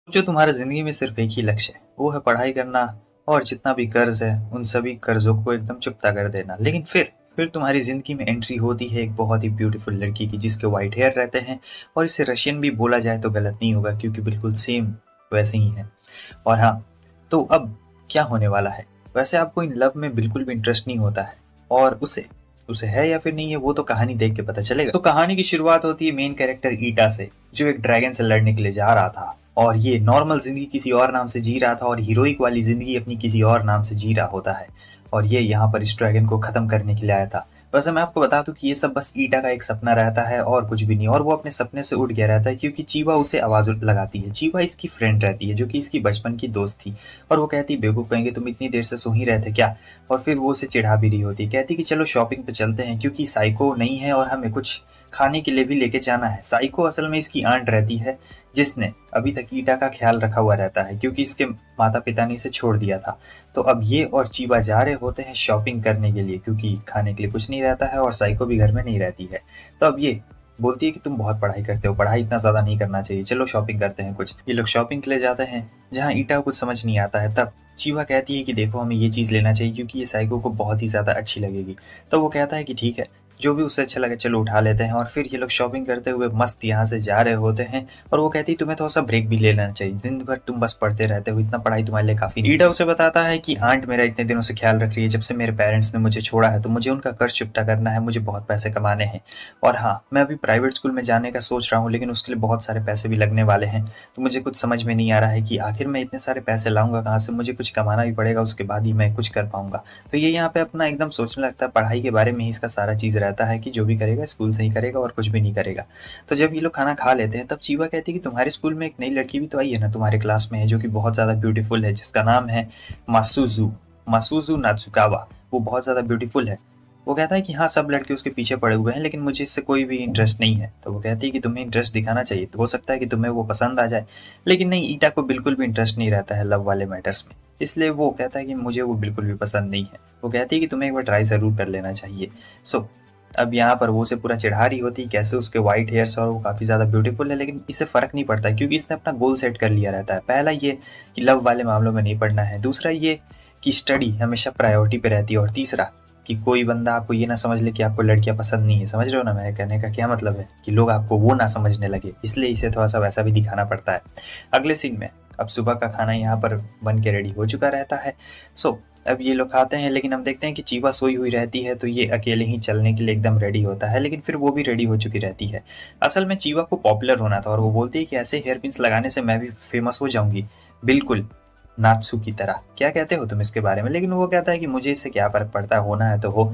जो तुम्हारा ज़िंदगी में सिर्फ़ एक ही लक्ष्य है, वो है पढ़ाई करना और जितना भी कर्ज़ है, उन सभी कर्ज़ों को एकदम चुकता कर देना। लेकिन फिर तुम्हारी ज़िंदगी में एंट्री होती है एक बहुत ही ब्यूटीफुल लड़की की जिसके व्हाइट हेयर रहते हैं और इसे रशियन भी बोला जाए तो गलत नहीं होगा क्योंकि बिल्कुल सेम वैसे ही है। और हाँ, तो अब क्या होने वाला है? वैसे आपको इन लव में बिल्कुल भी इंटरेस्ट नहीं होता है और उसे उसे है या फिर नहीं है वो तो कहानी देख के पता चलेगा। तो कहानी की शुरुआत होती है मेन कैरेक्टर ईटा से, जो एक ड्रैगन से लड़ने के लिए जा रहा था और ये नॉर्मल जिंदगी किसी और नाम से जी रहा था और हीरोइक वाली जिंदगी अपनी किसी और नाम से जी रहा होता है और ये यहाँ पर इस ड्रैगन को खत्म करने के लिए आया था। वैसे मैं आपको बता दूं कि ये सब बस ईटा का एक सपना रहता है और कुछ भी नहीं, और वो अपने सपने से उठ गया रहता है क्योंकि चीवा उसे आवाज लगाती है। चीवा इसकी फ्रेंड रहती है जो कि इसकी बचपन की दोस्त थी और वो कहती है बेवकूफ कहेंगे तुम इतनी देर से सो ही रहे थे क्या। और फिर वो उसे चिढ़ा भी रही होती है, कहती कि चलो शॉपिंग पे चलते हैं क्योंकि साइको नहीं है और हमें कुछ खाने के लिए भी लेके जाना है। साइको असल में इसकी आंट रहती है जिसने अभी तक ईटा का ख्याल रखा हुआ रहता है क्योंकि इसके माता पिता ने इसे छोड़ दिया था। तो अब ये और चीवा जा रहे होते हैं शॉपिंग करने के लिए क्योंकि खाने के लिए कुछ नहीं रहता है और साइको भी घर में नहीं रहती है। तो अब ये बोलती है कि तुम बहुत पढ़ाई करते हो, पढ़ाई इतना ज्यादा नहीं करना चाहिए, चलो शॉपिंग करते हैं कुछ। ये लोग शॉपिंग के लिए जाते हैं जहाँ ईटा को कुछ समझ नहीं आता है। तब चीवा कहती है कि देखो हमें ये चीज़ लेना चाहिए क्योंकि ये साइको को बहुत ही ज़्यादा अच्छी लगेगी। तो वो कहता है कि ठीक है, जो भी उससे अच्छा लगे चलो उठा लेते हैं। और फिर ये लोग शॉपिंग करते हुए मस्त यहाँ से जा रहे होते हैं और वो कहती है तुम्हें थोड़ा सा ब्रेक भी ले लेना चाहिए, दिन भर तुम बस पढ़ते रहते हो, इतना पढ़ाई तुम्हारे लिए काफी नहीं। ईटा उसे बताता है कि आंट मेरा इतने दिनों से ख्याल रख रही है, जब से मेरे पेरेंट्स ने मुझे छोड़ा है तो मुझे उनका कर्ज चुकता करना है, मुझे बहुत पैसे कमाने हैं। और हाँ, मैं अभी प्राइवेट स्कूल में जाने का सोच रहा हूँ लेकिन उसके लिए बहुत सारे पैसे भी लगने वाले हैं। तो मुझे कुछ समझ में नहीं आ रहा है कि आखिर मैं इतने सारे पैसे लाऊंगा कहाँ से, मुझे कुछ कमाना भी पड़ेगा उसके बाद ही मैं कुछ कर पाऊंगा। तो ये यहाँ पे अपना एकदम सोचने लगता है, पढ़ाई के बारे में ही इसका सारा चीज़ रहता है कि जो भी करेगा स्कूल से ही करेगा और कुछ भी नहीं करेगा। तो जब ये लोग खाना खा लेते हैं तब चीवा कहती है कि तुम्हारे स्कूल में एक नई लड़की भी तो आई है ना, तुम्हारे क्लास में है, जो कि बहुत ज़्यादा ब्यूटीफुल है, जिसका नाम है मासुजू मासुजू नात्सुकावा। वो बहुत ज़्यादा ब्यूटीफुल है। वो कहता है कि हाँ सब लड़के उसके पीछे पड़े हुए हैं लेकिन मुझे इससे कोई भी इंटरेस्ट नहीं है। तो वो कहती है कि तुम्हें इंटरेस्ट दिखाना चाहिए, तो हो सकता है कि तुम्हें वो पसंद आ जाए। लेकिन नहीं, ईटा को बिल्कुल भी इंटरेस्ट नहीं रहता है लव वाले मैटर्स में, इसलिए वो कहता है कि मुझे वो बिल्कुल भी पसंद नहीं है। वो कहती है कि तुम्हें एक बार ट्राई ज़रूर कर लेना चाहिए। सो अब यहाँ पर वो उसे पूरा चिढ़ा रही होती है कैसे उसके व्हाइट हेयर्स और वो काफ़ी ज़्यादा ब्यूटीफुल है, लेकिन इसे फ़र्क नहीं पड़ता क्योंकि इसने अपना गोल सेट कर लिया रहता है। पहला ये कि लव वाले मामलों में नहीं पड़ना है, दूसरा ये कि स्टडी हमेशा प्रायोरिटी पे रहती है, और तीसरा कि कोई बंदा आपको ये ना समझ ले कि आपको लड़कियां पसंद नहीं है। समझ रहे हो ना मेरे कहने का क्या मतलब है, कि लोग आपको वो ना समझने लगे, इसलिए इसे थोड़ा सा वैसा भी दिखाना पड़ता है। अगले सीन में अब सुबह का खाना यहाँ पर बन के रेडी हो चुका रहता है। सो अब ये लोग खाते हैं लेकिन हम देखते हैं कि चीवा सोई हुई रहती है तो ये अकेले ही चलने के लिए एकदम रेडी होता है, लेकिन फिर वो भी रेडी हो चुकी रहती है। असल में चीवा को पॉपुलर होना था और वो बोलती है कि ऐसे हेयर पिन्स लगाने से मैं भी फेमस हो जाऊंगी, बिल्कुल नात्सू की तरह। क्या कहते हो तुम इसके बारे में? लेकिन वो कहता है कि मुझे इससे क्या फर्क पड़ता है, होना है तो हो।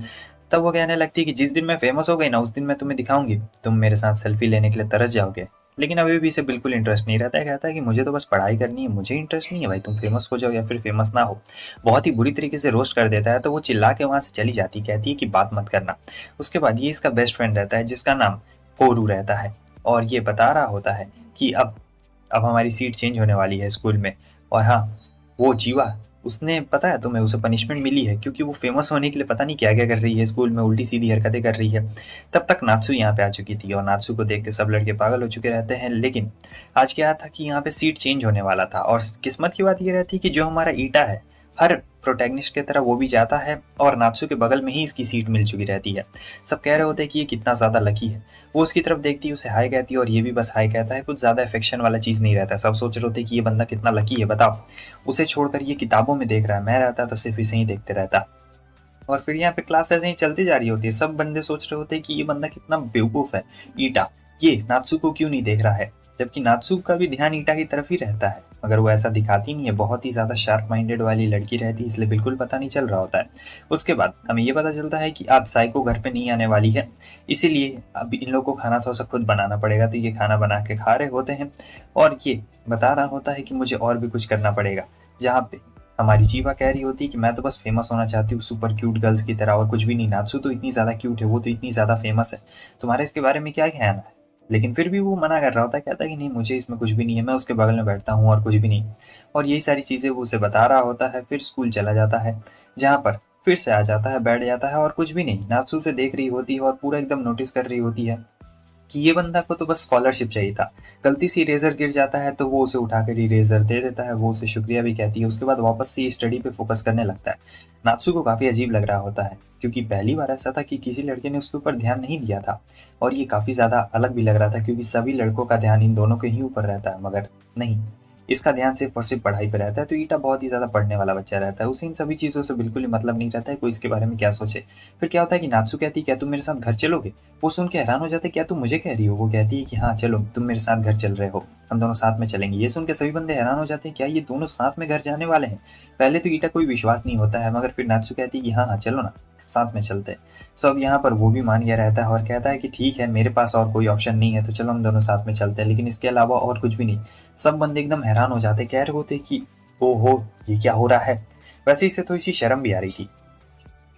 तब वो कहने लगती है कि जिस दिन मैं फेमस हो गई ना उस दिन मैं तुम्हें दिखाऊंगी, तुम मेरे साथ सेल्फी लेने के लिए तरस जाओगे। लेकिन अभी भी इसे बिल्कुल इंटरेस्ट नहीं रहता है, कहता है कि मुझे तो बस पढ़ाई करनी है, मुझे इंटरेस्ट नहीं है भाई, तुम फेमस हो जाओ या फिर फेमस ना हो। बहुत ही बुरी तरीके से रोस्ट कर देता है, तो वो चिल्ला के वहां से चली जाती, कहती है कि बात मत करना। उसके बाद ये इसका बेस्ट फ्रेंड रहता है जिसका नाम कोरू रहता है और ये बता रहा होता है कि अब हमारी सीट चेंज होने वाली है स्कूल में। और हाँ, वो जीवा, उसने पता है तुम्हें, उसे पनिशमेंट मिली है क्योंकि वो फेमस होने के लिए पता नहीं क्या क्या कर रही है, स्कूल में उल्टी सीधी हरकतें कर रही है। तब तक नात्सू यहाँ पे आ चुकी थी और नात्सू को देख के सब लड़के पागल हो चुके रहते हैं। लेकिन आज क्या था कि यहाँ पे सीट चेंज होने वाला था और किस्मत की बात ये रहती है कि जो हमारा ईटा है हर प्रोटैगनिस्ट की तरह वो भी जाता है और नात्सू के बगल में ही इसकी सीट मिल चुकी रहती है। सब कह रहे होते हैं कि ये कितना ज्यादा लकी है। वो उसकी तरफ देखती है, उसे हाय कहती है और ये भी बस हाय कहता है, कुछ ज्यादा अफेक्शन वाला चीज नहीं रहता। सब सोच रहे होते हैं कि ये बंदा कितना लकी है, बताओ उसे छोड़कर ये किताबों में देख रहा है, मैं रहता तो सिर्फ इसे ही देखते रहता। और फिर यहाँ पे क्लास ऐसे ही चलती जा रही होती है, सब बंदे सोच रहे होते हैं कि ये बंदा कितना बेवकूफ है, ईटा ये नात्सू को क्यों नहीं देख रहा है, जबकि नात्सू का भी ध्यान ईटा की तरफ ही रहता है, मगर वो ऐसा दिखाती नहीं है, बहुत ही ज्यादा शार्प माइंडेड वाली लड़की रहती है इसलिए बिल्कुल पता नहीं चल रहा होता है। उसके बाद हमें ये पता चलता है कि आज साइको घर पे नहीं आने वाली है, इसीलिए अब इन लोगों को खाना थोड़ा सा खुद बनाना पड़ेगा। तो ये खाना बना के खा रहे होते हैं और ये बता रहा होता है कि मुझे और भी कुछ करना पड़ेगा। जहाँ पे हमारी जीवा कह रही होती है कि मैं तो बस फेमस होना चाहती हूँ सुपर क्यूट गर्ल्स की तरह और कुछ भी नहीं, नात्सू तो इतनी ज्यादा क्यूट है, वो तो इतनी ज्यादा फेमस है, तुम्हारा इसके बारे में क्या कहना है। लेकिन फिर भी वो मना कर रहा होता है, कहता है कि नहीं मुझे इसमें कुछ भी नहीं है, मैं उसके बगल में बैठता हूँ और कुछ भी नहीं। और यही सारी चीजें वो उसे बता रहा होता है। फिर स्कूल चला जाता है जहाँ पर फिर से आ जाता है, बैठ जाता है और कुछ भी नहीं, नात्सू से देख रही होती है और पूरा एकदम नोटिस कर रही होती है कि ये बंदा को तो बस स्कॉलरशिप चाहिए था। गलती से इरेज़र गिर जाता है तो वो उसे उठाकर इरेज़र दे देता है, वो उसे शुक्रिया भी कहती है, उसके बाद वापस से स्टडी पे फ़ोकस करने लगता है। नात्सु को काफ़ी अजीब लग रहा होता है, क्योंकि पहली बार ऐसा था कि किसी लड़के ने उसके ऊपर ध्यान नहीं दिया था और ये काफ़ी ज़्यादा अलग भी लग रहा था क्योंकि सभी लड़कों का ध्यान इन दोनों के ही ऊपर रहता है, मगर नहीं, इसका ध्यान सिर्फ़ और सिर्फ़ पढ़ाई पे रहता है। तो ईटा बहुत ही ज़्यादा पढ़ने वाला बच्चा रहता है, उसे इन सभी चीज़ों से बिल्कुल ही मतलब नहीं रहता है, कोई इसके बारे में क्या सोचे। फिर क्या होता है कि नात्सु कहती है, "क्या तुम मेरे साथ घर चलोगे?" वो सुन के हैरान हो जाते हैं, "क्या तुम मुझे कह रही हो?" वो कहती है कि हाँ, चलो तुम मेरे साथ घर चल रहे हो, हम दोनों साथ में चलेंगे। ये सुन के सभी बंदे हैरान हो जाते हैं, क्या ये दोनों साथ में घर जाने वाले हैं? पहले तो ईटा को भी विश्वास नहीं होता है, मगर फिर नात्सु कहती है कि हाँ, हाँ, चलो ना, साथ में चलते हैं। सो अब यहाँ पर वो भी मान गया रहता है और कहता है कि ठीक है, मेरे पास और कोई ऑप्शन नहीं है, तो चलो हम दोनों साथ में चलते हैं, लेकिन इसके अलावा और कुछ भी नहीं। सब बंदे एकदम हैरान हो जाते, कह रहे होते कि ओहो! ये क्या हो रहा है? वैसे इसे थोड़ी-सी शर्म भी आ रही थी,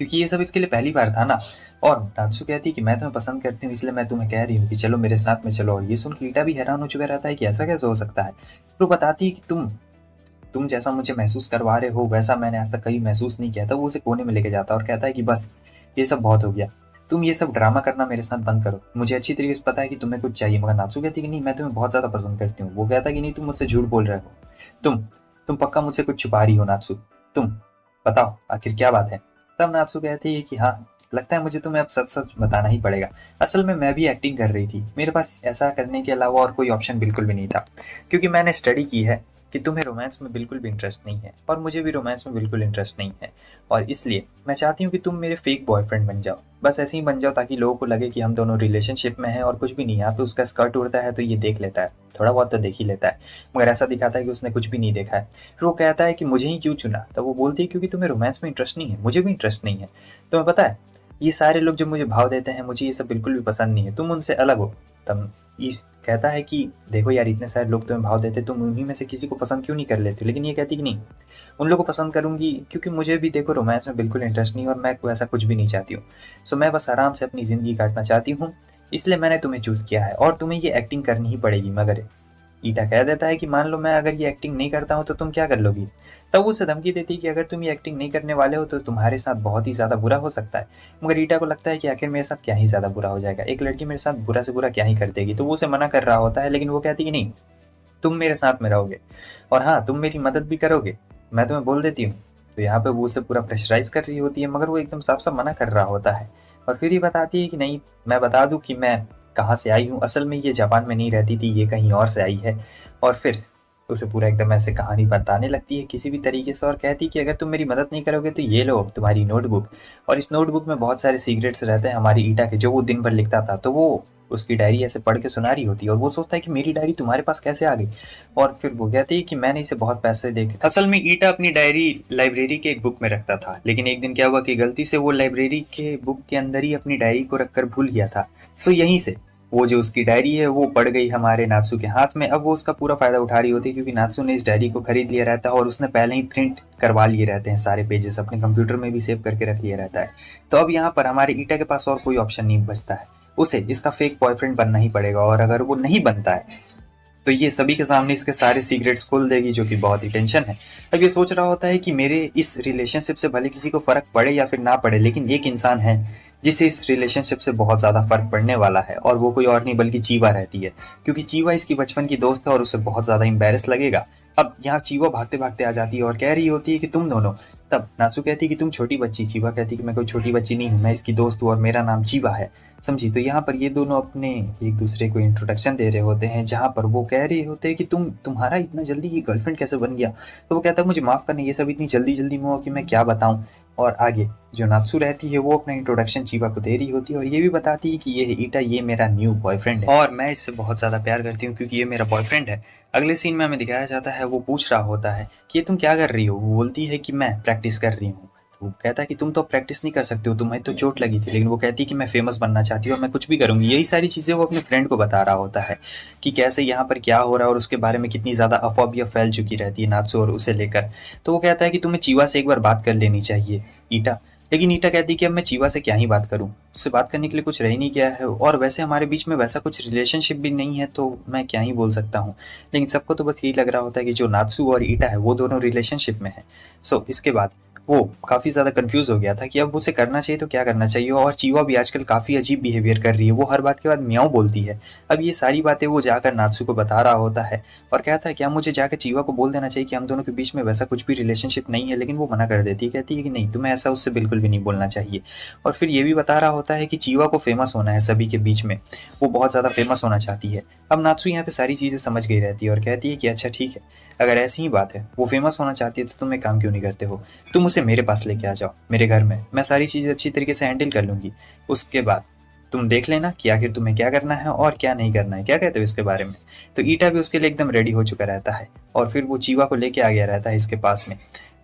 क्योंकि ये सब इसके लिए पहली बार था ना। और नात्सु कहती है कि मैं तुम्हें पसंद करती हूँ, इसलिए मैं तुम्हें कह रही हूँ कि चलो मेरे साथ में चलो। और ये सुन के ईटा भी हैरान हो चुका रहता है कि ऐसा कैसे हो सकता है? फिर वो बताती है कि तुम जैसा मुझे महसूस करवा रहे हो वैसा मैंने आज तक कहीं महसूस नहीं किया था। वो उसे कोने में लेके जाता है और कहता है कि बस ये सब बहुत हो गया, तुम ये सब ड्रामा करना मेरे साथ बंद करो, मुझे अच्छी तरीके से पता है कि तुम्हें कुछ चाहिए। मगर नात्सु कहती है कि नहीं, मैं तुम्हें बहुत ज़्यादा पसंद करती हूँ। वो कहता है कि नहीं, तुम मुझसे झूठ बोल रहे हो, तुम तुम पक्का मुझसे कुछ छुपा रही हो नात्सु, तुम बताओ आखिर क्या बात है। तब नात्सु कहती है कि हाँ, लगता है मुझे तुम्हें अब सच सच बताना ही पड़ेगा। असल में मैं भी एक्टिंग कर रही थी, मेरे पास ऐसा करने के अलावा और कोई ऑप्शन बिल्कुल भी नहीं था, क्योंकि मैंने स्टडी की है कि तुम्हें रोमांस में बिल्कुल भी इंटरेस्ट नहीं है और मुझे भी रोमांस में बिल्कुल इंटरेस्ट नहीं है, और इसलिए मैं चाहती हूँ कि तुम मेरे फेक बॉयफ्रेंड बन जाओ। बस ऐसे ही बन जाओ ताकि लोगों को लगे कि हम दोनों रिलेशनशिप में हैं और कुछ भी नहीं। यहाँ पे उसका स्कर्ट उड़ता है तो ये देख लेता है, थोड़ा बहुत तो देख ही लेता है, मगर ऐसा दिखाता है कि उसने कुछ भी नहीं देखा है। फिर वो कहता है कि मुझे ही क्यों चुना? तब वो बोलती है क्योंकि तुम्हें रोमांस में इंटरेस्ट नहीं है, मुझे भी इंटरेस्ट नहीं है। तुम्हें पता है, ये सारे लोग जब मुझे भाव देते हैं, मुझे ये सब बिल्कुल भी पसंद नहीं है, तुम उनसे अलग हो। तब इस कहता है कि देखो यार, इतने सारे लोग तुम्हें भाव देते, तुम उन्हीं में से किसी को पसंद क्यों नहीं कर लेते? लेकिन ये कहती कि नहीं, उन लोगों को पसंद करूंगी क्योंकि मुझे भी देखो रोमांस में बिल्कुल इंटरेस्ट नहीं और मैं ऐसा कुछ भी नहीं चाहती हूँ। सो मैं बस आराम से अपनी ज़िंदगी काटना चाहती हूँ, इसलिए मैंने तुम्हें चूज़ किया है और तुम्हें ये एक्टिंग करनी ही पड़ेगी। मगर ईटा कह देता है कि मान लो मैं अगर ये एक्टिंग नहीं करता हूँ तो तुम क्या कर लोगी? तब वो उसे धमकी देती है कि अगर तुम ये एक्टिंग नहीं करने वाले हो तो तुम्हारे साथ बहुत ही ज़्यादा बुरा हो सकता है। मगर ईटा को लगता है कि आखिर मेरे साथ क्या ही ज़्यादा बुरा हो जाएगा, एक लड़की मेरे साथ बुरा से बुरा क्या ही कर देगी। तो वो उसे मना कर रहा होता है, लेकिन वो कहती कि नहीं, तुम मेरे साथ में रहोगे और हाँ, तुम मेरी मदद भी करोगे, मैं तुम्हें बोल देती हूँ। तो यहाँ पे वो उसे पूरा प्रेशराइज कर रही होती है, मगर वो एकदम साफ साफ मना कर रहा होता है। और फिर ये बताती है कि नहीं, मैं बता दूं कि मैं कहाँ से आई हूँ, असल में ये जापान में नहीं रहती थी, ये कहीं और से आई है। और फिर उसे पूरा एकदम ऐसे कहानी बताने लगती है किसी भी तरीके से और कहती कि अगर तुम मेरी मदद नहीं करोगे तो ये लो तुम्हारी नोटबुक। और इस नोटबुक में बहुत सारे सीक्रेट्स रहते हैं हमारी ईटा के, जो वो दिन भर लिखता था। तो वो उसकी डायरी ऐसे पढ़ के सुना रही होती है और वो सोचता है कि मेरी डायरी तुम्हारे पास कैसे आ गई। और फिर वो कहती है कि मैंने इसे बहुत पैसे दे के, असल में ईटा अपनी डायरी लाइब्रेरी के एक बुक में रखता था, लेकिन एक दिन क्या हुआ कि गलती से वो लाइब्रेरी के बुक के अंदर ही अपनी डायरी को रखकर भूल गया था। सो यहीं से वो जो उसकी डायरी है वो पड़ गई हमारे नात्सु के हाथ में। अब वो उसका पूरा फायदा उठा रही होती है क्योंकि नात्सु ने इस डायरी को खरीद लिया रहता है और उसने पहले ही प्रिंट करवा लिए रहते हैं, सारे पेजेस अपने कंप्यूटर में भी सेव करके रख लिया रहता है। तो अब यहाँ पर हमारे ईटा के पास और कोई ऑप्शन नहीं बचता है, उसे इसका फेक बॉयफ्रेंड बनना ही पड़ेगा। और अगर वो नहीं बनता है तो ये सभी के सामने इसके सारे सीक्रेट्स खोल देगी, जो कि बहुत ही टेंशन है। अब ये सोच रहा होता है कि मेरे इस रिलेशनशिप से भले किसी को फर्क पड़े या फिर ना पड़े, लेकिन एक इंसान है जिसे इस रिलेशनशिप से बहुत ज़्यादा फर्क पड़ने वाला है, और वो कोई और नहीं बल्कि चीवा रहती है, क्योंकि चीवा इसकी बचपन की दोस्त है और उसे बहुत ज़्यादा एम्बैरेस लगेगा। अब यहाँ चीवा भागते भागते आ जाती है और कह रही होती है कि तुम दोनों। तब नात्सु कहती है कि तुम छोटी बच्ची, चीवा कहती है कि मैं कोई छोटी बच्ची नहीं हूँ, मैं इसकी दोस्त हूँ और मेरा नाम चीवा है, समझी। तो यहाँ पर ये दोनों अपने एक दूसरे को इंट्रोडक्शन दे रहे होते हैं, जहाँ पर वो कह रहे होते हैं कि तुम्हारा इतना जल्दी ये गर्लफ्रेंड कैसे बन गया? तो वो कहता है मुझे माफ़ करना, ये सब इतनी जल्दी जल्दी में हुआ कि मैं क्या बताऊँ। और आगे जो नात्सु रहती है वो अपना इंट्रोडक्शन चीवा को दे रही होती है और ये भी बताती है कि ये ईटा, ये मेरा न्यू बॉयफ्रेंड है और मैं इससे बहुत ज़्यादा प्यार करती हूँ क्योंकि ये मेरा बॉयफ्रेंड है। अगले सीन में हमें दिखाया जाता है, वो पूछ रहा होता है कि ये तुम क्या कर रही हो? वो बोलती है कि मैं प्रैक्टिस कर रही हूँ। तो वो कहता है कि तुम तो प्रैक्टिस नहीं कर सकते हो, तुम्हें तो चोट लगी थी। लेकिन वो कहती है कि मैं फेमस बनना चाहती हूँ और मैं कुछ भी करूँगी। यही सारी चीज़ें वो अपने फ्रेंड को बता रहा होता है कि कैसे यहाँ पर क्या हो रहा है और उसके बारे में कितनी ज़्यादा अफवाह भी फैल चुकी रहती है नात्सु और उसे लेकर। तो वो कहता है कि तुम्हें चीवा से एक बार बात कर लेनी चाहिए ईटा। लेकिन ईटा कहती है कि अब मैं चीवा से क्या ही बात करूं, उससे बात करने के लिए कुछ रह ही नहीं गया है और वैसे हमारे बीच में वैसा कुछ रिलेशनशिप भी नहीं है, तो मैं क्या ही बोल सकता हूं। लेकिन सबको तो बस यही लग रहा होता है कि जो नात्सु और ईटा है वो दोनों रिलेशनशिप में है। सो इसके बाद वो काफ़ी ज़्यादा कंफ्यूज हो गया था कि अब उसे करना चाहिए तो क्या करना चाहिए। और चीवा भी आजकल काफ़ी अजीब बिहेवियर कर रही है, वो हर बात के बाद म्याऊं बोलती है। अब ये सारी बातें वो जाकर नात्सू को बता रहा होता है और कहता है क्या मुझे जाकर चीवा को बोल देना चाहिए कि हम दोनों के बीच में वैसा कुछ भी रिलेशनशिप नहीं है, लेकिन वो मना कर देती है, कहती है कि नहीं, तुम्हें ऐसा उससे बिल्कुल भी नहीं बोलना चाहिए। और फिर ये भी बता रहा होता है कि चीवा को फेमस होना है सभी के बीच में, वो बहुत ज़्यादा फेमस होना चाहती है। अब नात्सू यहाँ पे सारी चीज़ें समझ गई रहती है और कहती है कि अच्छा ठीक है, अगर ऐसी ही बात है, वो फेमस होना चाहती है तो तुम एक काम क्यों नहीं करते हो, तुम उसे मेरे पास लेके आ जाओ, मेरे घर में, मैं सारी चीज़ें अच्छी तरीके से हैंडल कर लूंगी। उसके बाद तुम देख लेना कि आखिर तुम्हें क्या करना है और क्या नहीं करना है, क्या कहते हो इसके बारे में। तो ईटा भी उसके लिए एकदम रेडी हो चुका रहता है और फिर वो चीवा को लेके आ गया रहता है इसके पास में,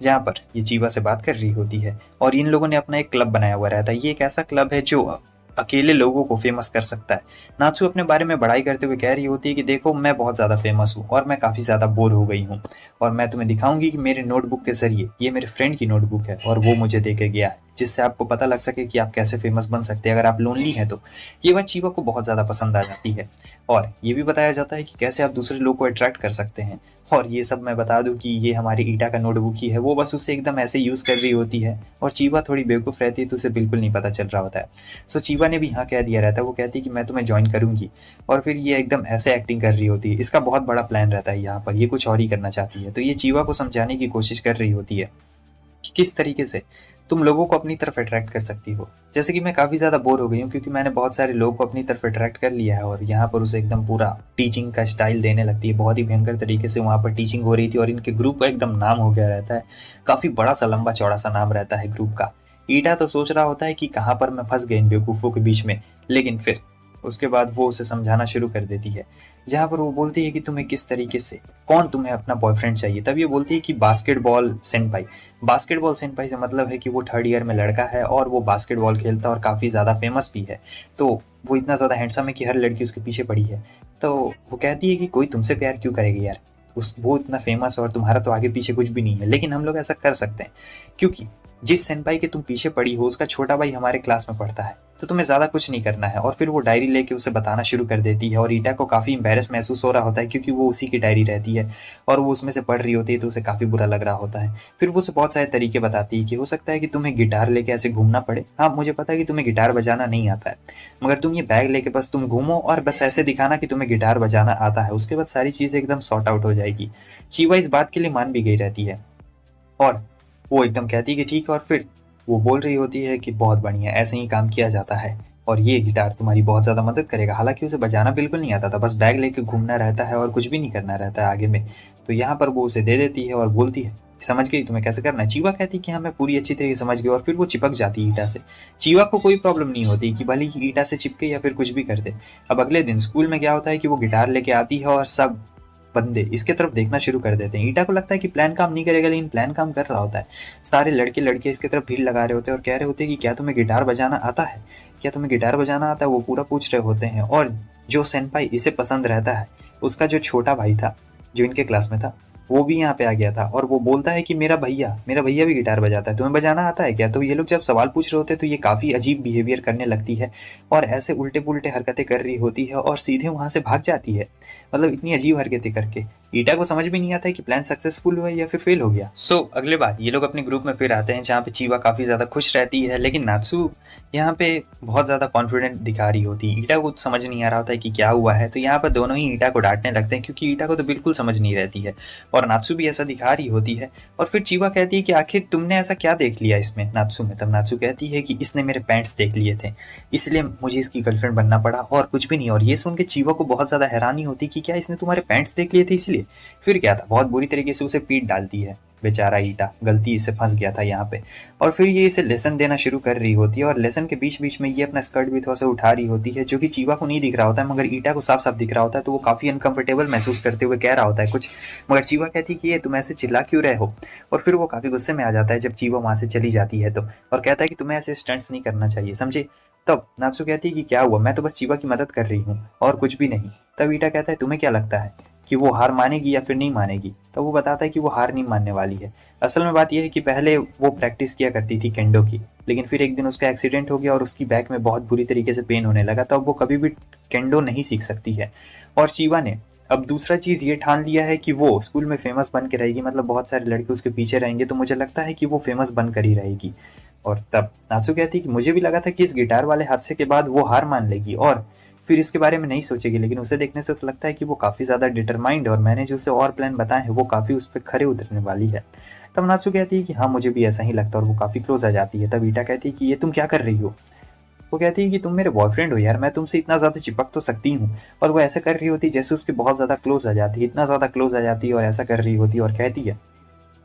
जहाँ पर ये चीवा से बात कर रही होती है। और इन लोगों ने अपना एक क्लब बनाया हुआ रहता है, ये एक ऐसा क्लब है जो अकेले लोगों को फेमस कर सकता है। नात्सू अपने बारे में बड़ाई करते हुए कह रही होती है कि देखो मैं बहुत ज़्यादा फेमस हूँ और मैं काफ़ी ज़्यादा बोर हो गई हूँ, और मैं तुम्हें दिखाऊंगी कि मेरे नोटबुक के जरिए, ये मेरे फ्रेंड की नोटबुक है और वो मुझे दे के गया है, जिससे आपको पता लग सके कि आप कैसे फेमस बन सकते हैं अगर आप लोनली हैं तो। ये बात चीवा को बहुत ज़्यादा पसंद आ जाती है और ये भी बताया जाता है कि कैसे आप दूसरे लोग को अट्रैक्ट कर सकते हैं। और ये सब मैं बता दूं कि ये हमारी ईटा का नोटबुक ही है, वो बस उसे एकदम ऐसे यूज़ कर रही होती है और चीवा थोड़ी बेवकूफ़ रहती है तो उसे बिल्कुल नहीं पता चल रहा होता है। सो चीवा ने भी हाँ कह दिया रहता है, वो कहती है कि मैं तुम्हें ज्वाइन करूंगी। और फिर ये एकदम ऐसे एक्टिंग कर रही होती है, इसका बहुत बड़ा प्लान रहता है यहाँ पर, ये कुछ और ही करना चाहती है। तो ये चीवा को समझाने की कोशिश कर रही होती है कि किस तरीके से तुम लोगों को अपनी तरफ अट्रैक्ट कर सकती हो। जैसे कि मैं काफ़ी ज़्यादा बोर हो गई हूँ क्योंकि मैंने बहुत सारे लोगों को अपनी तरफ अट्रैक्ट कर लिया है, और यहाँ पर उसे एकदम पूरा टीचिंग का स्टाइल देने लगती है। बहुत ही भयंकर तरीके से वहाँ पर टीचिंग हो रही थी और इनके ग्रुप का एकदम नाम हो गया रहता है, काफ़ी बड़ा सा लंबा चौड़ा सा नाम रहता है ग्रुप का। ईटा तो सोच रहा होता है कि कहाँ पर मैं फंस गई इन बेवकूफ़ों के बीच में, लेकिन फिर उसके बाद वो उसे समझाना शुरू कर देती है, जहाँ पर वो बोलती है कि तुम्हें किस तरीके से, कौन तुम्हें अपना बॉयफ्रेंड चाहिए। तब ये बोलती है कि बास्केटबॉल सेनपाई। बास्केटबॉल सेनपाई से मतलब है कि वो थर्ड ईयर में लड़का है और वो बास्केटबॉल खेलता है और काफ़ी ज़्यादा फेमस भी है। तो वो इतना ज़्यादा हैंडसम है कि हर लड़की उसके पीछे पड़ी है। तो वो कहती है कि कोई तुमसे प्यार क्यों करेगी यार, उस वो इतना फेमस और तुम्हारा तो आगे पीछे कुछ भी नहीं है, लेकिन हम लोग ऐसा कर सकते हैं क्योंकि जिस सेनपाई के तुम पीछे पड़ी हो उसका छोटा भाई हमारे क्लास में पढ़ता है, तो तुम्हें ज़्यादा कुछ नहीं करना है। और फिर वो डायरी लेके उसे बताना शुरू कर देती है और ईटा को काफ़ी एम्बेरस महसूस हो रहा होता है क्योंकि वो उसी की डायरी रहती है और वो उसमें से पढ़ रही होती है, तो उसे काफ़ी बुरा लग रहा होता है। फिर वो उसे बहुत सारे तरीके बताती है कि हो सकता है कि तुम्हें गिटार लेके ऐसे घूमना पड़े। हाँ मुझे पता है कि तुम्हें गिटार बजाना नहीं आता है, मगर तुम ये बैग लेके बस तुम घूमो और बस ऐसे दिखाना कि तुम्हें गिटार बजाना आता है, उसके बाद सारी चीज़ें एकदम सॉर्ट आउट हो जाएगी। चीवा इस बात के लिए मान भी गई रहती है और वो एकदम कहती है कि ठीक है। और फिर वो बोल रही होती है कि बहुत बढ़िया, ऐसे ही काम किया जाता है और ये गिटार तुम्हारी बहुत ज़्यादा मदद करेगा। हालांकि उसे बजाना बिल्कुल नहीं आता था, बस बैग लेके घूमना रहता है और कुछ भी नहीं करना रहता है आगे में। तो यहाँ पर वो उसे दे देती है और बोलती है कि समझ गई तुम्हें कैसे करना है। चीवा कहती है कि हाँ मैं पूरी अच्छी तरीके से समझ गई, और फिर वो चिपक जाती है ईटा से। चीवा को कोई प्रॉब्लम नहीं होती कि भले ही ईटा से चिपके या फिर कुछ भी कर दे। अब अगले दिन स्कूल में क्या होता है कि वो गिटार लेके आती है और सब बंदे इसके तरफ देखना शुरू कर देते हैं। ईटा को लगता है कि प्लान काम नहीं करेगा, लेकिन प्लान काम कर रहा होता है। सारे लड़के लड़के इसके तरफ भीड़ लगा रहे होते हैं और कह रहे होते हैं कि क्या तुम्हें गिटार बजाना आता है, क्या तुम्हें गिटार बजाना आता है, वो पूरा पूछ रहे होते हैं। और जो सेनपाई इसे पसंद रहता है, उसका जो छोटा भाई था जो इनके क्लास में था, वो भी यहाँ पे आ गया था और वो बोलता है कि मेरा भैया भी गिटार बजाता है, तुम्हें बजाना आता है क्या। तो ये लोग जब सवाल पूछ रहे होते हैं तो ये काफ़ी अजीब बिहेवियर करने लगती है और ऐसे उल्टे पुल्टे हरकतें कर रही होती है और सीधे वहाँ से भाग जाती है। मतलब इतनी अजीब हरकतें करके ईटा को समझ भी नहीं आता है कि प्लान सक्सेसफुल हुआ या फिर फेल हो गया। अगले बार ये लोग अपने ग्रुप में फिर आते हैं, जहाँ पे चीवा काफ़ी ज़्यादा खुश रहती है, लेकिन नात्सू यहाँ पे बहुत ज़्यादा कॉन्फिडेंट दिखा रही होती है। ईटा को समझ नहीं आ रहा होता है कि क्या हुआ है, तो यहाँ पर दोनों ही ईटा को डांटने लगते हैं क्योंकि ईटा को तो बिल्कुल समझ नहीं रहती है और नात्सू भी ऐसा दिखा रही होती है। और फिर चीवा कहती है कि आखिर तुमने ऐसा क्या देख लिया इसमें, नात्सू में। तब नात्सू कहती है कि इसने मेरे पैंट्स देख लिए थे, इसलिए मुझे इसकी गर्लफ्रेंड बनना पड़ा और कुछ भी नहीं। और ये सुन के चीवा को बहुत ज़्यादा हैरानी होती कि क्या इसने तुम्हारे पैंट्स देख लिए थे इसलिए। फिर क्या था, बहुत बुरी तरीके से उसे पीट डालती है। बेचारा ईटा गलती से फंस गया था यहाँ पे। और फिर ये इसे लेसन देना शुरू कर रही होती है और लेसन के बीच बीच में ये अपना स्कर्ट भी थोड़ा सा उठा रही होती है, जो कि चीवा को नहीं दिख रहा होता है मगर ईटा को साफ साफ दिख रहा होता है। तो वो काफ़ी अनकंफर्टेबल महसूस करते हुए कह रहा होता है कुछ, मगर चीवा कहती है कि ये तुम ऐसे चिल्ला क्यों रहे हो। और फिर वो काफ़ी गुस्से में आ जाता है जब चीवा वहाँ से चली जाती है तो, और कहता है कि तुम्हें ऐसे स्टंट्स नहीं करना चाहिए, समझे। तब नात्सू कहती है कि क्या हुआ, मैं तो बस चीवा की मदद कर रही हूँ और कुछ भी नहीं। तब ईटा कहता है तुम्हें क्या लगता है कि वो हार मानेगी या फिर नहीं मानेगी। तो वो बताता है कि वो हार नहीं मानने वाली है। असल में बात यह है कि पहले वो प्रैक्टिस किया करती थी केंडो की, लेकिन फिर एक दिन उसका एक्सीडेंट हो गया और उसकी बैक में बहुत बुरी तरीके से पेन होने लगा, तो अब वो कभी भी केंडो नहीं सीख सकती है। और चीवा ने अब दूसरा चीज़ ये ठान लिया है कि वो स्कूल में फेमस बन के रहेगी, मतलब बहुत सारे लड़के उसके पीछे रहेंगे, तो मुझे लगता है कि वो फेमस बन कर ही रहेगी। और तब नात्सु कहती है कि मुझे भी लगा था कि इस गिटार वाले हादसे के बाद वो हार मान लेगी और फिर इसके बारे में नहीं सोचेगी, लेकिन उसे देखने से तो लगता है कि वो काफ़ी ज़्यादा डिटरमाइंड और मैंने जो उसे और प्लान बताए हैं वो काफ़ी उस पर खरे उतरने वाली है। तब नात्सु कहती है कि हाँ मुझे भी ऐसा ही लगता है और वो काफ़ी क्लोज आ जाती है। तब ईटा कहती है कि ये तुम क्या कर रही हो? वो कहती है कि तुम मेरे बॉयफ्रेंड हो यार, मैं तुमसे इतना ज़्यादा चिपक तो सकती हूँ। और वो ऐसा कर रही होती है जैसे उसके बहुत ज़्यादा क्लोज आ जाती है, इतना ज़्यादा क्लोज आ जाती है और ऐसा कर रही होती है और कहती है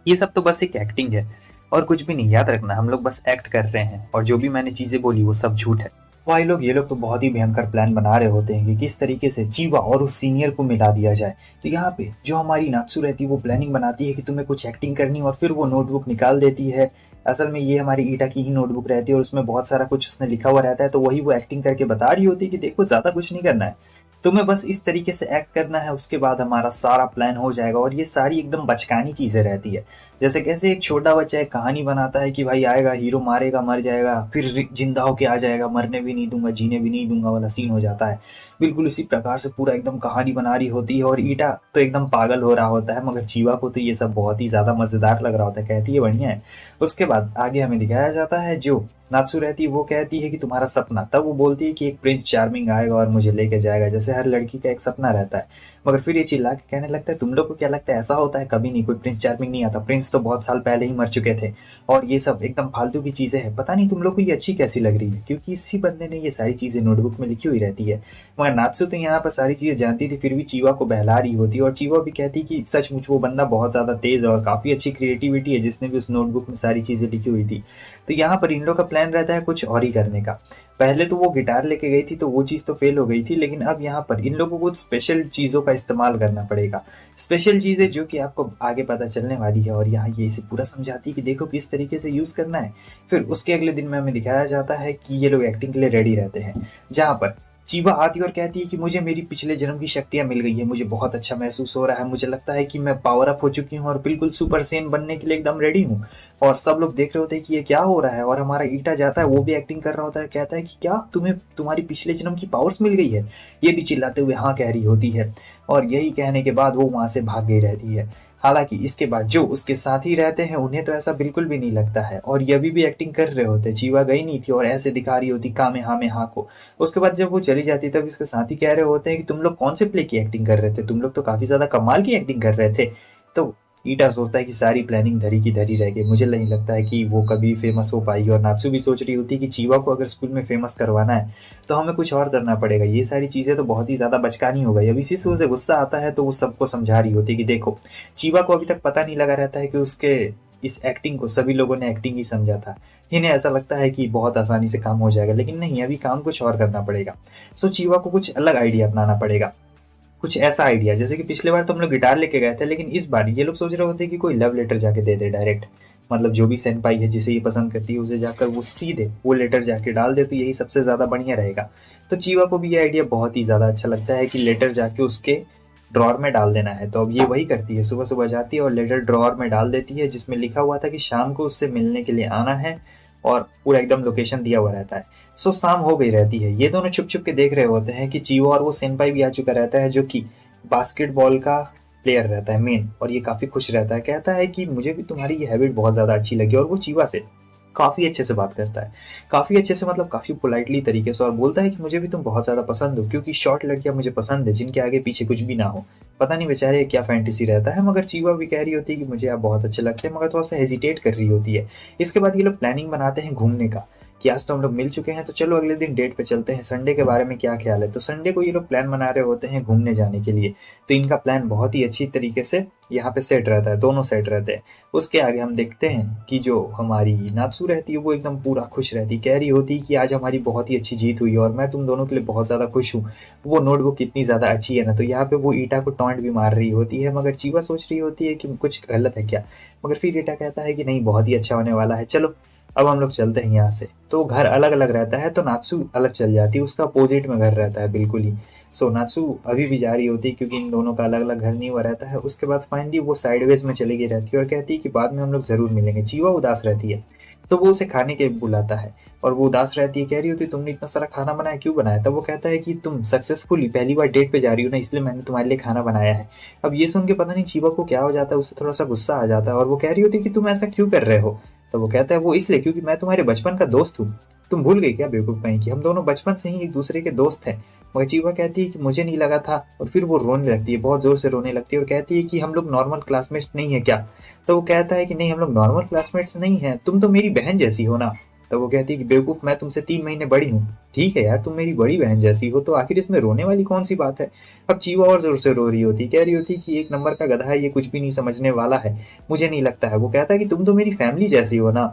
ये सब तो बस एक एक्टिंग है और कुछ भी नहीं, याद रखना हम लोग बस एक्ट कर रहे हैं और जो भी मैंने चीज़ें बोली वो सब झूठ है। भाई लोग ये लोग तो बहुत ही भयंकर प्लान बना रहे होते हैं कि किस तरीके से चीवा और उस सीनियर को मिला दिया जाए। तो यहाँ पे जो हमारी नात्सु रहती है वो प्लानिंग बनाती है कि तुम्हें कुछ एक्टिंग करनी और फिर वो नोटबुक निकाल देती है। असल में ये हमारी ईटा की ही नोटबुक रहती है और उसमें बहुत सारा कुछ उसने लिखा हुआ रहता है, तो वही वो एक्टिंग करके बता रही होती है कि देखो ज़्यादा कुछ नहीं करना है, तुम्हें बस इस तरीके से एक्ट करना है, उसके बाद हमारा सारा प्लान हो जाएगा। और ये सारी एकदम बचकानी चीज़ें रहती है, जैसे कैसे एक छोटा बच्चा एक कहानी बनाता है कि भाई आएगा हीरो मारेगा मर जाएगा फिर जिंदा होके आ जाएगा, मरने भी नहीं दूंगा जीने भी नहीं दूंगा वाला सीन हो जाता है। बिल्कुल इसी प्रकार से पूरा एकदम कहानी बना रही होती है और ईटा तो एकदम पागल हो रहा होता है, मगर चीवा को तो ये सब बहुत ही ज़्यादा मज़ेदार लग रहा होता है, कहती है बढ़िया है। उसके बाद आगे हमें दिखाया जाता है जो नात्सु रहती है वो कहती है कि तुम्हारा सपना, तब वो बोलती है कि एक प्रिंस चार्मिंग आएगा और मुझे लेके जाएगा, जैसे हर लड़की का एक सपना रहता है। मगर फिर ये चिल्ला के कहने लगता है तुम लोग को क्या लगता है ऐसा होता है? कभी नहीं, कोई प्रिंस चार्मिंग नहीं आता, प्रिंस तो बहुत साल पहले ही मर चुके थे और ये सब एकदम फालतू की चीज़ें हैं। पता नहीं तुम लोग को ये अच्छी कैसी लग रही है, क्योंकि इसी बंदे ने ये सारी चीज़ें नोटबुक में लिखी हुई रहती है। मगर नात्सु तो यहाँ पर सारी चीज़ें जानती थी, फिर भी चीवा को बहला रही होती और चीवा भी कहती कि सचमुच वो बंदा बहुत ज़्यादा तेज़ है और काफ़ी अच्छी क्रिएटिविटी है जिसने भी उस नोटबुक में सारी चीज़ें लिखी हुई थी। तो यहाँ पर इन लोग का प्लान रहता है कुछ और ही करने का। पहले तो वो गिटार लेके गई थी तो वो चीज़ तो फेल हो गई थी, लेकिन अब यहाँ पर इन लोगों को कुछ स्पेशल चीज़ों का इस्तेमाल करना पड़ेगा। स्पेशल चीज़ें जो कि आपको आगे पता चलने वाली है और यहाँ ये इसे पूरा समझाती है कि देखो किस तरीके से यूज़ करना है। फिर उसके अगले दिन में हमें दिखाया जाता है कि ये लोग एक्टिंग के लिए रेडी रहते हैं, जहाँ पर चीवा आती और कहती है कि मुझे मेरी पिछले जन्म की शक्तियाँ मिल गई है, मुझे बहुत अच्छा महसूस हो रहा है, मुझे लगता है कि मैं पावर अप हो चुकी हूँ और बिल्कुल सुपर सेन बनने के लिए एकदम रेडी हूँ। और सब लोग देख रहे होते हैं कि ये क्या हो रहा है और हमारा ईटा जाता है वो भी एक्टिंग कर रहा होता है, कहता है कि क्या तुम्हें तुम्हारी पिछले जन्म की पावर्स मिल गई है? ये भी चिल्लाते हुए हाँ कह रही होती है और यही कहने के बाद वो वहां से भाग गई रहती है। हालांकि इसके बाद जो उसके साथ ही रहते हैं उन्हें तो ऐसा बिल्कुल भी नहीं लगता है और ये अभी भी एक्टिंग कर रहे होते, चीवा गई नहीं थी और ऐसे दिखा रही होती कामे हाँ को। उसके बाद जब वो चली जाती तब इसके साथ ही कह रहे होते हैं कि तुम लोग कौन से प्ले की एक्टिंग कर रहे थे, तुम लोग तो काफी ज्यादा कमाल की एक्टिंग कर रहे थे। तो ईटा सोचता है कि सारी प्लानिंग धरी की धरी रह गई, मुझे नहीं लगता है कि वो कभी फेमस हो पाएगी। और नात्सु भी सोच रही होती है कि चीवा को अगर स्कूल में फेमस करवाना है तो हमें कुछ और करना पड़ेगा, ये सारी चीज़ें तो बहुत ही ज़्यादा बचकानी हो गई। अब इसी से उसे गुस्सा आता है तो वो सबको समझा रही होती है कि देखो चीवा को अभी तक पता नहीं लगा रहता है कि उसके इस एक्टिंग को सभी लोगों ने एक्टिंग ही समझा था, इन्हें ऐसा लगता है कि बहुत आसानी से काम हो जाएगा, लेकिन नहीं, अभी काम कुछ और करना पड़ेगा। सो चीवा को कुछ अलग आइडिया अपनाना पड़ेगा, कुछ ऐसा आइडिया जैसे कि पिछले बार तो हम लोग गिटार लेके गए थे, लेकिन इस बार ये लोग सोच रहे होते कि कोई लव लेटर जाके दे दे डायरेक्ट, मतलब जो भी सेनपाई है जिसे ये पसंद करती है उसे जाकर वो सीधे वो लेटर जाके डाल दे, तो यही सबसे ज़्यादा बढ़िया रहेगा। तो चीवा को भी ये आइडिया बहुत ही ज़्यादा अच्छा लगता है कि लेटर जाके उसके ड्रॉर में डाल देना है। तो अब ये वही करती है, सुबह सुबह जाती है और लेटर ड्रॉर में डाल देती है जिसमें लिखा हुआ था कि शाम को उससे मिलने के लिए आना है और पूरा एकदम लोकेशन दिया हुआ रहता है। सो शाम हो गई रहती है, ये दोनों छुप छुप के देख रहे होते हैं कि चीवा और वो सेनपाई भी आ चुका रहता है जो कि बास्केटबॉल का प्लेयर रहता है मेन, और ये काफ़ी खुश रहता है, कहता है कि मुझे भी तुम्हारी ये हैबिट बहुत ज़्यादा अच्छी लगी। और वो चीवा से काफ़ी अच्छे से बात करता है, काफ़ी अच्छे से मतलब काफ़ी पोलाइटली तरीके से, और बोलता है कि मुझे भी तुम बहुत ज़्यादा पसंद हो, क्योंकि शॉर्ट लड़कियां मुझे पसंद है जिनके आगे पीछे कुछ भी ना हो। पता नहीं बेचारे क्या फैंटेसी रहता है, मगर चीवा भी कह रही होती है कि मुझे आप बहुत अच्छे लगते हैं, मगर थोड़ा सा हेजिटेट कर रही होती है। इसके बाद ये लोग प्लानिंग बनाते हैं घूमने का कि आज तो हम लोग मिल चुके हैं तो चलो अगले दिन डेट पे चलते हैं, संडे के बारे में क्या ख्याल है। तो संडे को ये लोग प्लान बना रहे होते हैं घूमने जाने के लिए। तो इनका प्लान बहुत ही अच्छी तरीके से यहाँ पे सेट रहता है, दोनों सेट रहते हैं। उसके आगे हम देखते हैं कि जो हमारी नात्सु रहती है वो एकदम पूरा खुश रहती, कह रही होती कि आज हमारी बहुत ही अच्छी जीत हुई और मैं तुम दोनों के लिए बहुत ज़्यादा खुश हूँ, वो नोटबुक कितनी ज़्यादा अच्छी है ना। तो यहाँ पे वो ईटा को टॉन्ट भी मार रही होती है, मगर चीवा सोच रही होती है कि कुछ गलत है क्या, मगर फिर ईटा कहता है कि नहीं बहुत ही अच्छा होने वाला है, चलो अब हम लोग चलते हैं यहाँ से। तो घर अलग अलग रहता है, तो नात्सु अलग चल जाती है, उसका अपोजिट में घर रहता है बिल्कुल ही। सो नात्सु अभी भी जा रही होती है क्योंकि इन दोनों का अलग अलग घर नहीं हुआ रहता है। उसके बाद फाइनली वो साइडवेज में चली गई रहती है और कहती है कि बाद में हम लोग जरूर मिलेंगे। चीवा उदास रहती है, तो वो उसे खाने के बुलाता है और वो उदास रहती है, कह रही होती है तुमने इतना सारा खाना बनाया, क्यों बनाया? तब वो कहता है कि तुम सक्सेसफुली पहली बार डेट पे जा रही हो ना, इसलिए मैंने तुम्हारे लिए खाना बनाया है। अब ये सुन के पता नहीं चीवा को क्या हो जाता है, उससे थोड़ा सा गुस्सा आ जाता है और वो कह रही होती है कि तुम ऐसा क्यों कर रहे हो? तो वो कहता है वो इसलिए क्योंकि मैं तुम्हारे बचपन का दोस्त हूँ। तुम भूल गई क्या बेवकूफ कहीं की, हम दोनों बचपन से ही एक दूसरे के दोस्त हैं। मगर चीवा कहती है कि मुझे नहीं लगा था, और फिर वो रोने लगती है, बहुत जोर से रोने लगती है और कहती है कि हम लोग नॉर्मल क्लासमेट्स नहीं है क्या? तो वो कहता है कि नहीं, हम लोग नॉर्मल क्लासमेट्स नहीं है, तुम तो मेरी बहन जैसी हो ना। तो वो कहती है कि बेवकूफ, मैं तुमसे 3 महीने बड़ी हूँ। ठीक है यार, तुम मेरी बड़ी बहन जैसी हो, तो आखिर इसमें रोने वाली कौन सी बात है? अब चीवा और जोर से रो रही होती, कह रही होती कि एक नंबर का गधा है, ये कुछ भी नहीं समझने वाला है, मुझे नहीं लगता है। वो कहता है कि तुम तो मेरी फैमिली जैसी हो ना।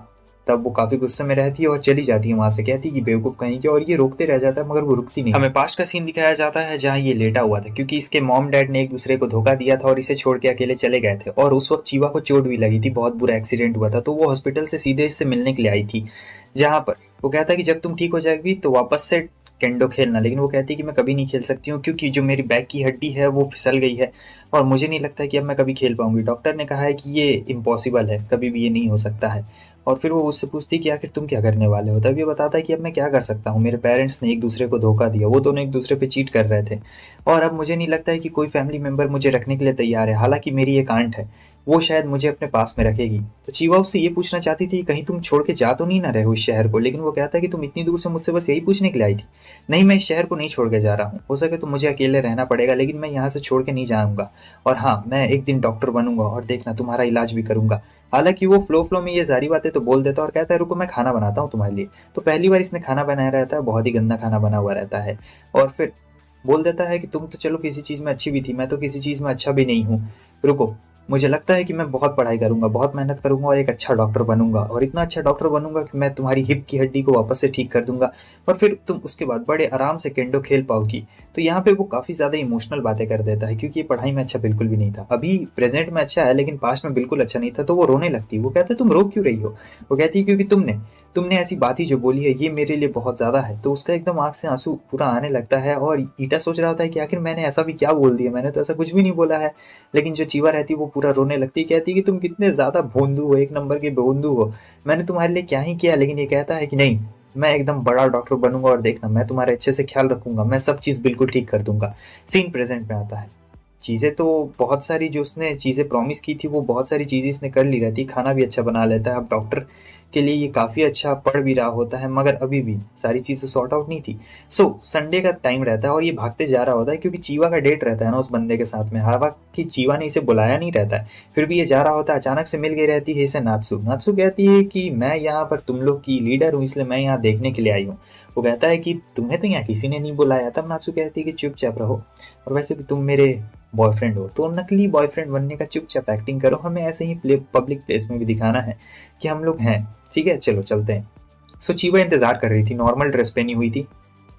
तब वो काफी गुस्से में रहती है और चली जाती है वहां से, कहती है कि बेवकूफ कहीं की, और ये रोकते रह जाता है मगर वो रुकती नहीं। हमें पास्ट का सीन दिखाया जाता है जहाँ ये लेटा हुआ था, क्योंकि इसके मॉम डैड ने एक दूसरे को धोखा दिया था और इसे छोड़ के अकेले चले गए थे, और उस वक्त चीवा को चोट भी लगी थी, बहुत बुरा एक्सीडेंट हुआ था, तो वो हॉस्पिटल से सीधे इससे मिलने के लिए आई थी। जहाँ पर वो कहता है कि जब तुम ठीक हो जाएगी तो वापस से केंडो खेलना, लेकिन वो कहती है कि मैं कभी नहीं खेल सकती हूँ क्योंकि जो मेरी बैक की हड्डी है वो फिसल गई है और मुझे नहीं लगता है कि अब मैं कभी खेल पाऊंगी। डॉक्टर ने कहा है कि ये इम्पॉसिबल है, कभी भी ये नहीं हो सकता है। और फिर वो उससे पूछती कि आखिर तुम क्या करने वाले हो? तब ये बताता है कि अब मैं क्या कर सकता हूँ, मेरे पेरेंट्स ने एक दूसरे को धोखा दिया, वो दोनों एक दूसरे पे चीट कर रहे थे और अब मुझे नहीं लगता है कि कोई फैमिली मेंबर मुझे रखने के लिए तैयार है। हालांकि मेरी एक आंट है, वो शायद मुझे अपने पास में रखेगी। तो चीवा उससे ये पूछना चाहती थी कहीं तुम छोड़ के जा तो नहीं ना रहे हो इस शहर को, लेकिन वो कहता है कि तुम इतनी दूर से मुझसे बस यही पूछने के लिए आई थी। नहीं, मैं इस शहर को नहीं छोड़ के जा रहा हूँ, हो सके तो मुझे अकेले रहना पड़ेगा, लेकिन मैं यहाँ से छोड़ के नहीं जाऊंगा। और हाँ, मैं एक दिन डॉक्टर बनूंगा और देखना तुम्हारा इलाज भी करूंगा। हालांकि वो फ्लो फ्लो में ये सारी बातें तो बोल देता और कहता है रुको मैं खाना बनाता हूँ तुम्हारे लिए। तो पहली बार इसने खाना बनाया रहता है, बहुत ही गंदा खाना बना हुआ रहता है, और फिर बोल देता है कि तुम तो चलो किसी चीज में अच्छी भी थी, मैं तो किसी चीज में अच्छा भी नहीं हूँ। रुको, मुझे लगता है कि मैं बहुत पढ़ाई करूंगा, बहुत मेहनत करूंगा और एक अच्छा डॉक्टर बनूंगा, और इतना अच्छा डॉक्टर बनूंगा कि मैं तुम्हारी हिप की हड्डी को वापस से ठीक कर दूंगा और फिर तुम उसके बाद बड़े आराम से केंडो खेल पाओगी। तो यहाँ पे वो काफी ज्यादा इमोशनल बातें कर देता है क्योंकि ये पढ़ाई में अच्छा बिल्कुल भी नहीं था। अभी प्रेजेंट में अच्छा है लेकिन पास्ट में बिल्कुल अच्छा नहीं था। तो वो रोने लगती है, वो कहता है तुम रो क्यों रही हो? वो कहती है क्योंकि तुमने तुमने ऐसी बात ही जो बोली है ये मेरे लिए बहुत ज्यादा है। तो उसका एकदम आंख से आंसू पूरा आने लगता है और ईटा सोच रहा होता है कि आखिर मैंने ऐसा भी क्या बोल दिया, मैंने तो ऐसा कुछ भी नहीं बोला है। लेकिन जो चीवा रहती है वो पूरा रोने लगती है, कहती है कि तुम कितने ज्यादा भोंदू हो, एक नंबर के भोंदू हो, मैंने तुम्हारे लिए क्या ही किया। लेकिन ये कहता है कि नहीं, मैं एकदम बड़ा डॉक्टर बनूंगा और देखना मैं तुम्हारे अच्छे से ख्याल रखूंगा, मैं सब चीज बिल्कुल ठीक कर दूंगा। सीन प्रेजेंट में आता है। चीजें तो बहुत सारी जो उसने चीजें प्रॉमिस की थी वो बहुत सारी चीजें इसने कर ली रहती, खाना भी अच्छा बना लेता है, अब डॉक्टर के लिए ये काफी अच्छा पढ़ भी रहा होता है, मगर अभी भी सारी चीजें सॉर्ट आउट नहीं थी। सो संडे का टाइम रहता है और ये भागते जा रहा होता है क्योंकि चीवा का डेट रहता है ना उस बंदे के साथ में। हालांकि चीवा ने इसे बुलाया नहीं रहता है, फिर भी ये जा रहा होता है। अचानक से मिल गई रहती है इसे नात्सु। नात्सु कहती है कि मैं यहाँ पर तुम लोग की लीडर हूँ, इसलिए मैं यहाँ देखने के लिए आई हूँ। वो कहता है कि तुम्हें तो यहाँ किसी ने नहीं बुलाया। तब नात्सु कहती है कि चुपचाप रहो, और वैसे भी तुम मेरे बॉयफ्रेंड हो, तो नकली बॉयफ्रेंड बनने का चुपचाप एक्टिंग करो, हमें ऐसे ही पब्लिक प्लेस में भी दिखाना है कि हम लोग हैं। ठीक है, चलो चलते हैं। सो चीवा इंतजार कर रही थी, नॉर्मल ड्रेस पहनी हुई थी,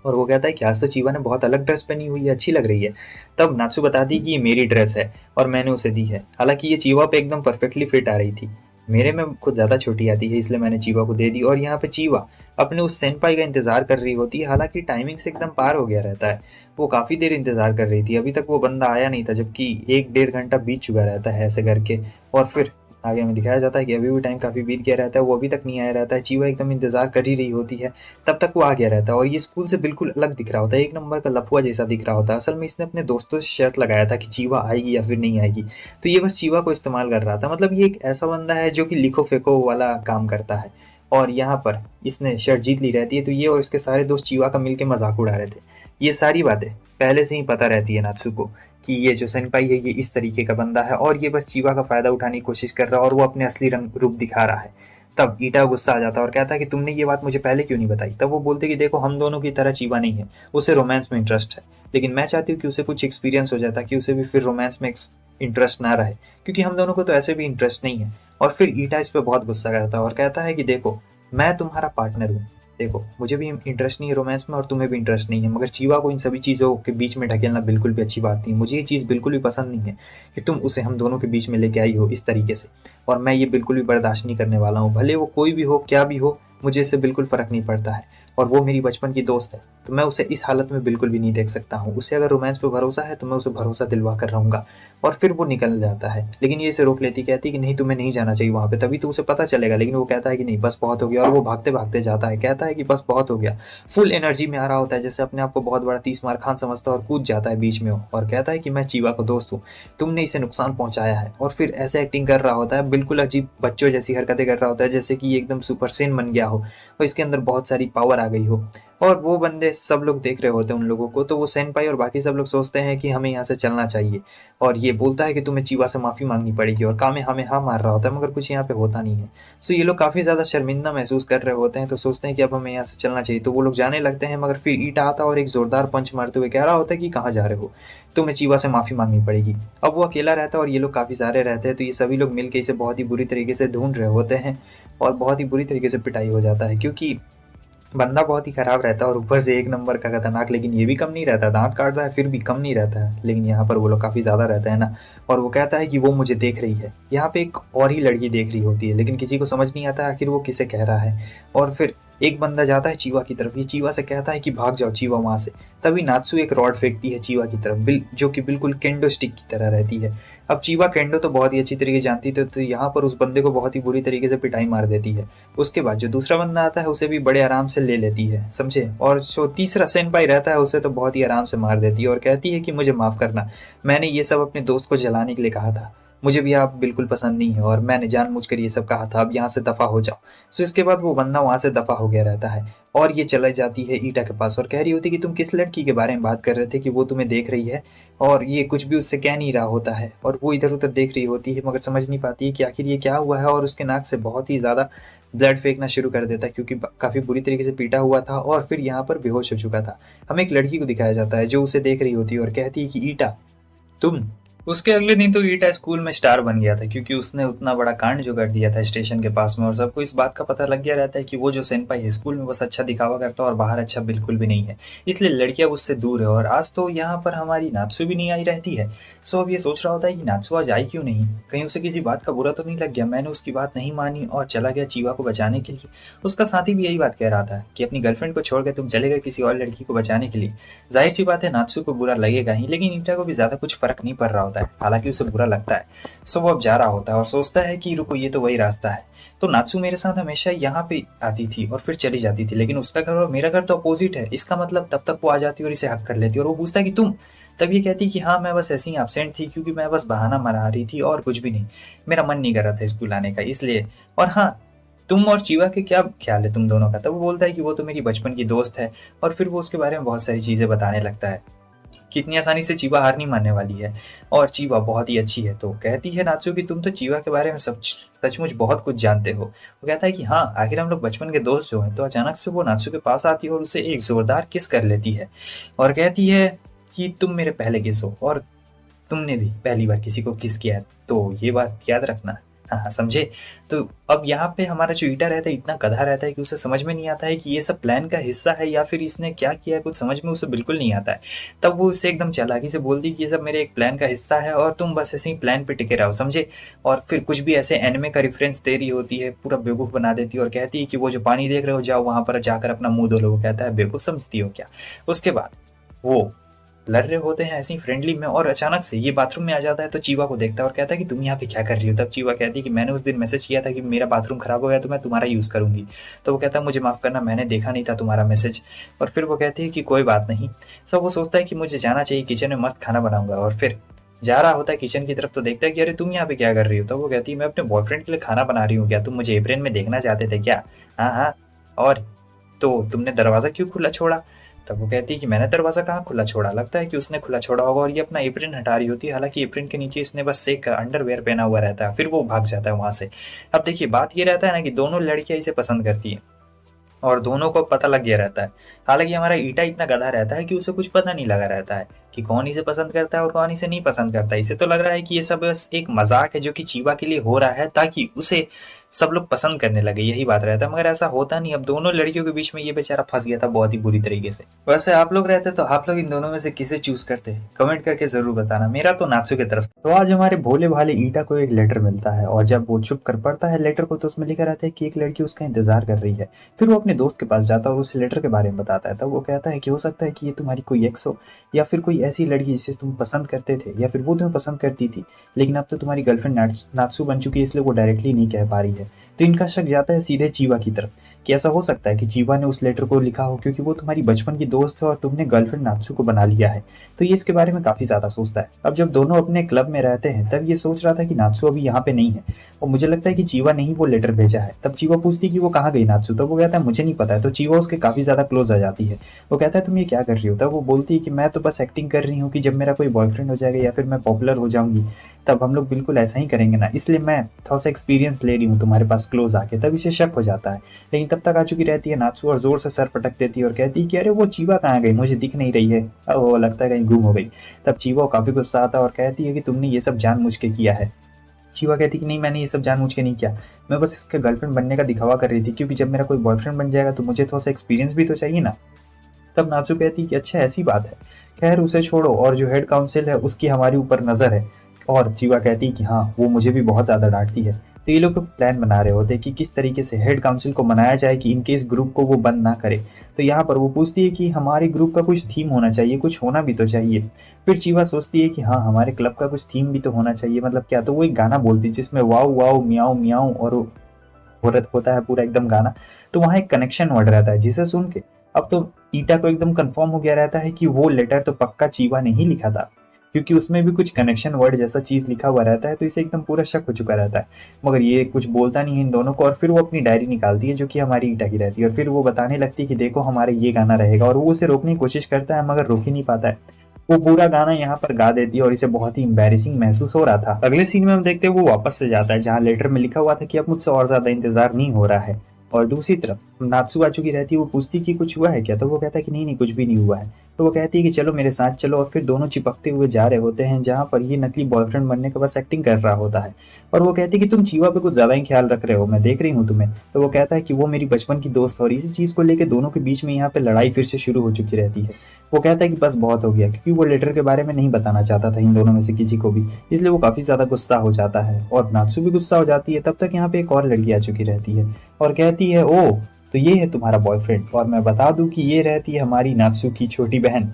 और वो कहता है कि आज तो चीवा ने बहुत अलग ड्रेस पहनी हुई है, अच्छी लग रही है। तब नात्सु बताती कि ये मेरी ड्रेस है और मैंने उसे दी है। हालांकि ये चीवा पे एकदम परफेक्टली फिट आ रही थी, मेरे में खुद ज्यादा छोटी आती है इसलिए मैंने चीवा को दे दी। और यहाँ पे चीवा अपने उस सेनपाई का इंतजार कर रही होती है, हालांकि टाइमिंग से एकदम पार हो गया रहता है। वो काफी देर इंतजार कर रही थी, अभी तक वो बंदा आया नहीं था, जबकि 1 डेढ़ घंटा बीत चुका रहता है ऐसे करके। और फिर आगे हमें दिखाया जाता है कि अभी भी टाइम काफी बीत गया रहता है, वो अभी तक नहीं आया रहता है। चीवा एकदम इंतजार कर ही रही होती है, तब तक वो आ गया रहता है और ये स्कूल से बिल्कुल अलग दिख रहा होता है, एक नंबर का लफुआ जैसा दिख रहा होता है। असल में इसने अपने दोस्तों से शर्त लगाया था कि चीवा आएगी या फिर नहीं आएगी, तो ये बस चीवा को इस्तेमाल कर रहा था। मतलब ये एक ऐसा बंदा है जो कि लिखो फेंको वाला काम करता है, और यहाँ पर इसने शर्त जीत ली रहती है, तो ये और इसके सारे दोस्त चीवा का मिलके मजाक उड़ा रहे थे। ये सारी बातें पहले से ही पता रहती है नात्सु को कि ये जो सेनपाई है ये इस तरीके का बंदा है, और ये बस चीवा का फायदा उठाने की कोशिश कर रहा है और वो अपने असली रंग रूप दिखा रहा है। तब ईटा गुस्सा आ जाता है और कहता है कि तुमने ये बात मुझे पहले क्यों नहीं बताई। तब वो बोलते कि देखो हम दोनों की तरह चीवा नहीं है, उसे रोमांस में इंटरेस्ट है, लेकिन मैं चाहती हूँ कि उसे कुछ एक्सपीरियंस हो जाता कि उसे भी फिर रोमांस में इंटरेस्ट ना रहे, क्योंकि हम दोनों को तो ऐसे भी इंटरेस्ट नहीं है। और फिर ईटा इस पर बहुत गुस्सा करता है और कहता है कि देखो मैं तुम्हारा पार्टनर हूँ, देखो, मुझे भी इंटरेस्ट नहीं है रोमांस में और तुम्हें भी इंटरेस्ट नहीं है, मगर चीवा को इन सभी चीज़ों के बीच में ढकेलना बिल्कुल भी अच्छी बात नहीं है। मुझे ये चीज़ बिल्कुल भी पसंद नहीं है कि तुम उसे हम दोनों के बीच में लेके आई हो इस तरीके से, और मैं ये बिल्कुल भी बर्दाश्त नहीं करने वाला हूँ। भले वो कोई भी हो, क्या भी हो, मुझे इससे बिल्कुल फ़र्क नहीं पड़ता है, और वो मेरी बचपन की दोस्त है, तो मैं उसे इस हालत में बिल्कुल भी नहीं देख सकता हूँ। उसे अगर रोमांस पे भरोसा है तो मैं उसे भरोसा दिलवा कर रहूँगा, और फिर वो निकल जाता है। लेकिन ये इसे रोक लेती, कहती कि नहीं, तुम्हें नहीं जाना चाहिए वहाँ पे, तभी तो उसे पता चलेगा। लेकिन वो कहता है कि नहीं, बस बहुत हो गया, और वो भागते-भागते जाता है। कहता है कि बस बहुत हो गया। फुल एनर्जी में आ रहा होता है, जैसे अपने आप को बहुत बड़ा 30 मार खान समझता है, और कूद जाता है बीच में वो, और कहता है कि मैं चीवा का दोस्त हूँ, तुमने इसे नुकसान पहुँचाया है। और फिर ऐसे एक्टिंग कर रहा होता है, बिल्कुल अजीब बच्चों जैसी हरकतें कर रहा होता है, जैसे कि ये एकदम सुपर सेन बन गया हो और इसके अंदर बहुत सारी पावर आ गई हो। और वो बंदे सब लोग देख रहे होते हैं उन लोगों को, तो वो सेनपाई और बाकी सब लोग सोचते हैं कि हमें यहाँ से चलना चाहिए, और ये बोलता है कि तुम्हें चीवा से माफ़ी मांगनी पड़ेगी, और कामेहामेहा मार रहा होता है, मगर कुछ यहाँ पे होता नहीं है। सो ये लोग काफ़ी ज़्यादा शर्मिंदा महसूस कर रहे होते हैं, तो सोचते हैं कि अब हमें यहाँ से चलना चाहिए, तो वो लोग जाने लगते हैं, मगर फिर ईटा आता है और एक ज़ोरदार पंच मारते हुए कह रहा होता है कि कहाँ जा रहे हो, तुम्हें चीवा से माफ़ी मांगनी पड़ेगी। अब वो अकेला रहता है और ये लोग काफ़ी सारे रहते हैं, तो ये सभी लोग मिलकर इसे बहुत ही बुरी तरीके से ढूंढ रहे होते हैं, और बहुत ही बुरी तरीके से पिटाई हो जाता है, क्योंकि बंदा बहुत ही खराब रहता है और ऊपर से एक नंबर का खतरनाक। लेकिन ये भी कम नहीं रहता, दांत काटता है फिर भी कम नहीं रहता है, लेकिन यहाँ पर वो लोग काफ़ी ज़्यादा रहते हैं ना। और वो कहता है कि वो मुझे देख रही है, यहाँ पे एक और ही लड़की देख रही होती है, लेकिन किसी को समझ नहीं आता आखिर वो किसे कह रहा है। और फिर एक बंदा जाता है चीवा की तरफ, ये चीवा से कहता है कि भाग जाओ चीवा वहाँ से। तभी नात्सु एक रॉड फेंकती है चीवा की तरफ, जो कि बिल्कुल केंडो स्टिक की तरह रहती है। अब चीवा केंडो तो बहुत ही अच्छी तरीके जानती थी, तो यहाँ पर उस बंदे को बहुत ही बुरी तरीके से पिटाई मार देती है। उसके बाद जो दूसरा बंदा आता है उसे भी बड़े आराम से ले लेती है, समझे। और जो तीसरा सेनपाई रहता है उसे तो बहुत ही आराम से मार देती है, और कहती है कि मुझे माफ़ करना, मैंने ये सब अपने दोस्त को जलाने के लिए कहा था, मुझे भी आप बिल्कुल पसंद नहीं है, और मैंने जानबूझकर ये सब कहा था, अब यहाँ से दफ़ा हो जाओ। सो इसके बाद वो बंदा वहाँ से दफ़ा हो गया रहता है, और ये चला जाती है ईटा के पास और कह रही होती कि तुम किस लड़की के बारे में बात कर रहे थे कि वो तुम्हें देख रही है, और ये कुछ भी उससे कह नहीं रहा होता है, और वो इधर उधर देख रही होती है, मगर समझ नहीं पाती है कि आखिर ये क्या हुआ है। और उसके नाक से बहुत ही ज़्यादा ब्लड फेंकना शुरू कर देता है, क्योंकि काफ़ी बुरी तरीके से पीटा हुआ था और फिर यहाँ पर बेहोश हो चुका था। हमें एक लड़की को दिखाया जाता है जो उसे देख रही होती है और कहती है कि ईटा तुम। उसके अगले दिन तो ईटा स्कूल में स्टार बन गया था, क्योंकि उसने उतना बड़ा कांड जो कर दिया था स्टेशन के पास में, और सबको इस बात का पता लग गया रहता है कि वो जो सेनपाई है स्कूल में बस अच्छा दिखावा करता है और बाहर अच्छा बिल्कुल भी नहीं है, इसलिए लड़कियां उससे दूर है। और आज तो यहाँ पर हमारी नात्सु भी नहीं आई रहती है। सो अब ये सोच रहा होता है कि नात्सु आज आई क्यों नहीं, कहीं उसे किसी बात का बुरा तो नहीं लग गया। मैंने उसकी बात नहीं मानी और चला गया चीवा को बचाने के लिए। उसका साथी भी यही बात कह रहा था कि अपनी गर्लफ्रेंड को छोड़कर तुम चले गए किसी और लड़की को बचाने के लिए। जाहिर सी बात है नात्सु को बुरा लगेगा ही, लेकिन ईटा को भी ज्यादा कुछ फर्क नहीं पड़ रहा होता है, हालांकि उसे बुरा लगता है। सो वो अब जा रहा होता है और सोचता है कि रुको, ये तो वही रास्ता है, तो नात्सु मेरे साथ हमेशा यहाँ पे आती थी और फिर चली जाती थी, लेकिन उसका घर और मेरा घर तो अपोजिट है, इसका मतलब तब तक वो आ जाती और इसे हक कर लेती, और वो पूछता है कि तुम। तब ये कहती कि हाँ, मैं बस ऐसे ही एब्सेंट थी, क्योंकि मैं बस बहाना मार रही थी और कुछ भी नहीं, मेरा मन नहीं कर रहा था स्कूल आने का, इसलिए। और हाँ, तुम और चीवा के क्या ख्याल है तुम दोनों का। तब वो बोलता है कि वो तो मेरी बचपन की दोस्त है, और फिर वो उसके बारे में बहुत सारी चीज़ें बताने लगता है, कितनी आसानी से चीवा हार नहीं मानने वाली है, और चीवा बहुत ही अच्छी है। तो कहती है नात्सु कि तुम तो चीवा के बारे में सचमुच बहुत कुछ जानते हो। वो कहता है कि हाँ, आखिर हम लोग बचपन के दोस्त जो हैं। तो अचानक से वो नात्सु के पास आती है और उसे एक जोरदार किस कर लेती है, और कहती है कि तुम मेरे पहले किस हो, और तुमने भी पहली बार किसी को किस किया है, तो ये बात याद रखना। हाँ हाँ, समझे। तो अब यहाँ पे हमारा जो ईटा रहता है इतना गधा रहता है कि उसे समझ में नहीं आता है कि ये सब प्लान का हिस्सा है या फिर इसने क्या किया है, कुछ समझ में उसे बिल्कुल नहीं आता है। तब वो उसे एकदम चालाकी से बोलती कि ये सब मेरे एक प्लान का हिस्सा है और तुम बस ऐसे ही प्लान पे टिके रहो, समझे। और फिर कुछ भी ऐसे एनिमे का रेफरेंस दे रही होती है, पूरा बेवकूफ़ बना देती है, और कहती है कि वो जो पानी देख रहे हो जाओ वहाँ पर जाकर अपना मुंह धो लो। वो कहता है बेवकूफ़ समझती हो क्या। उसके बाद वो लड़ रहे होते हैं ऐसे ही फ्रेंडली में, और अचानक से ये बाथरूम में आ जाता है, तो चीवा को देखता है और कहता है कि तुम यहाँ पे क्या कर रही हो। तब चीवा कहती है कि मैंने उस दिन मैसेज किया था कि मेरा बाथरूम खराब हो गया तो मैं तुम्हारा यूज़ करूंगी। तो वो कहता है मुझे माफ़ करना, मैंने देखा नहीं था तुम्हारा मैसेज। और फिर वो कहती है कि कोई बात नहीं। सब वो सोचता है कि मुझे जाना चाहिए, किचन में मस्त खाना बनाऊंगा, और फिर जा रहा होता है किचन की तरफ, तो देखता है कि अरे तुम यहाँ पे क्या कर रही हो। तो वो कहती है मैं अपने बॉयफ्रेंड के लिए खाना बना रही हूँ, क्या तुम मुझे एप्रिन में देखना चाहते थे क्या। हाँ हाँ, और तो तुमने दरवाज़ा क्यों खुला छोड़ा। तब वो कहती है कि मैंने दरवाज़ा कहाँ खुला छोड़ा, लगता है कि उसने खुला छोड़ा होगा, और ये अपना एप्रिन हटा रही होती है, हालांकि एप्रिन के नीचे इसने बस एक अंडरवेयर पहना हुआ रहता है। फिर वो भाग जाता है वहाँ से। अब देखिए बात ये रहता है ना कि दोनों लड़कियाँ इसे पसंद करती है और दोनों को पता लग गया रहता है। हालांकि हमारा ईटा इतना गधा रहता है कि उसे कुछ पता नहीं लगा रहता है कि कौन इसे पसंद करता है और कौन इसे नहीं पसंद करता है। इसे तो लग रहा है कि ये सब बस एक मजाक है जो कि चीवा के लिए हो रहा है ताकि उसे सब लोग पसंद करने लगे, यही बात रहता है। मगर ऐसा होता नहीं। अब दोनों लड़कियों के बीच में ये बेचारा फंस गया था बहुत ही बुरी तरीके से। वैसे आप लोग रहते तो आप लोग इन दोनों में से किसे चूज करते, कमेंट करके जरूर बताना। मेरा तो नात्सु की तरफ। तो आज हमारे भोले भाले ईटा को एक लेटर मिलता है और जब वो चुप कर पढ़ता है लेटर को तो उसमें लिखा रहता है कि एक लड़की उसका इंतजार कर रही है। फिर वो अपने दोस्त के पास जाता है और उस लेटर के बारे में बताता है। तब वो कहता है कि हो सकता है कि ये तुम्हारी कोई एक्स हो या फिर कोई ऐसी लड़की जिसे तुम पसंद करते थे या फिर वो तुम्हें पसंद करती थी, लेकिन अब तो तुम्हारी गर्लफ्रेंड नात्सु बन चुकी है इसलिए वो डायरेक्टली नहीं कह पा रही है। तो इनका शक जाता है सीधे चीवा की तरफ कि ऐसा हो सकता है कि चीवा ने उस लेटर को लिखा हो क्योंकि वो तुम्हारी बचपन की दोस्त है और तुमने गर्लफ्रेंड नात्सु को बना लिया है। तो ये इसके बारे में काफी ज्यादा सोचता है। अब जब दोनों अपने क्लब में रहते हैं तब ये सोच रहा था कि नात्सु अभी यहाँ पे नहीं है और मुझे लगता है कि चीवा ने ही वो लेटर भेजा है। तब चीवा पूछती कि वो कहाँ गई नात्सु, तब वो कहता है मुझे नहीं पता है। तो चीवा उसके काफी ज्यादा क्लोज आ जाती है। वो कहता है तुम ये क्या कर रही हो, तब वो बोलती है कि मैं तो बस एक्टिंग कर रही हूँ कि जब मेरा कोई बॉयफ्रेंड हो जाएगा या फिर मैं पॉपुलर हो जाऊंगी तब हम लोग बिल्कुल ऐसा ही करेंगे ना, इसलिए मैं थोड़ा सा एक्सपीरियंस ले रही हूँ तुम्हारे पास क्लोज आके। तब इसे शक हो जाता है लेकिन तब तक आ चुकी रहती है नात्सु और जोर से सर पटक देती है और कहती है कि अरे वो चीवा कहाँ गई, मुझे दिख नहीं रही है। अब वो लगता है कहीं गुम हो गई। तब चीवा काफी गुस्सा आता है और कहती है कि तुमने ये सब जानबूझ के किया है। चीवा कहती कि नहीं मैंने ये सब जानबूझ के नहीं किया, मैं बस इसके गर्लफ्रेंड बनने का दिखावा कर रही थी क्योंकि जब मेरा कोई बॉयफ्रेंड बन जाएगा तो मुझे थोड़ा सा एक्सपीरियंस भी तो चाहिए ना। तब नात्सु कहती कि अच्छा ऐसी बात है, खैर उसे छोड़ो और जो हेड काउंसिल है उसकी हमारी ऊपर नजर है। और चीवा कहती कि हाँ वो मुझे भी बहुत ज्यादा डांटती है। तो ये लोग प्लान बना रहे होते हैं कि किस तरीके से हेड काउंसिल को मनाया जाए कि इनके इस ग्रुप को वो बंद ना करे। तो यहाँ पर वो पूछती है कि हमारे ग्रुप का कुछ थीम होना चाहिए, कुछ होना भी तो चाहिए। फिर चीवा सोचती है कि हाँ हमारे क्लब का कुछ थीम भी तो होना चाहिए, मतलब क्या। तो वो एक गाना बोलती है जिसमें वाओ वाओ मियाओ मियाओ और औरत होता है पूरा एकदम गाना। तो वहाँ एक कनेक्शन वर्ड रहता है जिसे सुन के अब तो ईटा को एकदम कंफर्म हो गया रहता है कि वो लेटर तो पक्का चीवा ने ही लिखा था क्योंकि उसमें भी कुछ कनेक्शन वर्ड जैसा चीज लिखा हुआ रहता है। तो इसे एकदम पूरा शक हो चुका रहता है। मगर ये कुछ बोलता नहीं है इन दोनों को और फिर वो अपनी डायरी निकालती है जो कि हमारी ईटा की रहती है और फिर वो बताने लगती है कि देखो हमारे ये गाना रहेगा और वो उसे रोकने की कोशिश करता है मगर रोक ही नहीं पाता है। वो पूरा गाना यहाँ पर गा देती है और इसे बहुत ही एम्बैरेसिंग महसूस हो रहा था। अगले सीन में हम देखते हैं वो वापस से जाता है जहाँ लेटर में लिखा हुआ था कि अब मुझसे और ज्यादा इंतजार नहीं हो रहा है। और दूसरी तरफ नात्सु आ चुकी रहती है। वो पूछती कि कुछ हुआ है क्या, तो वो कहता है कि नहीं नहीं कुछ भी नहीं हुआ है। तो वो कहती है कि चलो मेरे साथ चलो और फिर दोनों चिपकते हुए जा रहे होते हैं जहाँ पर ये नकली बॉयफ्रेंड बनने का बस एक्टिंग कर रहा होता है। और वो कहती है कि तुम चीवा पे कुछ ज्यादा ही ख्याल रख रहे हो, मैं देख रही हूँ तुम्हें। तो वो कहता है कि वो मेरी बचपन की दोस्त और इसी चीज को लेकर दोनों के बीच में यहाँ पे लड़ाई फिर से शुरू हो चुकी रहती है। वो कहता है कि बस बहुत हो गया क्योंकि वो लेटर के बारे में नहीं बताना चाहता था इन दोनों में से किसी को भी, इसलिए वो काफी ज्यादा गुस्सा हो जाता है और नात्सु भी गुस्सा हो जाती है। तब तक यहाँ पे एक और लड़की आ चुकी रहती है और कहती है ओ तो ये है तुम्हारा बॉयफ्रेंड और मैं बता दूं कि ये रहती है हमारी नात्सु की छोटी बहन।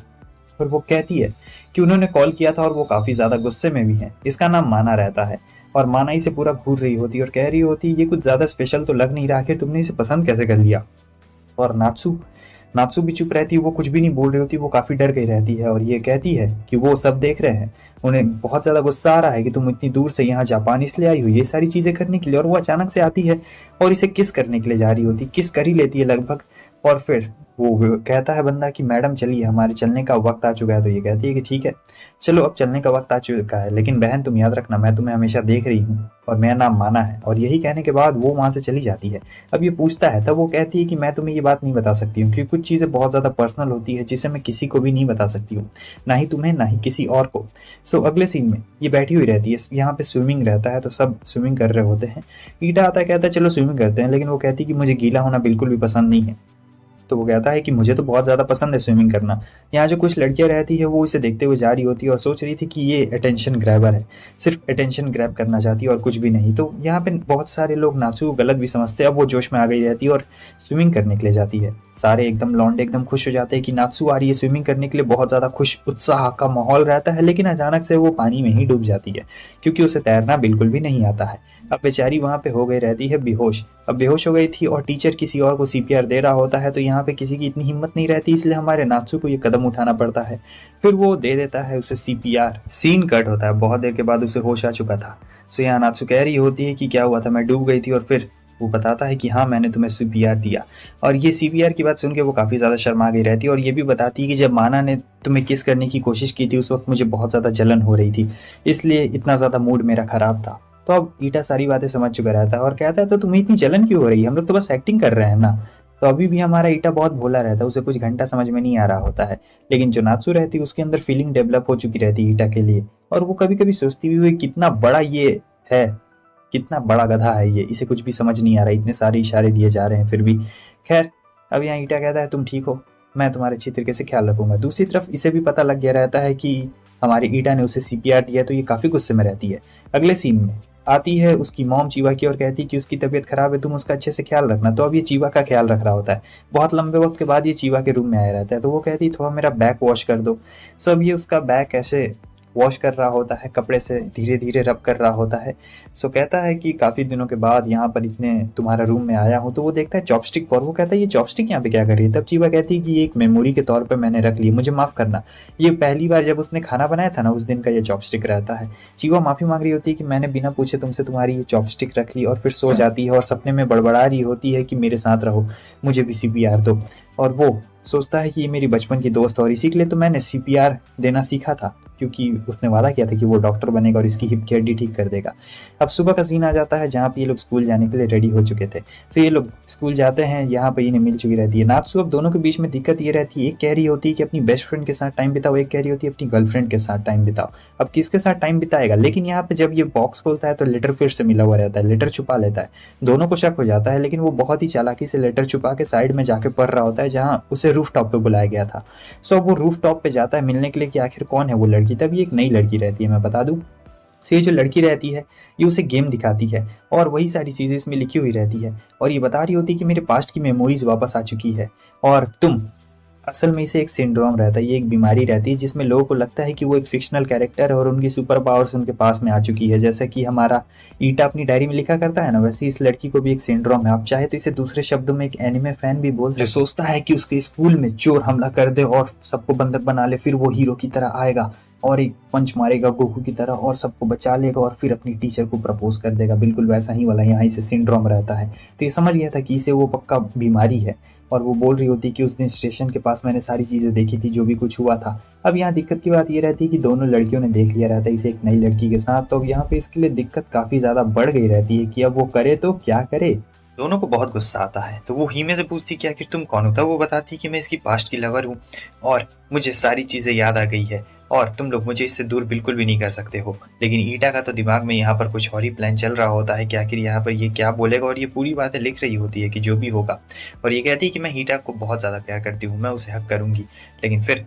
और वो कहती है कि उन्होंने कॉल किया था और वो काफी ज्यादा गुस्से में भी है। इसका नाम माना रहता है और माना इसे पूरा घूर रही होती है और कह रही होती ये कुछ ज्यादा स्पेशल तो लग नहीं रहा, आखिर तुमने इसे पसंद कैसे कर लिया। और नात्सु भी चुप रहती है, वो कुछ भी नहीं बोल रही होती, वो काफी डर गई रहती है और ये कहती है कि वो सब देख रहे हैं, उन्हें बहुत ज्यादा गुस्सा आ रहा है कि तुम इतनी दूर से यहाँ जापान इसलिए आई हो ये सारी चीजें करने के लिए। और वो अचानक से आती है और इसे किस करने के लिए जा रही होती, किस कर ही लेती है लगभग। और फिर वो कहता है बंदा कि मैडम चलिए हमारे चलने का वक्त आ चुका है। तो ये कहती है कि ठीक है चलो अब चलने का वक्त आ चुका है, लेकिन बहन तुम याद रखना मैं तुम्हें हमेशा देख रही हूँ और मेरा नाम माना है। और यही कहने के बाद वो वहां से चली जाती है। अब ये पूछता है तब वो कहती है कि मैं तुम्हें ये बात नहीं बता सकती हूँ क्योंकि कुछ चीजें बहुत ज्यादा पर्सनल होती है जिसे मैं किसी को भी नहीं बता सकती हूँ, ना ही तुम्हें ना ही किसी और को। सो अगले सीन में ये बैठी हुई रहती है, यहाँ पे स्विमिंग रहता है तो सब स्विमिंग कर रहे होते हैं। ईटा आता है कहता है चलो स्विमिंग करते हैं, लेकिन वो कहती है कि मुझे गीला होना बिल्कुल भी पसंद नहीं है। तो वो कहता है कि मुझे तो बहुत ज़्यादा पसंद है स्विमिंग करना। यहाँ जो कुछ लड़कियाँ रहती है वो इसे देखते हुए जा रही होती है और सोच रही थी कि ये अटेंशन ग्रैबर है, सिर्फ अटेंशन ग्रैब करना चाहती है और कुछ भी नहीं। तो यहाँ पे बहुत सारे लोग नात्सु को गलत भी समझते हैं। अब वो जोश में आ गई रहती है और स्विमिंग करने के लिए जाती है। सारे एकदम लौंडे एकदम खुश हो जाते हैं कि नात्सु आ रही है स्विमिंग करने के लिए, बहुत ज़्यादा खुश उत्साह का माहौल रहता है। लेकिन अचानक से वो पानी में ही डूब जाती है क्योंकि उसे तैरना बिल्कुल भी नहीं आता है। अब बेचारी वहां पे हो गई रहती है बेहोश। अब बेहोश हो गई थी और टीचर किसी और को सीपीआर दे रहा होता है। तो यहाँ पे किसी की इतनी हिम्मत नहीं रहती, इसलिए हमारे नात्सु को ये कदम उठाना पड़ता है। फिर वो दे देता है उसे सीपीआर। सीन कट होता है, बहुत देर के बाद उसे होश आ चुका था। सो यहाँ नात्सु कह रही होती है कि क्या हुआ था, मैं डूब गई थी। और फिर वो बताता है कि हाँ मैंने तुम्हें सीपीआर दिया। और ये सीपीआर की बात सुन के वो काफी ज्यादा शर्मा गई रहती है और ये भी बताती है कि जब माना ने तुम्हें किस करने की कोशिश की थी उस वक्त मुझे बहुत ज्यादा जलन हो रही थी, इसलिए इतना ज्यादा मूड मेरा खराब था। तो अब ईटा सारी बातें समझ चुका रहता है और कहता है तो तुम्हें इतनी जलन क्यों हो रही है, हम लोग तो बस एक्टिंग कर रहे हैं ना। तो अभी भी हमारा ईटा बहुत भोला रहता है, उसे कुछ घंटा समझ में नहीं आ रहा होता है। लेकिन जो नात्सू रहती है उसके अंदर फीलिंग डेवलप हो चुकी रहती है ईटा के लिए, और वो कभी कभी सोचती भी हुई कितना बड़ा ये है, कितना बड़ा गधा है ये, इसे कुछ भी समझ नहीं आ रहा, इतने सारे इशारे दिए जा रहे हैं फिर भी। खैर, अब यहाँ ईटा कहता है तुम ठीक हो, मैं तुम्हारे अच्छी तरीके से ख्याल रखूंगा। दूसरी तरफ इसे भी पता लग गया रहता है कि हमारी ईटा ने उसे सीपीआर दिया, तो ये काफी गुस्से में रहती है। अगले सीन में आती है उसकी मॉम चीवा की और कहती है कि उसकी तबीयत खराब है, तुम उसका अच्छे से ख्याल रखना। तो अब ये चीवा का ख्याल रख रहा होता है। बहुत लंबे वक्त के बाद ये चीवा के रूम में आया रहता है, तो वो कहती है थोड़ा मेरा बैक वॉश कर दो। सब ये उसका बैक ऐसे वॉश कर रहा होता है, कपड़े से धीरे धीरे रब कर रहा होता है। सो कहता है कि काफ़ी दिनों के बाद यहाँ पर इतने तुम्हारा रूम में आया हूँ। तो वो देखता है चॉपस्टिक, और वो कहता है ये चॉपस्टिक यहाँ पे क्या कर रही है। तब चीवा कहती है कि ये एक मेमोरी के तौर पर मैंने रख ली, मुझे माफ़ करना, ये पहली बार जब उसने खाना बनाया था ना उस दिन का ये चॉपस्टिक रहता है। चीवा माफ़ी मांग रही होती है कि मैंने बिना पूछे तुमसे तुम्हारी ये चॉपस्टिक रख ली, और फिर सो जाती है और सपने में बड़बड़ा रही होती है कि मेरे साथ रहो, मुझे भी सीपीआर दो। और वो सोचता है कि ये मेरी बचपन की दोस्त है और इसी के लिए तो मैंने सीपीआर देना सीखा था, क्योंकि उसने वादा किया था कि वो डॉक्टर बनेगा और इसकी हिप की हड्डी ठीक कर देगा। अब सुबह का सीन आ जाता है जहाँ पे ये लोग स्कूल जाने के लिए रेडी हो चुके थे। तो ये लोग स्कूल जाते हैं, यहाँ पे इन्हें मिल चुकी रहती है नात्सू। अब दोनों के बीच में दिक्कत ये रहती है, एक कह रही होती है कि अपनी बेस्ट फ्रेंड के साथ टाइम बिताओ, एक कह रही होती है अपनी गर्लफ्रेंड के साथ टाइम बिताओ। अब किसके साथ टाइम बिताएगा। लेकिन यहाँ पे जब ये बॉक्स खोलता है तो लेटर फिर से मिला हुआ रहता है, लेटर छुपा लेता है। दोनों को शक हो जाता है, लेकिन वो बहुत ही चालाकी से लेटर छुपा के साइड में जाके पढ़ रहा होता है जहाँ उसे रूफ टॉप पे बुलाया गया था। सो वो रूफ टॉप पे जाता है मिलने के लिए कि आखिर कौन है वो लड़की। तभी एक नई लड़की रहती है, मैं बता दूं। सो ये जो लड़की रहती है ये उसे गेम दिखाती है और वही सारी चीज़ें इसमें लिखी हुई रहती है, और ये बता रही होती है कि मेरे पास्ट की मेमोरीज वापस आ चुकी है। और तुम, असल में इसे एक सिंड्रोम रहता है, ये एक बीमारी रहती है जिसमें लोगों को लगता है कि वो एक फिक्शनल कैरेक्टर है और उनकी सुपर पावर्स उनके पास में आ चुकी है। जैसा कि हमारा ईटा अपनी डायरी में लिखा करता है ना, वैसे इस लड़की को भी एक सिंड्रोम है। आप चाहे तो इसे दूसरे शब्दों में एक एनिमे फैन भी बोल सकते, जो सोचता है कि उसके स्कूल में चोर हमला कर दे और सबको बंधक बना ले, फिर वो हीरो की तरह आएगा और एक पंच मारेगा गोकू की तरह और सबको बचा लेगा और फिर अपनी टीचर को प्रपोज कर देगा। बिल्कुल वैसा ही वाला यहाँ इसे सिंड्रोम रहता है। तो ये समझ गया था कि इसे वो पक्का बीमारी है। और वो बोल रही होती कि उस दिन स्टेशन के पास मैंने सारी चीज़ें देखी थी, जो भी कुछ हुआ था। अब यहाँ दिक्कत की बात ये रहती है कि दोनों लड़कियों ने देख लिया रहता है इसे एक नई लड़की के साथ। तो अब यहाँ पे इसके लिए दिक्कत काफ़ी ज़्यादा बढ़ गई रहती है कि अब वो करे तो क्या करे। दोनों को बहुत गुस्सा आता है, तो वो हीमे से पूछती कि आखिर तुम कौन हो। तब वो बताती कि मैं इसकी पास्ट की लवर हूँ और मुझे सारी चीज़ें याद आ गई है और तुम लोग मुझे इससे दूर बिल्कुल भी नहीं कर सकते हो। लेकिन ईटा का तो दिमाग में यहाँ पर कुछ और ही प्लान चल रहा होता है कि आखिर यहाँ पर ये क्या बोलेगा, और ये पूरी बातें लिख रही होती है कि जो भी होगा। और ये कहती है कि मैं ईटा को बहुत ज़्यादा प्यार करती हूँ, मैं उसे हक करूँगी। लेकिन फिर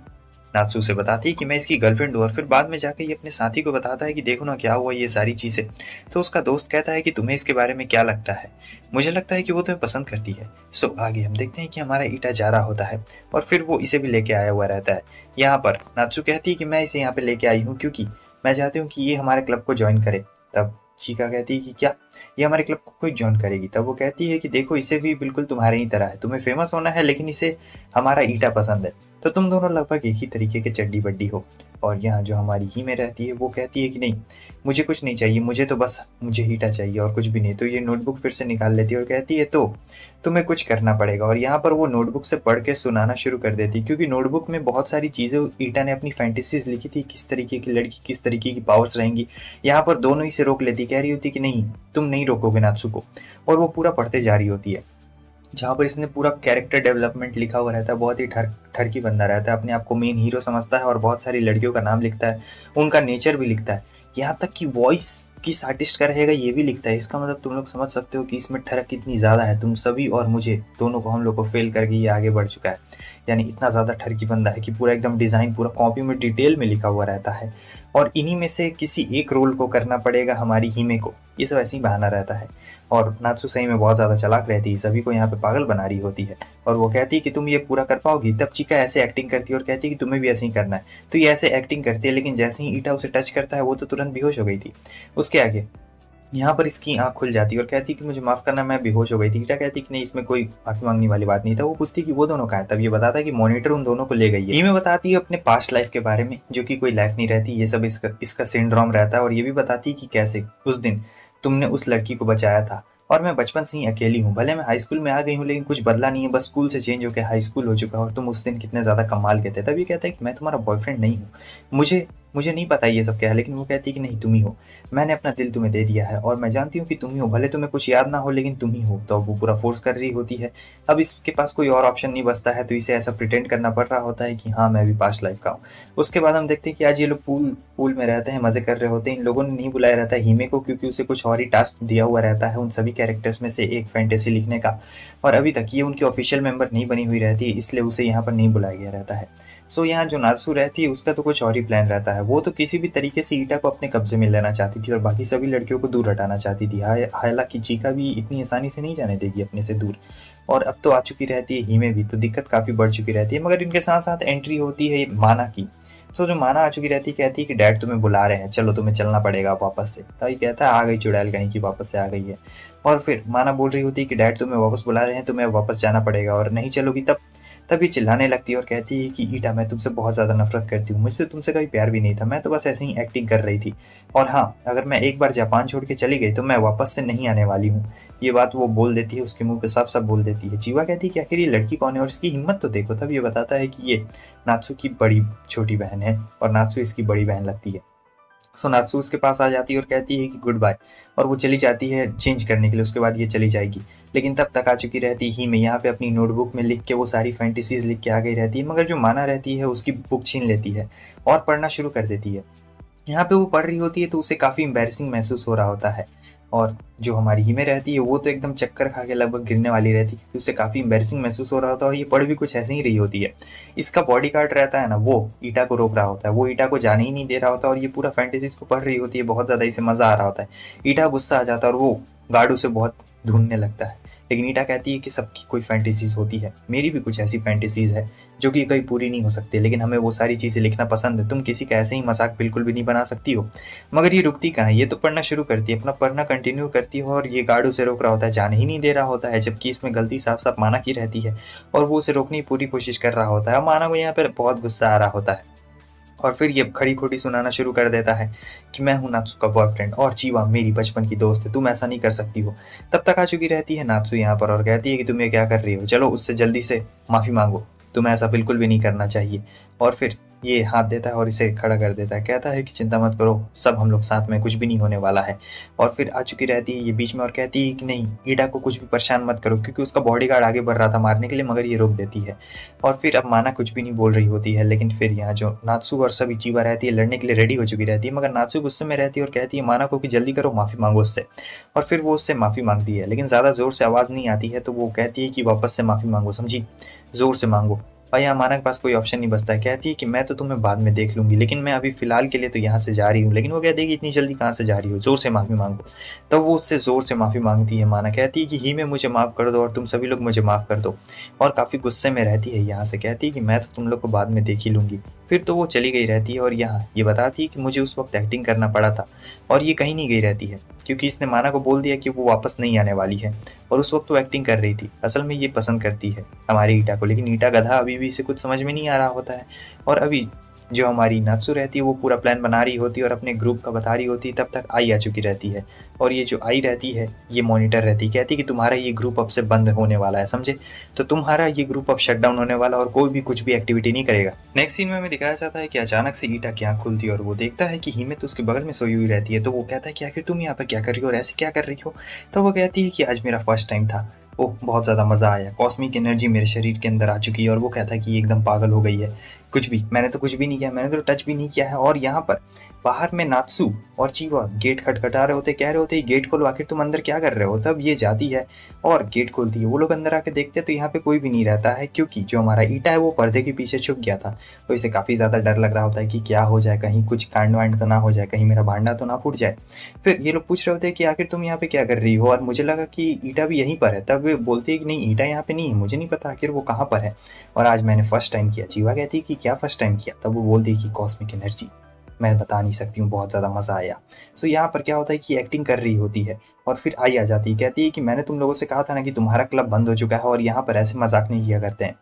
नात्सू से बताती है कि मैं इसकी गर्लफ्रेंड हूँ, और फिर बाद में जाकर ये अपने साथी को बताता है कि देखो ना क्या हुआ ये सारी चीज़ें। तो उसका दोस्त कहता है कि तुम्हें इसके बारे में क्या लगता है, मुझे लगता है कि वो तुम्हें पसंद करती है। सो आगे हम देखते हैं कि हमारा ईटा जा रहा होता है और फिर वो इसे भी लेके आया हुआ रहता है। यहाँ पर नात्सू कहती है कि मैं इसे यहाँ पे लेके आई हूँ क्योंकि मैं चाहती हूँ कि ये हमारे क्लब को ज्वाइन करे। तब चीका कहती है कि क्या ये हमारे क्लब को कोई ज्वाइन करेगी। तब वो कहती है कि देखो इसे भी बिल्कुल तुम्हारे ही तरह है, तुम्हें फेमस होना है लेकिन इसे हमारा ईटा पसंद है, तो तुम दोनों लगभग एक ही तरीके के चड्डी बड्डी हो। और यहाँ जो हमारी ही में रहती है वो कहती है कि नहीं, मुझे कुछ नहीं चाहिए, मुझे ईटा चाहिए और कुछ भी नहीं। तो ये नोटबुक फिर से निकाल लेती है और कहती है तो तुम्हें कुछ करना पड़ेगा। और यहाँ पर वो नोटबुक से पढ़ के सुनाना शुरू कर देती, क्योंकि नोटबुक में बहुत सारी चीज़ें ईटा ने अपनी फैंटेसीज लिखी थी, किस तरीके की लड़की किस तरीके की पावर्स रहेंगी। यहाँ पर दोनों ही से रोक लेती, कह रही होती कि नहीं तुम नहीं रोकोगे नात्सू को। और वो पूरा पढ़ते जा रही होती है, जहाँ पर इसने पूरा कैरेक्टर डेवलपमेंट लिखा हुआ रहता है। बहुत ही ठरकी बंदा रहता है, अपने आप को मेन हीरो समझता है और बहुत सारी लड़कियों का नाम लिखता है, उनका नेचर भी लिखता है, यहाँ तक कि वॉइस किस आर्टिस्ट का रहेगा ये भी लिखता है। इसका मतलब तुम लोग समझ सकते हो कि इसमें ठरक कितनी ज़्यादा है। तुम सभी और मुझे दोनों को, हम लोग को फेल करके ये आगे बढ़ चुका है। यानी इतना ज़्यादा ठरकी बंदा है कि पूरा एकदम डिज़ाइन पूरा कॉपी में डिटेल में लिखा हुआ रहता है। और इन्हीं में से किसी एक रोल को करना पड़ेगा हमारी हीमे को, ये सब ऐसे ही बहाना रहता है। और नात्सू सही में बहुत ज़्यादा चालाक रहती है, सभी को यहाँ पे पागल बना रही होती है। और वो कहती है कि तुम ये पूरा कर पाओगी। तब चिका ऐसे एक्टिंग करती है और कहती है कि तुम्हें भी ऐसे ही करना है। तो ये ऐसे एक्टिंग करती है, लेकिन जैसे ही ईटा उसे टच करता है वो तो तुरंत बेहोश हो गई थी। उसके आगे यहाँ पर इसकी आंख खुल जाती है और कहती कि मुझे माफ करना, मैं बेहोश हो गई थी। ईटा कहती कि नहीं इसमें कोई माफी मांगने वाली बात नहीं था। वो पूछती कि वो दोनों कहाँ है। तब ये बताता है कि मॉनिटर उन दोनों को ले गई है। ये मैं बताती है अपने पास्ट लाइफ के बारे में, जो कि कोई लाइफ नहीं रहती, ये सब इसका सिंड्रोम रहता है। और ये भी बताती कि कैसे उस दिन तुमने उस लड़की को बचाया था और मैं बचपन से ही अकेली हूँ। भले मैं हाई स्कूल में आ गई हूँ लेकिन कुछ बदला नहीं है, बस स्कूल से चेंज होकर हाई स्कूल हो चुका है। और तुम उस दिन कितने ज़्यादा कमाल के थे। तब ये कहता है कि मैं तुम्हारा बॉयफ्रेंड नहीं हूँ, मुझे मुझे नहीं पता ये सब क्या है, लेकिन वो कहती है कि नहीं तुम ही हो, मैंने अपना दिल तुम्हें दे दिया है और मैं जानती हूँ कि तुम ही हो, भले तुम्हें कुछ याद ना हो लेकिन तुम ही हो। तो अब वो पूरा फोर्स कर रही होती है। अब इसके पास कोई और ऑप्शन नहीं बचता है, तो इसे ऐसा प्रिटेंड करना पड़ रहा होता है कि हाँ मैं भी पास्ट लाइफ का हूँ। उसके बाद हम देखते हैं कि आज ये लोग पूल में रहते हैं, मजे कर रहे होते हैं। इन लोगों ने नहीं बुलाया रहता है हीमे को, क्योंकि उसे कुछ और ही टास्क दिया हुआ रहता है उन सभी कैरेक्टर्स में से एक फैंटेसी लिखने का, और अभी तक ये उनकी ऑफिशियल मेंबर नहीं बनी हुई रहती है, इसलिए उसे यहाँ पर नहीं बुलाया गया रहता है। सो यहाँ जो नात्सू रहती है उसका तो कुछ और ही प्लान रहता है। वो तो किसी भी तरीके से ईटा को अपने कब्जे में लेना चाहती थी और बाकी सभी लड़कियों को दूर हटाना चाहती थी। हालांकि चीका भी इतनी आसानी से नहीं जाने देगी अपने से दूर। और अब तो आ चुकी रहती है हीमे भी, तो दिक्कत काफी बढ़ चुकी रहती है। मगर इनके साथ साथ एंट्री होती है माना की। सो जो माना आ चुकी रहती है, कहती है कि डैड तुम्हें बुला रहे हैं, चलो तुम्हें चलना पड़ेगा वापस से। तभी कहता है आ गई चुड़ैल कहीं की, वापस से आ गई है। और फिर माना बोल रही होती है कि डैड तुम्हें वापस बुला रहे हैं, तुम्हें वापस जाना पड़ेगा और नहीं चलोगी तब ये चिल्लाने लगती है और कहती है कि ईटा मैं तुमसे बहुत ज़्यादा नफरत करती हूँ, मुझसे तुमसे कभी प्यार भी नहीं था, मैं तो बस ऐसे ही एक्टिंग कर रही थी। और हाँ, अगर मैं एक बार जापान छोड़ के चली गई तो मैं वापस से नहीं आने वाली हूँ। ये बात वो बोल देती है, उसके मुंह पे साफ साफ बोल देती है। चीवा कहती है कि आखिर ये लड़की कौन है और इसकी हिम्मत तो देखो। तब ये बताता है कि ये नात्सू की बड़ी छोटी बहन है और नात्सू इसकी बड़ी बहन लगती है। सो नात्सू उसके पास आ जाती है और कहती है कि गुड बाय, और वो चली जाती है चेंज करने के लिए। उसके बाद ये चली जाएगी, लेकिन तब तक आ चुकी रहती ही मैं यहाँ पे अपनी नोटबुक में लिख के वो सारी फैंटेसीज लिख के आ गई रहती है। मगर जो माना रहती है उसकी बुक छीन लेती है और पढ़ना शुरू कर देती है। यहाँ पे वो पढ़ रही होती है तो उसे काफ़ी एम्बैरेसिंग महसूस हो रहा होता है। और जो हमारी हिमे रहती है वो तो एकदम चक्कर खा के लगभग गिरने वाली रहती है, क्योंकि उसे काफ़ी एम्बैरेसिंग महसूस हो रहा होता है और ये पढ़ भी कुछ ऐसे ही रही होती है। इसका बॉडी गार्ड रहता है ना, वो ईटा को रोक रहा होता है, वो ईटा को जाने ही नहीं दे रहा होता और ये पूरा फैंटेसी इसको पढ़ रही होती है, बहुत ज़्यादा इसे मज़ा आ रहा होता है। ईटा गुस्सा आ जाता है और वो गार्ड उसे बहुत ढूंढने लगता है। लेकिन ईटा कहती है कि सबकी कोई फैंटेसीज होती है, मेरी भी कुछ ऐसी फैंटेसीज है जो कि कहीं पूरी नहीं हो सकती, लेकिन हमें वो सारी चीज़ें लिखना पसंद है, तुम किसी का ऐसे ही मजाक बिल्कुल भी नहीं बना सकती हो। मगर ये रुकती कहाँ है, ये तो पढ़ना शुरू करती है, अपना पढ़ना कंटिन्यू करती है और ये गार्ड उसे रोक रहा होता है, जाने ही नहीं दे रहा होता है, जबकि इसमें गलती साफ साफ माना की रहती है और वो उसे रोकने की पूरी कोशिश कर रहा होता है। और माना को यहाँ पर बहुत गुस्सा आ रहा होता है और फिर ये खड़ी खोटी सुनाना शुरू कर देता है कि मैं हूँ नात्सू का बॉयफ्रेंड और चीवा मेरी बचपन की दोस्त है, तुम ऐसा नहीं कर सकती हो। तब तक आ चुकी रहती है नात्सू यहाँ पर और कहती है कि तुम ये क्या कर रही हो, चलो उससे जल्दी से माफ़ी मांगो, तुम्हें ऐसा बिल्कुल भी नहीं करना चाहिए। और फिर ये हाथ देता है और इसे खड़ा कर देता है, कहता है कि चिंता मत करो, सब हम लोग साथ में, कुछ भी नहीं होने वाला है। और फिर आ चुकी रहती है ये बीच में और कहती है कि नहीं, ईडा को कुछ भी परेशान मत करो, क्योंकि उसका बॉडीगार्ड आगे बढ़ रहा था मारने के लिए, मगर ये रोक देती है। और फिर अब माना कुछ भी नहीं बोल रही होती है, लेकिन फिर यहाँ जो नात्सू और सभी चीवा रहती है लड़ने के लिए रेडी हो चुकी रहती है, मगर नात्सू गुस्से में रहती है और कहती है माना को कि जल्दी करो, माफ़ी मांगो उससे। और फिर वो उससे माफ़ी मांगती है, लेकिन ज़्यादा ज़ोर से आवाज़ नहीं आती है, तो वो कहती है कि वापस से माफ़ी मांगो, समझी, ज़ोर से मांगो। और यहाँ माना के पास कोई ऑप्शन नहीं बचता है, कहती है कि मैं तो तुम्हें बाद में देख लूंगी, लेकिन मैं अभी फिलहाल के लिए तो यहाँ से जा रही हूँ। लेकिन वो कहती है कि इतनी जल्दी कहाँ से जा रही हो, जोर से माफ़ी मांगो। तब वो उससे जोर से माफ़ी मांगती है। माना कहती है कि ही में मुझे माफ़ कर दो और तुम सभी लोग मुझे माफ़ कर दो, और काफ़ी गुस्से में रहती है। यहाँ से कहती है कि मैं तो तुम लोग को बाद में देख ही लूंगी। फिर तो वो चली गई रहती है और यहाँ ये बताती है कि मुझे उस वक्त एक्टिंग करना पड़ा था, और ये कहीं नहीं गई रहती है क्योंकि इसने माना को बोल दिया कि वो वापस नहीं आने वाली है, और उस वक्त वो एक्टिंग कर रही थी। असल में ये पसंद करती है हमारी ईटा को, लेकिन ईटा गधा अभी भी इसे कुछ समझ में नहीं आ रहा होता है। और अभी जो हमारी नात्सू रहती है वो पूरा प्लान बना रही होती है और अपने ग्रुप का बता रही होती है। तब तक आई आ चुकी रहती है, और ये जो आई रहती है ये मॉनिटर रहती है, कहती है कि तुम्हारा ये ग्रुप अब से बंद होने वाला है, समझे, तो तुम्हारा ये ग्रुप अब शट डाउन होने वाला और कोई भी कुछ भी एक्टिविटी नहीं करेगा। नेक्स्ट सीन में हमें दिखाया जाता है कि अचानक से ईटा की आंख खुलती है और वो देखता है कि हिमे उसके बगल में सोई हुई रहती है। तो वो कहता है कि आखिर तुम यहाँ पर क्या कर रही हो और ऐसे क्या कर रही हो। तो वो कहती है कि आज मेरा फर्स्ट टाइम था, ओह बहुत ज़्यादा मज़ा आया, कॉस्मिक एनर्जी मेरे शरीर के अंदर आ चुकी है। और वो कहता है कि ये एकदम पागल हो गई है, कुछ भी, मैंने तो कुछ भी नहीं किया, मैंने तो टच भी नहीं किया है। और यहाँ पर बाहर में नात्सू और चीवा गेट खटखटा रहे होते, कह रहे होते गेट खोलो, आखिर तुम अंदर क्या कर रहे हो। तब ये जाती है और गेट खोलती है। वो लोग अंदर आके देखते हैं तो यहाँ पे कोई भी नहीं रहता है, क्योंकि जो हमारा ईटा है वो पर्दे के पीछे छुप गया था। तो इसे काफ़ी ज़्यादा डर लग रहा होता है कि क्या हो जाए, कहीं कुछ कांड वांड तो ना हो जाए, कहीं मेरा भांडा तो ना फूट जाए। फिर ये लोग पूछ रहे होते हैं कि आखिर तुम यहाँ पे क्या कर रही हो, और मुझे लगा कि ईटा भी यहीं पर है। तब वे बोलती है कि नहीं, ईटा यहाँ पे नहीं है, मुझे नहीं पता आखिर वो कहाँ पर है, और आज मैंने फर्स्ट टाइम किया। चीवा कहती है कि क्या फर्स्ट टाइम किया। तब वो बोलती है कि कॉस्मिक एनर्जी, मैं बता नहीं सकती हूँ, बहुत ज़्यादा मज़ा आया। सो यहाँ पर क्या होता है कि एक्टिंग कर रही होती है और फिर आई आ जाती है, कहती है कि मैंने तुम लोगों से कहा था ना कि तुम्हारा क्लब बंद हो चुका है और यहाँ पर ऐसे मजाक नहीं किया करते हैं।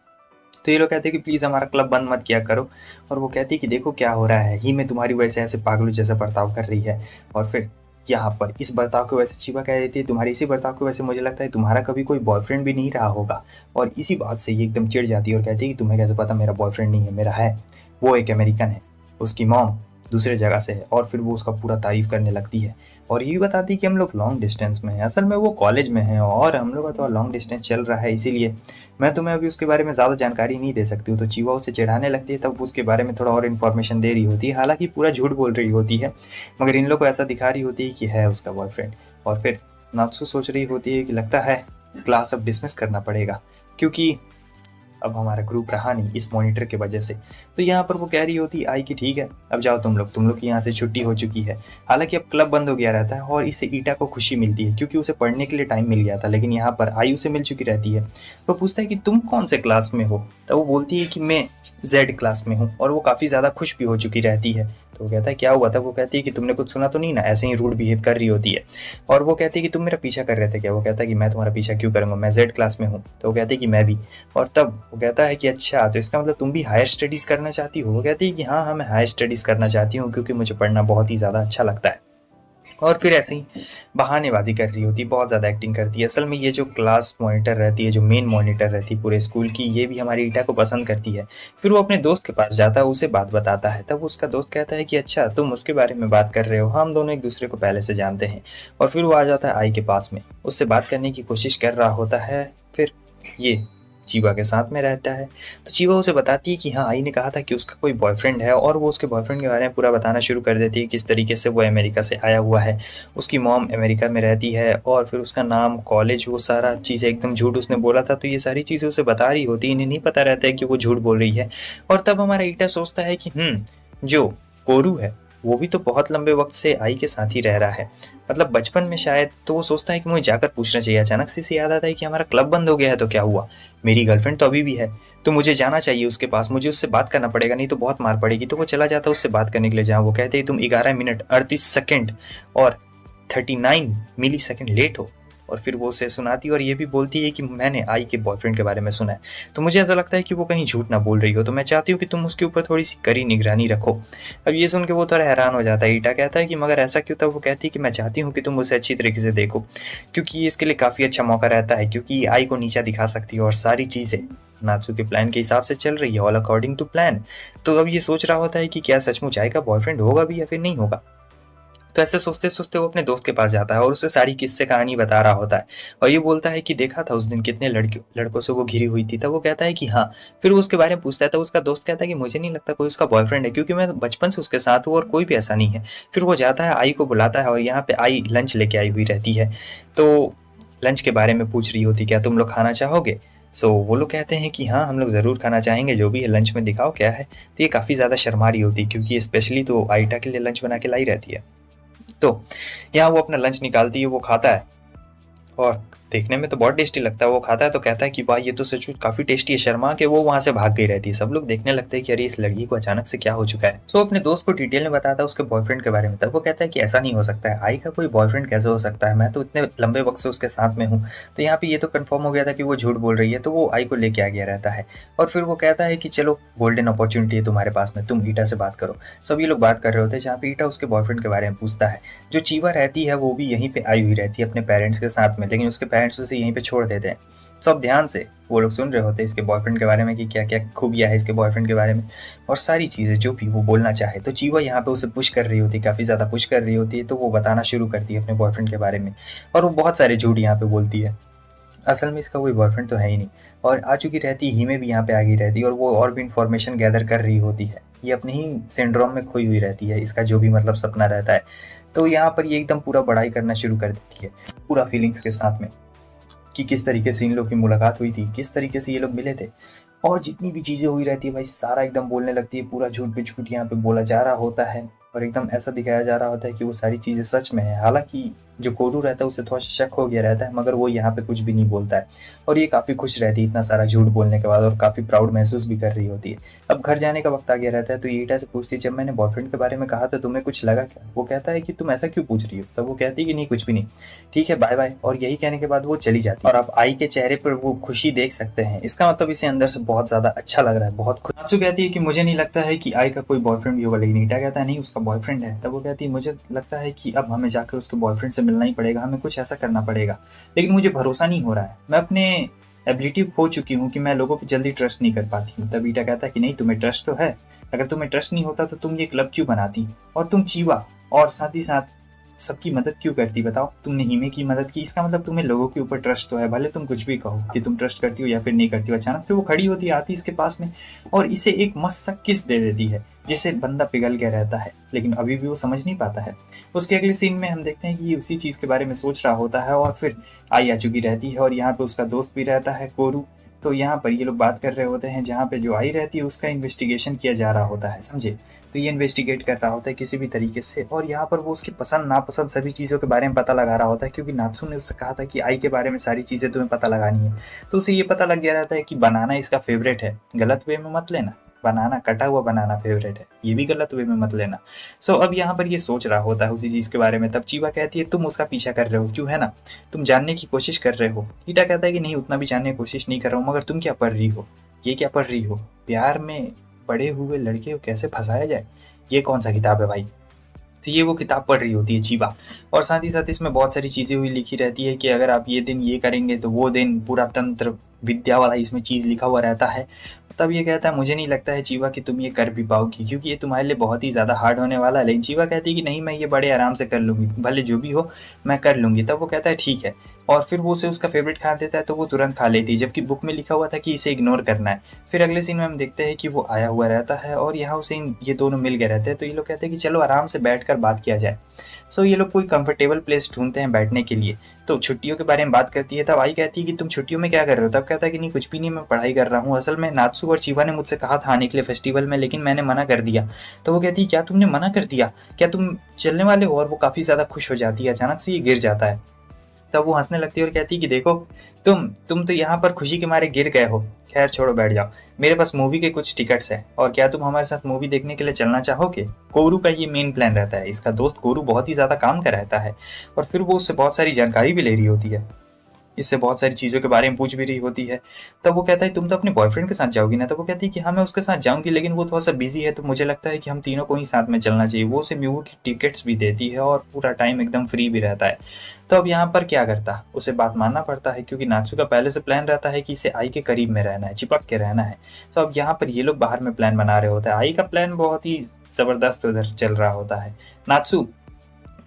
तो ये लोग कहते हैं कि प्लीज़ हमारा क्लब बंद मत किया करो। और वो कहती है कि देखो क्या हो रहा है, ही में तुम्हारी वजह से ऐसे पागलों जैसा बर्ताव कर रही है। और फिर यहाँ पर इस बर्ताव की वजह से चीवा कह देती है, तुम्हारी इसी बर्ताव की वजह से मुझे लगता है तुम्हारा कभी कोई बॉयफ्रेंड भी नहीं रहा होगा। और इसी बात से ये एकदम चिढ़ जाती है और कहती है कि तुम्हें कैसे पता मेरा बॉयफ्रेंड नहीं है, मेरा है, वो एक अमेरिकन है, उसकी मॉम दूसरे जगह से है, और फिर वो उसका पूरा तारीफ करने लगती है और ये भी बताती है कि हम लोग लॉन्ग डिस्टेंस में हैं। असल में वो कॉलेज में है और हम लोग का तो लॉन्ग डिस्टेंस चल रहा है, इसीलिए मैं तुम्हें अभी उसके बारे में ज़्यादा जानकारी नहीं दे सकती हूँ। तो चीवा उसे चिढ़ाने लगती है, तब वो उसके बारे में थोड़ा और इन्फॉर्मेशन दे रही होती है, हालांकि पूरा झूठ बोल रही होती है, मगर इन लोग को ऐसा दिखा रही होती है कि है उसका बॉयफ्रेंड। और फिर नात्सु सोच रही होती है कि लगता है क्लास अब डिसमिस करना पड़ेगा, क्योंकि अब हमारा ग्रुप रहा नहीं इस मॉनिटर के वजह से। तो यहाँ पर वो कह रही होती आई कि ठीक है, अब जाओ तुम लोग की यहाँ से छुट्टी हो चुकी है। हालांकि अब क्लब बंद हो गया रहता है और इससे ईटा को खुशी मिलती है क्योंकि उसे पढ़ने के लिए टाइम मिल गया था, लेकिन यहाँ पर आई उसे मिल चुकी रहती है। वो पूछता है कि तुम कौन से क्लास में हो, तो वो बोलती है कि मैं जेड क्लास में हूँ, और वो काफ़ी ज़्यादा खुश भी हो चुकी रहती है। तो वो कहता है क्या हुआ था, वो कहती है कि तुमने कुछ सुना तो नहीं ना, ऐसे ही रूड बिहेव कर रही होती है। और वो कहती है कि तुम मेरा पीछा कर रहे थे क्या, वो कहता है कि मैं तुम्हारा पीछा क्यों करूँगा, मैं जेड क्लास में हूँ। तो वो कहती है कि मैं भी। और तब वो कहता है कि अच्छा, तो इसका मतलब तुम भी हायर स्टडीज़ करना चाहती हो। वो कहती है कि हाँ मैं हायर स्टडीज़ करना चाहती हूँ क्योंकि मुझे पढ़ना बहुत ही ज़्यादा अच्छा लगता है। और फिर ऐसे ही बहानेबाजी कर रही होती, बहुत ज़्यादा एक्टिंग करती है। असल में ये जो क्लास मॉनिटर रहती है, जो मेन मॉनिटर रहती है पूरे स्कूल की, ये भी हमारी ईटा को पसंद करती है। फिर वो अपने दोस्त के पास जाता है, उसे बात बताता है। तब उसका दोस्त कहता है कि अच्छा तुम उसके बारे में बात कर रहे हो, हम दोनों एक दूसरे को पहले से जानते हैं। और फिर वो आ जाता है आई के पास में, उससे बात करने की कोशिश कर रहा होता है। फिर ये चीवा के साथ में रहता है। तो चीवा उसे बताती है कि हाँ आई ने कहा था कि उसका कोई बॉयफ्रेंड है, और वो उसके बॉयफ्रेंड के बारे में पूरा बताना शुरू कर देती है, किस तरीके से वो अमेरिका से आया हुआ है, उसकी मॉम अमेरिका में रहती है, और फिर उसका नाम, कॉलेज, वो सारा चीज़ें एकदम झूठ उसने बोला था। तो ये सारी चीज़ें उसे बता रही होती है, इन्हें नहीं पता रहता है कि वो झूठ बोल रही है। और तब हमारा ईटा सोचता है कि जो कोरू है वो भी तो बहुत लंबे वक्त से आई के साथ ही रह रहा है, मतलब बचपन में शायद। तो वो सोचता है कि मुझे जाकर पूछना चाहिए। अचानक से इसे याद आता है कि हमारा क्लब बंद हो गया है, तो क्या हुआ, मेरी गर्लफ्रेंड तो अभी भी है, तो मुझे जाना चाहिए उसके पास, मुझे उससे बात करना पड़ेगा, नहीं तो बहुत मार पड़ेगी। तो वो चला जाता है उससे बात करने के लिए, जहाँ वो कहते हैं तुम 11 मिनट 38 सेकेंड और 39 मिली सेकेंड लेट हो। और फिर वो उसे सुनाती है और ये भी बोलती है कि मैंने आई के बॉयफ्रेंड के बारे में सुना है, तो मुझे ऐसा लगता है कि वो कहीं झूठ ना बोल रही हो, तो मैं चाहती हूँ कि तुम उसके ऊपर थोड़ी सी कड़ी निगरानी रखो। अब ये सुन के वो थोड़ा हैरान हो जाता है। ईटा कहता है कि मगर ऐसा क्यों? तब वो कहती है कि मैं चाहती हूँ कि तुम उसे अच्छी तरीके से देखो, क्योंकि ये इसके लिए काफ़ी अच्छा मौका रहता है, क्योंकि आई को नीचा दिखा सकती है और सारी चीज़ें नात्सु के प्लान के हिसाब से चल रही है, ऑल अकॉर्डिंग टू प्लान। तो अब ये सोच रहा होता है कि क्या सचमुच आई का बॉयफ्रेंड होगा भी या फिर नहीं होगा। तो ऐसे सोचते सोचते वो अपने दोस्त के पास जाता है और उसे सारी किस्से कहानी बता रहा होता है, और ये बोलता है कि देखा था उस दिन कितने लड़कों से वो घिरी हुई थी। तब वो कहता है कि हाँ। फिर वो उसके बारे में पूछता है, तो उसका दोस्त कहता है कि मुझे नहीं लगता कोई उसका बॉयफ्रेंड है, क्योंकि मैं बचपन से उसके साथ हूँ और कोई भी ऐसा नहीं है। फिर वो जाता है, आई को बुलाता है, और यहाँ पे आई लंच लेके आई हुई रहती है। तो लंच के बारे में पूछ रही होती, क्या तुम लोग खाना चाहोगे? वो लोग कहते हैं कि हाँ हम लोग ज़रूर खाना चाहेंगे, जो भी है लंच में दिखाओ क्या है। तो ये काफ़ी ज़्यादा शर्मा रही होती है, क्योंकि स्पेशली तो आइटा के लिए लंच बना के लाई रहती है। तो यहाँ वो अपना लंच निकालती है, वो खाता है और देखने में तो बहुत टेस्टी लगता है। वो खाता है तो कहता है कि वाह ये तो सचमुच काफ़ी टेस्टी है। शर्मा के वो वहाँ से भाग गई रहती है। सब लोग देखने लगते हैं कि अरे इस लड़की को अचानक से क्या हो चुका है। तो अपने दोस्त को डिटेल में बताता है उसके बॉयफ्रेंड के बारे में। तब वो कहता है कि ऐसा नहीं हो सकता है, आई का कोई बॉयफ्रेंड कैसे हो सकता है, मैं तो इतने लंबे वक्त से उसके साथ में हूँ। तो यहाँ पे ये तो कन्फर्म हो गया था कि वो झूठ बोल रही है, तो वो आई को लेके आ गया रहता है। और फिर वो कहता है कि चलो गोल्डन अपॉर्चुनिटी है तुम्हारे पास में, तुम ईटा से बात करो। सभी लोग बात कर रहे होते हैं, जहाँ पे ईटा उसके बॉयफ्रेंड के बारे में पूछता है। जो चीवा रहती है वो भी यहीं पे आई हुई रहती है अपने पेरेंट्स के साथ में, लेकिन उसके पेरेंट्स उसे यहीं पे छोड़ देते हैं। सब ध्यान से वो लोग सुन रहे होते हैं इसके बॉयफ्रेंड के बारे में कि क्या क्या खूबियाँ है इसके बॉयफ्रेंड के बारे में, और सारी चीज़ें जो भी वो बोलना चाहे। तो चीवा यहाँ पे उसे पुश कर रही होती है, काफ़ी ज़्यादा पुश कर रही होती है। तो वो बताना शुरू करती है अपने बॉयफ्रेंड के बारे में, और वो बहुत सारे झूठ यहाँ पे बोलती है। असल में इसका कोई बॉयफ्रेंड तो है ही नहीं, और आ चुकी रहती है, हिमे भी यहाँ पे आ गई रहती है, और वो और भी इन्फॉर्मेशन गैदर कर रही होती है। ये अपने ही सिंड्रोम में खोई हुई रहती है, इसका जो भी मतलब सपना रहता है। तो यहाँ पर ये एकदम पूरा बड़ाई करना शुरू कर देती है, पूरा फीलिंग्स के साथ में, कि किस तरीके से इन लोग की मुलाकात हुई थी, किस तरीके से ये लोग मिले थे, और जितनी भी चीज़ें हुई रहती है भाई सारा एकदम बोलने लगती है। पूरा झूठ पे झूठ यहाँ पे बोला जा रहा होता है, और एकदम ऐसा दिखाया जा रहा होता है कि वो सारी चीज़ें सच में है। हालांकि जो कोरू रहता है उसे थोड़ा शक हो गया रहता है, मगर वो यहाँ पे कुछ भी नहीं बोलता है, और ये काफ़ी खुश रहती है इतना सारा झूठ बोलने के बाद, और काफ़ी प्राउड महसूस भी कर रही होती है। अब घर जाने का वक्त आ गया रहता है, तो ये ईटा से पूछती है, जब मैंने बॉयफ्रेंड के बारे में कहा तो तुम्हें कुछ लगा क्या? वो कहता है कि तुम ऐसा क्यों पूछ रही हो? तब वो कहती है कि नहीं कुछ भी नहीं, ठीक है बाय बाय। और यही कहने के बाद वो चली जाती है, और आप आई के चेहरे पर वो खुशी देख सकते हैं। इसका मतलब इसे अंदर से बहुत ज़्यादा अच्छा लग रहा है, बहुत खुश। नात्सु कहती है कि मुझे नहीं लगता है कि आई का कोई बॉयफ्रेंड भी होगा, लेकिन ईटा कहता है नहीं उसका बॉयफ्रेंड है। तब वो कहती है मुझे लगता है कि अब हमें जाकर उसके बॉयफ्रेंड से मिलना ही पड़ेगा, हमें कुछ ऐसा करना पड़ेगा, लेकिन मुझे भरोसा नहीं हो रहा है, मैं अपने एबिलिटी खो चुकी हूँ कि मैं लोगों पर जल्दी ट्रस्ट नहीं कर पाती हूँ। तब ईटा कहता है कि नहीं तुम्हें ट्रस्ट तो है, अगर तुम्हें ट्रस्ट नहीं होता तो तुम ये क्लब क्यों बनाती, और तुम चीवा और साथ ही साथ सबकी मदद क्यों करती बताओ। तुमने हीमे की मदद की, इसका मतलब तुम्हें लोगों के ऊपर ट्रस्ट तो है, भले तुम कुछ भी कहो कि तुम ट्रस्ट करती हो या फिर नहीं करती हो। अचानक से वो खड़ी होती है, आती इसके पास में और इसे एक मस्त सा किस दे देती है, जिसे बंदा पिघल गया रहता है, लेकिन अभी भी वो समझ नहीं पाता है। उसके अगले सीन में हम देखते हैं कि ये उसी चीज़ के बारे में सोच रहा होता है और फिर आई आ चुकी रहती है और यहाँ पे उसका दोस्त भी रहता है कोरू। तो यहाँ पर ये लोग बात कर रहे होते हैं, जहाँ पे जो आई रहती है उसका इन्वेस्टिगेशन किया जा रहा होता है, समझे। तो ये इन्वेस्टिगेट कर रहा होता है किसी भी तरीके से, और यहाँ पर वो उसकी पसंद नापसंद सभी चीज़ों के बारे में पता लगा रहा होता है, क्योंकि नात्सु ने उससे कहा था कि आई के बारे में सारी चीज़ें तुम्हें पता लगानी है। तो उसे ये पता लग गया रहता है कि बनाना इसका फेवरेट है। गलत वे में मत लेना, बनाना कटा हुआ बनाना फेवरेट है, ये भी गलत वे में मत लेना। सो अब यहाँ पर ये सोच रहा होता है उसी चीज़ के बारे में। तब चीवा कहती है तुम उसका पीछा कर रहे हो क्यों, है ना, तुम जानने की कोशिश कर रहे हो। ईटा कहता है कि नहीं, उतना भी जानने की कोशिश नहीं कर रहा हूँ, मगर तुम क्या पढ़ रही हो, ये क्या पढ़ रही हो, प्यार में पड़े हुए लड़के को कैसे फंसाया जाए, ये कौन सा किताब है भाई। तो ये वो किताब पढ़ रही होती है चीवा, और साथ ही साथ इसमें बहुत सारी चीज़ें हुई लिखी रहती है कि अगर आप ये दिन ये करेंगे तो वो दिन, पूरा तंत्र विद्या वाला इसमें चीज़ लिखा हुआ रहता है। तब ये कहता है मुझे नहीं लगता है चीवा कि तुम ये कर भी पाओगी, क्योंकि ये तुम्हारे लिए बहुत ही ज़्यादा हार्ड होने वाला है। लेकिन चीवा कहती है कि नहीं, मैं ये बड़े आराम से कर लूँगी, भले जो भी हो मैं कर लूँगी। तब वो कहता है ठीक है, और फिर वो उसे उसका फेवरेट खा देता है तो वो तुरंत खा लेती है, जबकि बुक में लिखा हुआ था कि इसे इग्नोर करना है। फिर अगले सीन में हम देखते हैं कि वो आया हुआ रहता है और यहाँ उसे ये दोनों मिल गए रहते हैं। तो ये लोग कहते हैं कि चलो आराम से बैठ कर बात किया जाए। सो ये लोग कोई कंफर्टेबल प्लेस ढूंढते हैं बैठने के लिए। तो छुट्टियों के बारे में बात करती है। तब आई कहती है कि तुम छुट्टियों में क्या कर रहे हो। तब कहता है कि नहीं कुछ भी नहीं, मैं पढ़ाई कर रहा हूँ। असल में नात्सु और चीवा ने मुझसे कहा था आने के लिए फेस्टिवल में, लेकिन मैंने मना कर दिया। तो वो कहती है क्या तुमने मना कर दिया, क्या तुम चलने वाले हो। और वो काफ़ी ज़्यादा खुश हो जाती है, अचानक से ये गिर जाता है। तब वो हंसने लगती है और कहती है कि देखो तुम तो यहाँ पर खुशी के मारे गिर गए हो। खैर छोड़ो, बैठ जाओ, मेरे पास मूवी के कुछ टिकट्स हैं, और क्या तुम हमारे साथ मूवी देखने के लिए चलना चाहोगे। कोरू का ये मेन प्लान रहता है। इसका दोस्त कोरू बहुत ही ज़्यादा काम का रहता है, और फिर वो उससे बहुत सारी जानकारी भी ले रही होती है, इससे बहुत सारी चीज़ों के बारे में पूछ भी रही होती है। तब वो कहता है तुम तो अपने बॉयफ्रेंड के साथ जाओगी ना। तब वो कहती है कि हाँ मैं उसके साथ जाऊंगी, लेकिन वो थोड़ा सा बिजी है, तो मुझे लगता है कि हम तीनों को ही साथ में चलना चाहिए। वो उसे मूवी की टिकट्स भी देती है और पूरा टाइम एकदम फ्री भी रहता है। तो अब यहाँ पर क्या करता, उसे बात मानना पड़ता है, क्योंकि नात्सु का पहले से प्लान रहता है कि इसे आई के करीब में रहना है, चिपक के रहना है। तो अब यहाँ पर ये लोग बाहर में प्लान बना रहे होते हैं। आई का प्लान बहुत ही ज़बरदस्त उधर चल रहा होता है। नात्सु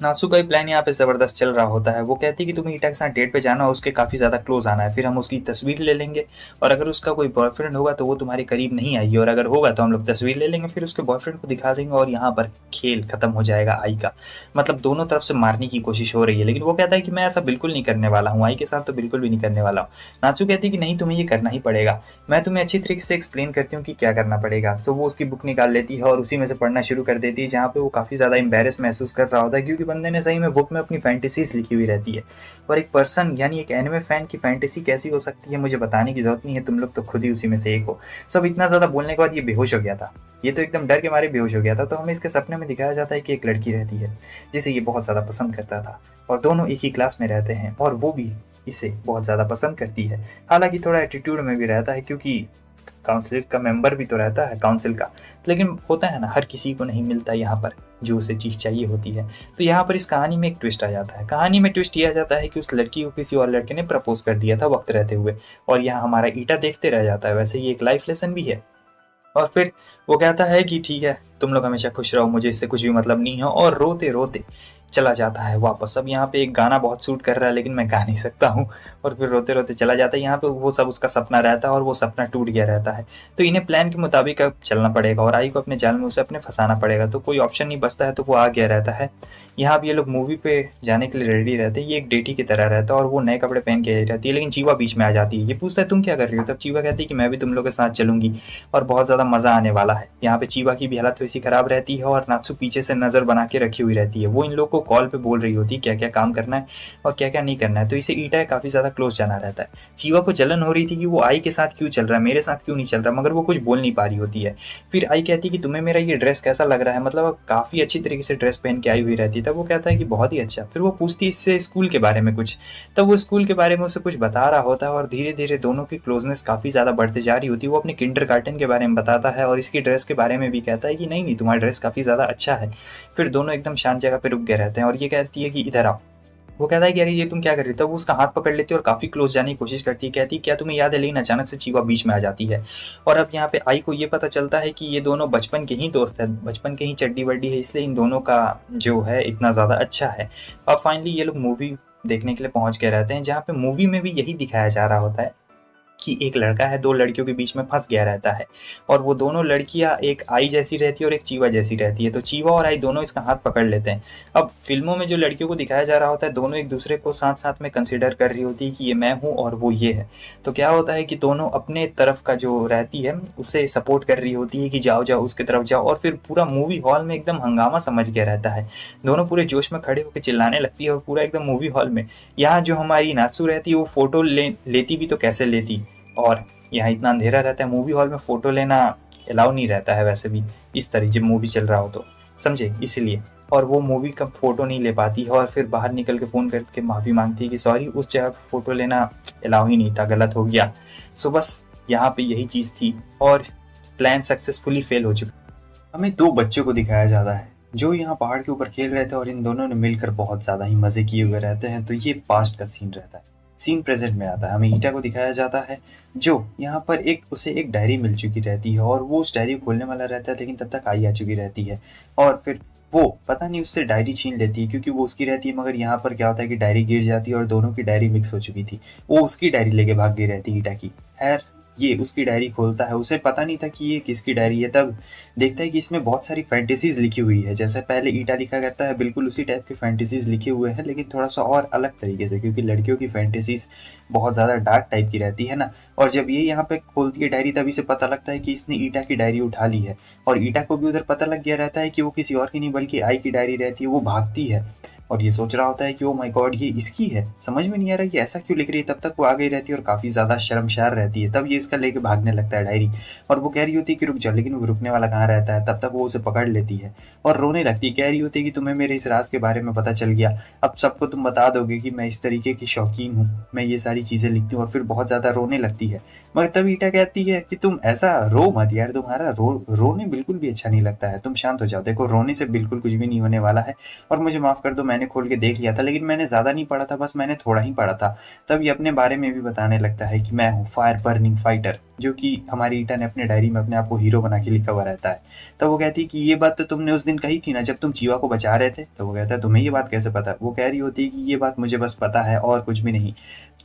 नासु का ही प्लान यहाँ पे जबरदस्त चल रहा होता है। वो कहती है कि तुम्हें ईटा के साथ डेट पे जाना है, उसके काफी ज्यादा क्लोज आना है, फिर हम उसकी तस्वीर ले लेंगे, और अगर उसका कोई बॉयफ्रेंड होगा तो वो तुम्हारे करीब नहीं आएगी, और अगर होगा तो हम लोग तस्वीर ले लेंगे, फिर उसके बॉयफ्रेंड को दिखा देंगे, और यहाँ पर खेल खत्म हो जाएगा आई का। मतलब दोनों तरफ से मारने की कोशिश हो रही है, लेकिन वो कहता है कि मैं ऐसा बिल्कुल नहीं करने वाला हूँ, आई के साथ तो बिल्कुल भी नहीं करने वाला हूँ। नाचू कहती है कि नहीं, तुम्हें ये करना ही पड़ेगा, मैं तुम्हें अच्छी तरीके से एक्सप्लेन करती हूँ कि क्या करना पड़ेगा। तो वो उसकी बुक निकाल लेती है और उसी में से पढ़ना शुरू कर देती है, जहाँ पे वो काफी ज्यादा एम्बेरस महसूस कर रहा होता है, क्योंकि बंदे ने सही में बुक में अपनी फैंटेसीज लिखी हुई रहती है। और एक पर्सन यानी एक एनिमे फैन की फैंटेसी कैसी हो सकती है मुझे बताने की जरूरत नहीं है, तुम लोग तो खुद ही उसी में से एक हो। सब इतना ज्यादा बोलने के बाद ये बेहोश हो गया था, ये तो एकदम डर के मारे बेहोश हो गया था। तो हमें इसके सपने में दिखाया जाता है कि एक लड़की रहती है जिसे ये बहुत ज्यादा पसंद करता था, और दोनों एक ही क्लास में रहते हैं, और वो भी इसे बहुत ज्यादा पसंद करती है। हालांकि थोड़ा एटीट्यूड में भी रहता है, क्योंकि काउंसिल का मेंबर भी तो रहता है काउंसिल का, लेकिन होता है ना, हर किसी को नहीं मिलता यहाँ पर जो उसे चीज़ चाहिए होती है। तो यहाँ पर इस कहानी में एक ट्विस्ट आ जाता है। कहानी में ट्विस्ट ये आ जाता है कि उस लड़की को किसी और लड़के ने प्रपोज कर दिया था वक्त रहते हुए, और यहाँ हमारा ईटा देखते रह जाता है। वैसे ये एक लाइफ लेसन भी है। और फिर वो कहता है कि ठीक है, तुम लोग हमेशा खुश रहो, मुझे इससे कुछ भी मतलब नहीं है, और रोते रोते चला जाता है वापस। अब यहाँ पे एक गाना बहुत सूट कर रहा है, लेकिन मैं गा नहीं सकता हूँ, और फिर रोते रोते चला जाता है। यहाँ पे वो सब उसका सपना रहता है, और वो सपना टूट गया रहता है। तो इन्हें प्लान के मुताबिक अब चलना पड़ेगा, और आई को अपने जाल में उसे अपने फंसाना पड़ेगा। तो कोई ऑप्शन नहीं बचता है, तो वो आ गया रहता है। यहाँ अब ये लोग मूवी पे जाने के लिए रेडी रहते हैं। ये एक डेटी की तरह रहता है, और वो नए कपड़े पहन के रहती है, लेकिन चीवा बीच में आ जाती है। ये पूछता है तुम क्या कर रही हो। तब चीवा कहती है कि मैं भी तुम लोग के साथ चलूंगी, और बहुत ज़्यादा मज़ा आने वाला है। यहाँ पे चीवा की भी हालत थोड़ी सी खराब रहती है, और नात्सु पीछे से नज़र बना के रखी हुई रहती है। वो इन लोग को कॉल पे बोल रही होती है क्या क्या काम करना है और क्या क्या नहीं करना है। तो इसे ईटा काफ़ी ज़्यादा क्लोज जाना रहता है। चीवा को जलन हो रही थी कि वो आई के साथ क्यों चल रहा है, मेरे साथ क्यों नहीं चल रहा, मगर वो कुछ बोल नहीं पा रही होती है। फिर आई कहती है कि तुम्हें मेरा ये ड्रेस कैसा लग रहा है, मतलब काफ़ी अच्छी तरीके से ड्रेस पहन के आई हुई रहती है। तब वो कहता है कि बहुत ही अच्छा। फिर वो पूछती है इससे स्कूल के बारे में कुछ। तब वो स्कूल के बारे में उसे कुछ बता रहा होता है, और धीरे धीरे दोनों की क्लोजनेस काफ़ी ज़्यादा बढ़ती जा रही होती है। वो अपने किंडरगार्टन के बारे में बताता है, और इसकी ड्रेस के बारे में भी कहता है कि नहीं नहीं, तुम्हारा ड्रेस काफ़ी ज़्यादा अच्छा है। फिर दोनों एकदम शांत जगह पर रुक गए रहते हैं, और ये कहती है कि इधर आओ। वो कहता है कि अरे ये तुम क्या कर रही हो, तब वो उसका हाथ पकड़ लेती है और काफ़ी क्लोज जाने की कोशिश करती है। कहती है क्या तुम्हें याद है, लेकिन अचानक से चीवा बीच में आ जाती है। और अब यहाँ पे आई को ये पता चलता है कि ये दोनों बचपन के ही दोस्त हैं, बचपन के ही चड्डी बड्डी है, इसलिए इन दोनों का जो है इतना ज़्यादा अच्छा है। अब फाइनली ये लोग मूवी देखने के लिए पहुंच के रहते हैं, जहाँ पे मूवी में भी यही दिखाया जा रहा होता है कि एक लड़का है, दो लड़कियों के बीच में फंस गया रहता है, और वो दोनों लड़कियां एक आई जैसी रहती है और एक चीवा जैसी रहती है। तो चीवा और आई दोनों इसका हाथ पकड़ लेते हैं। अब फिल्मों में जो लड़कियों को दिखाया जा रहा होता है, दोनों एक दूसरे को साथ साथ में कंसिडर कर रही होती है कि ये मैं हूँ और वो ये है। तो क्या होता है कि दोनों अपने तरफ का जो रहती है उसे सपोर्ट कर रही होती है कि जाओ जाओ उसके तरफ जाओ, और फिर पूरा मूवी हॉल में एकदम हंगामा समझ गया रहता है। दोनों पूरे जोश में खड़े होकर चिल्लाने लगती है, और पूरा एकदम मूवी हॉल में। यहाँ जो हमारी नात्सू रहती है वो फोटो लेती भी तो कैसे लेती, और यहाँ इतना अंधेरा रहता है, मूवी हॉल में फ़ोटो लेना अलाउ नहीं रहता है वैसे भी, इस तरह जब मूवी चल रहा हो तो, समझे, इसलिए। और वो मूवी का फ़ोटो नहीं ले पाती है, और फिर बाहर निकल के फ़ोन करके माफ़ी मांगती है कि सॉरी, उस जगह फ़ोटो लेना अलाउ ही नहीं था, गलत हो गया। सो बस यहाँ पे यही चीज़ थी, और प्लान सक्सेसफुली फेल हो चुका। हमें दो बच्चों को दिखाया जाता है जो यहाँ पहाड़ के ऊपर खेल रहे थे, और इन दोनों ने मिलकर बहुत ज़्यादा ही मज़े किए हुए रहते हैं। तो ये पास्ट का सीन रहता है। सीन प्रेजेंट में आता है, हमें ईटा को दिखाया जाता है जो यहाँ पर उसे एक डायरी मिल चुकी रहती है, और वो उस डायरी को खोलने वाला रहता है, लेकिन तब तक आई आ चुकी रहती है, और फिर वो पता नहीं उससे डायरी छीन लेती है, क्योंकि वो उसकी रहती है। मगर यहाँ पर क्या होता है कि डायरी गिर जाती है और दोनों की डायरी मिक्स हो चुकी थी। वो उसकी डायरी लेके भाग गई रहती है ईटा की। खैर, ये उसकी डायरी खोलता है, उसे पता नहीं था कि ये किसकी डायरी है। तब देखता है कि इसमें बहुत सारी फैंटेसीज लिखी हुई है, जैसे पहले ईटा लिखा करता है, बिल्कुल उसी टाइप के फैंटेसीज लिखे हुए हैं, लेकिन थोड़ा सा और अलग तरीके से, क्योंकि लड़कियों की फैंटेसीज बहुत ज़्यादा डार्क टाइप की रहती है ना। और जब ये यहाँ पे खोलती है डायरी, तभी से पता लगता है कि इसने ईटा की डायरी उठा ली है, और ईटा को भी उधर पता लग गया रहता है कि वो किसी और की नहीं बल्कि आई की डायरी रहती है। वो भागती है, और ये सोच रहा होता है कि ओ माय गॉड, ये इसकी है, समझ में नहीं आ रहा कि ऐसा क्यों लिख रही है। तब तक वो आ गई रहती है और काफ़ी ज़्यादा शर्मशार रहती है। तब ये इसका लेके भागने लगता है डायरी, और वो कह रही होती है कि रुक जा, लेकिन वो रुकने वाला कहाँ रहता है। तब तक वो उसे पकड़ लेती है और रोने लगती है, कह रही होती है कि तुम्हें मेरे इस राज के बारे में पता चल गया, अब सबको तुम बता दोगे कि मैं इस तरीके की शौकीन हूँ, मैं ये सारी चीज़ें लिखती हूँ। और फिर बहुत ज़्यादा रोने लगती है। मगर तब ईटा कहती है कि तुम ऐसा रो मत यार, तुम्हारा रोने बिल्कुल भी अच्छा नहीं लगता है, तुम शांत हो जाओ, देखो रोने से बिल्कुल कुछ भी नहीं होने वाला है, और मुझे माफ़ कर दो, मैंने खोल के देख लिया था, लेकिन मैंने ज़्यादा नहीं पढ़ा था, बस मैंने थोड़ा ही पढ़ा था। तब ये अपने बारे में भी बताने लगता है कि मैं हूँ फायर बर्निंग फाइटर, जो कि हमारी ईटा ने अपने डायरी में अपने आप को हीरो बना के लिखा हुआ रहता है। तब वो कहती है कि ये बात तो तुमने उस दिन कही थी ना, जब तुम चीवा को बचा रहे थे। तो वो कहता है तुम्हें ये बात कैसे पता। वो कह रही होती है कि ये बात मुझे बस पता है और कुछ भी नहीं,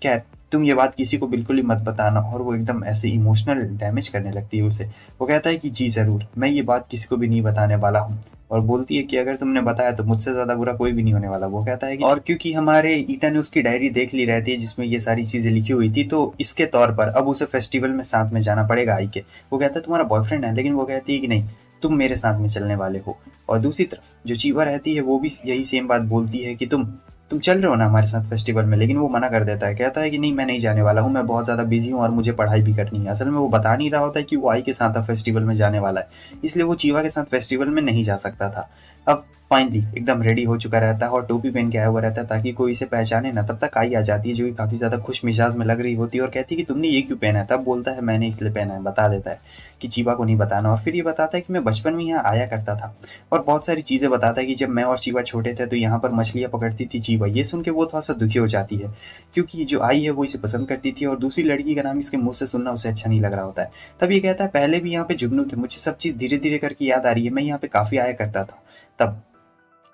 क्या तुम ये बात किसी को बिल्कुल ही मत बताना। और वो एकदम ऐसे इमोशनल डैमेज करने लगती है उसे। वो कहता है कि जी ज़रूर, मैं ये बात किसी को भी नहीं बताने वाला हूँ, और बोलती है कि अगर तुमने बताया तो मुझसे ज़्यादा बुरा कोई भी नहीं होने वाला। वो कहता है कि और क्योंकि हमारे ईटा ने उसकी डायरी देख ली रहती है जिसमें ये सारी चीज़ें लिखी हुई थी, तो इसके तौर पर अब उसे फेस्टिवल में साथ में जाना पड़ेगा आई के। वो कहता है तुम्हारा बॉयफ्रेंड है, लेकिन वो कहती है कि नहीं, तुम मेरे साथ में चलने वाले हो। और दूसरी तरफ जो चीवा रहती है वो भी यही सेम बात बोलती है कि तुम चल रहे हो ना हमारे साथ फेस्टिवल में, लेकिन वो मना कर देता है, कहता है कि नहीं, मैं नहीं जाने वाला हूँ, मैं बहुत ज़्यादा बिजी हूँ और मुझे पढ़ाई भी करनी है। असल में वो बता नहीं रहा होता है कि वो आई के साथ फेस्टिवल में जाने वाला है, इसलिए वो चीवा के साथ फेस्टिवल में नहीं जा सकता था। अब फाइनली एकदम रेडी हो चुका रहता है और टोपी पहन के आया हुआ रहता है ताकि कोई इसे पहचाने ना। तब तक आई आ जाती है जो कि काफ़ी ज़्यादा खुश मिजाज में लग रही होती है और कहती है कि तुमने ये क्यों पहना है। तब बोलता है मैंने इसलिए पहना है, बता देता है कि चीवा को नहीं बताना। और फिर ये बताता है कि मैं बचपन में यहाँ आया करता था, और बहुत सारी चीज़ें बताता है कि जब मैं और चीवा छोटे थे तो यहाँ पर मछलियाँ पकड़ती थी चीवा। ये सुन के वो थोड़ा सा दुखी हो जाती है, क्योंकि जो आई है वो इसे पसंद करती थी और दूसरी लड़की का नाम इसके मुँह से सुनना उसे अच्छा नहीं लग रहा होता है। तब ये कहता है पहले भी यहाँ पे जुगनू थे, मुझे सब चीज़ धीरे धीरे करके याद आ रही है, मैं यहाँ पे काफ़ी आया करता था। तब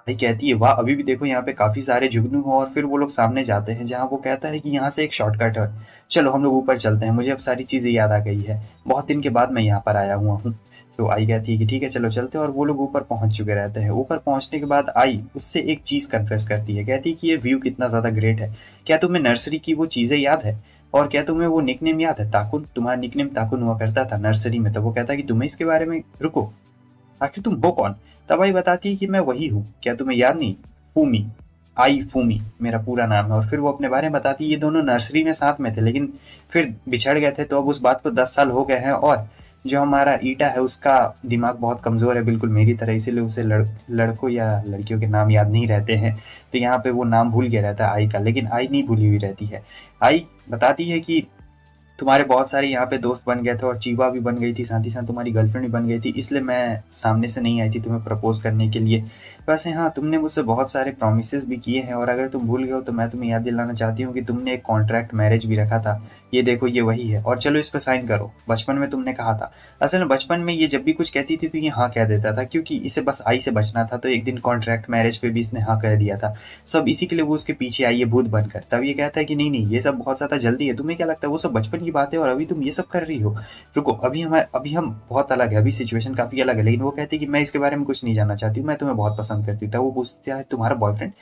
भाई कहती है वाह, अभी भी देखो यहाँ पे काफ़ी सारे जुगनू हो। और फिर वो लोग सामने जाते हैं जहाँ वो कहता है कि यहाँ से एक शॉर्टकट है, चलो हम लोग ऊपर चलते हैं, मुझे अब सारी चीज़ें याद आ गई है, बहुत दिन के बाद मैं यहाँ पर आया हुआ हूँ। तो आई कहती है कि ठीक है चलो चलते हैं, और वो लोग ऊपर पहुँच चुके रहते हैं। ऊपर पहुँचने के बाद आई उससे एक चीज़ कन्फेस करती है, कहती है कि ये व्यू कितना ज़्यादा ग्रेट है, क्या तुम्हें नर्सरी की वो चीज़ें याद है, और क्या तुम्हें वो निकनेम याद है ताकुन, तुम्हारा निकनेम ताकुन हुआ करता था नर्सरी में। तो वो कहता है कि तुम्हें इसके बारे में, रुको आखिर तुम हो कौन। तब आई बताती है कि मैं वही हूँ, क्या तुम्हें याद नहीं, फूमी, आई फूमी मेरा पूरा नाम है। और फिर वो अपने बारे में बताती है, ये दोनों नर्सरी में साथ में थे लेकिन फिर बिछड़ गए थे, तो अब उस बात को 10 साल हो गए हैं। और जो हमारा ईटा है उसका दिमाग बहुत कमज़ोर है, बिल्कुल मेरी तरह, इसीलिए उसे लड़कों या लड़कियों के नाम याद नहीं रहते हैं। तो यहाँ पे वो नाम भूल गया रहता है आई का, लेकिन आई नहीं भूली हुई रहती है। आई बताती है कि तुम्हारे बहुत सारे यहाँ पे दोस्त बन गए थे और चीवा भी बन गई थी, साथ ही साथ तुम्हारी गर्लफ्रेंड भी बन गई थी, इसलिए मैं सामने से नहीं आई थी तुम्हें प्रपोज करने के लिए। वैसे हाँ, तुमने मुझसे बहुत सारे प्रॉमिसेस भी किए हैं और अगर तुम भूल गए हो तो मैं तुम्हें याद दिलाना चाहती हूँ कि तुमने एक कॉन्ट्रैक्ट मैरिज भी रखा था। ये देखो, ये वही है और चलो इस पर साइन करो। बचपन में तुमने कहा था। असल में बचपन में ये जब भी कुछ कहती थी तो ये हाँ कह देता था, क्योंकि इसे बस आई से बचना था। तो एक दिन कॉन्ट्रैक्ट मैरिज पे भी इसने हाँ कह दिया था। सब इसी के लिए वो उसके पीछे आई है भूत बनकर। तब ये कहता है कि नहीं नहीं, ये सब बहुत ज़्यादा जल्दी है, तुम्हें क्या लगता है वो सब बचपन की बात है और अभी तुम ये सब कर रही हो। रुको, अभी हम बहुत अलग है, अभी सिचुएशन काफ़ी अलग है। लेकिन वो कहती है कि मैं इसके बारे में कुछ नहीं जानना चाहती हूँ, मैं तुम्हें बहुत पसंद करती हूँ। तब वो पूछता है तुम्हारा बॉयफ्रेंड?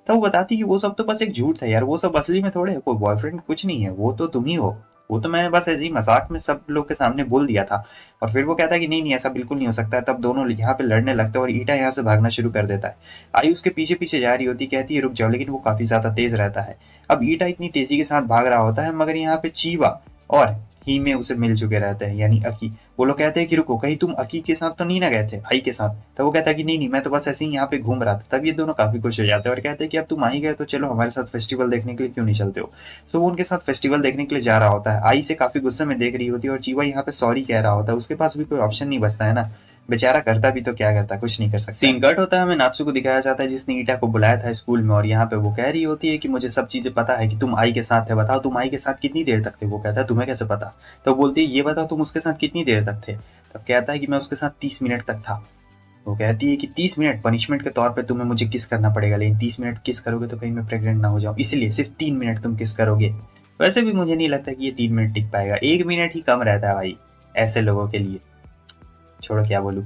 तब वो बताती है कि वो सब तो बस एक झूठ था यार, वो सब असली में थोड़े है, कोई बॉयफ्रेंड कुछ नहीं है, वो तो तुम ही हो। वो तो मैंने बस ऐसे ही मजाक में सब लोग के सामने बोल दिया था। और फिर वो कहता है कि नहीं नहीं, ऐसा बिल्कुल नहीं हो सकता है। तब दोनों यहाँ पे लड़ने लगते हैं और ईटा यहाँ से भागना शुरू कर देता है। आई उसके पीछे पीछे जा रही होती, कहती है रुक जाओ, लेकिन वो काफी ज्यादा तेज रहता है। अब ईटा इतनी तेजी के साथ भाग रहा होता है, मगर यहाँ पे चीवा और ही में उसे मिल चुके रहते हैं, यानी अकी। वो लोग कहते हैं कि रुको, कहीं तुम अकी के साथ तो नहीं ना गए थे, आई के साथ? तो वो कहता है कि नहीं नहीं, मैं तो बस ऐसे ही यहाँ पे घूम रहा था। तब ये दोनों काफी खुश हो जाते हैं और कहते हैं कि अब तुम आ ही गए तो चलो हमारे साथ फेस्टिवल देखने के लिए क्यों नहीं चलते हो। तो वो उनके साथ फेस्टिवल देखने के लिए जा रहा होता है। आई से काफी गुस्से में देख रही होती है और चीवा यहाँ पे सॉरी कह रहा होता है। उसके पास भी कोई ऑप्शन नहीं बचता है ना, बेचारा करता भी तो क्या करता, कुछ नहीं कर सकता। सीन कट होता है, हमें नात्सु को दिखाया जाता है जिसने ईटा को बुलाया था स्कूल में, और यहाँ पे वो कह रही होती है कि मुझे सब चीजें पता है कि तुम आई के साथ थे, बताओ तुम आई के साथ कितनी देर तक थे। वो कहता है तुम्हें कैसे पता? तो बोलती है ये बताओ तुम उसके साथ कितनी देर तक थे। तब कहता है कि मैं उसके साथ 30 मिनट तक था। वो कहती है कि 30 मिनट पनिशमेंट के तौर पे तुम्हें मुझे किस करना पड़ेगा, लेकिन 30 मिनट किस करोगे तो कहीं मैं प्रेग्नेंट ना हो जाऊं, इसलिए सिर्फ 3 मिनट तुम किस करोगे। वैसे भी मुझे नहीं लगता कि ये 3 मिनट टिक पाएगा, 1 मिनट ही कम रहता है भाई ऐसे लोगों के लिए। छोड़ो क्या बोलूं।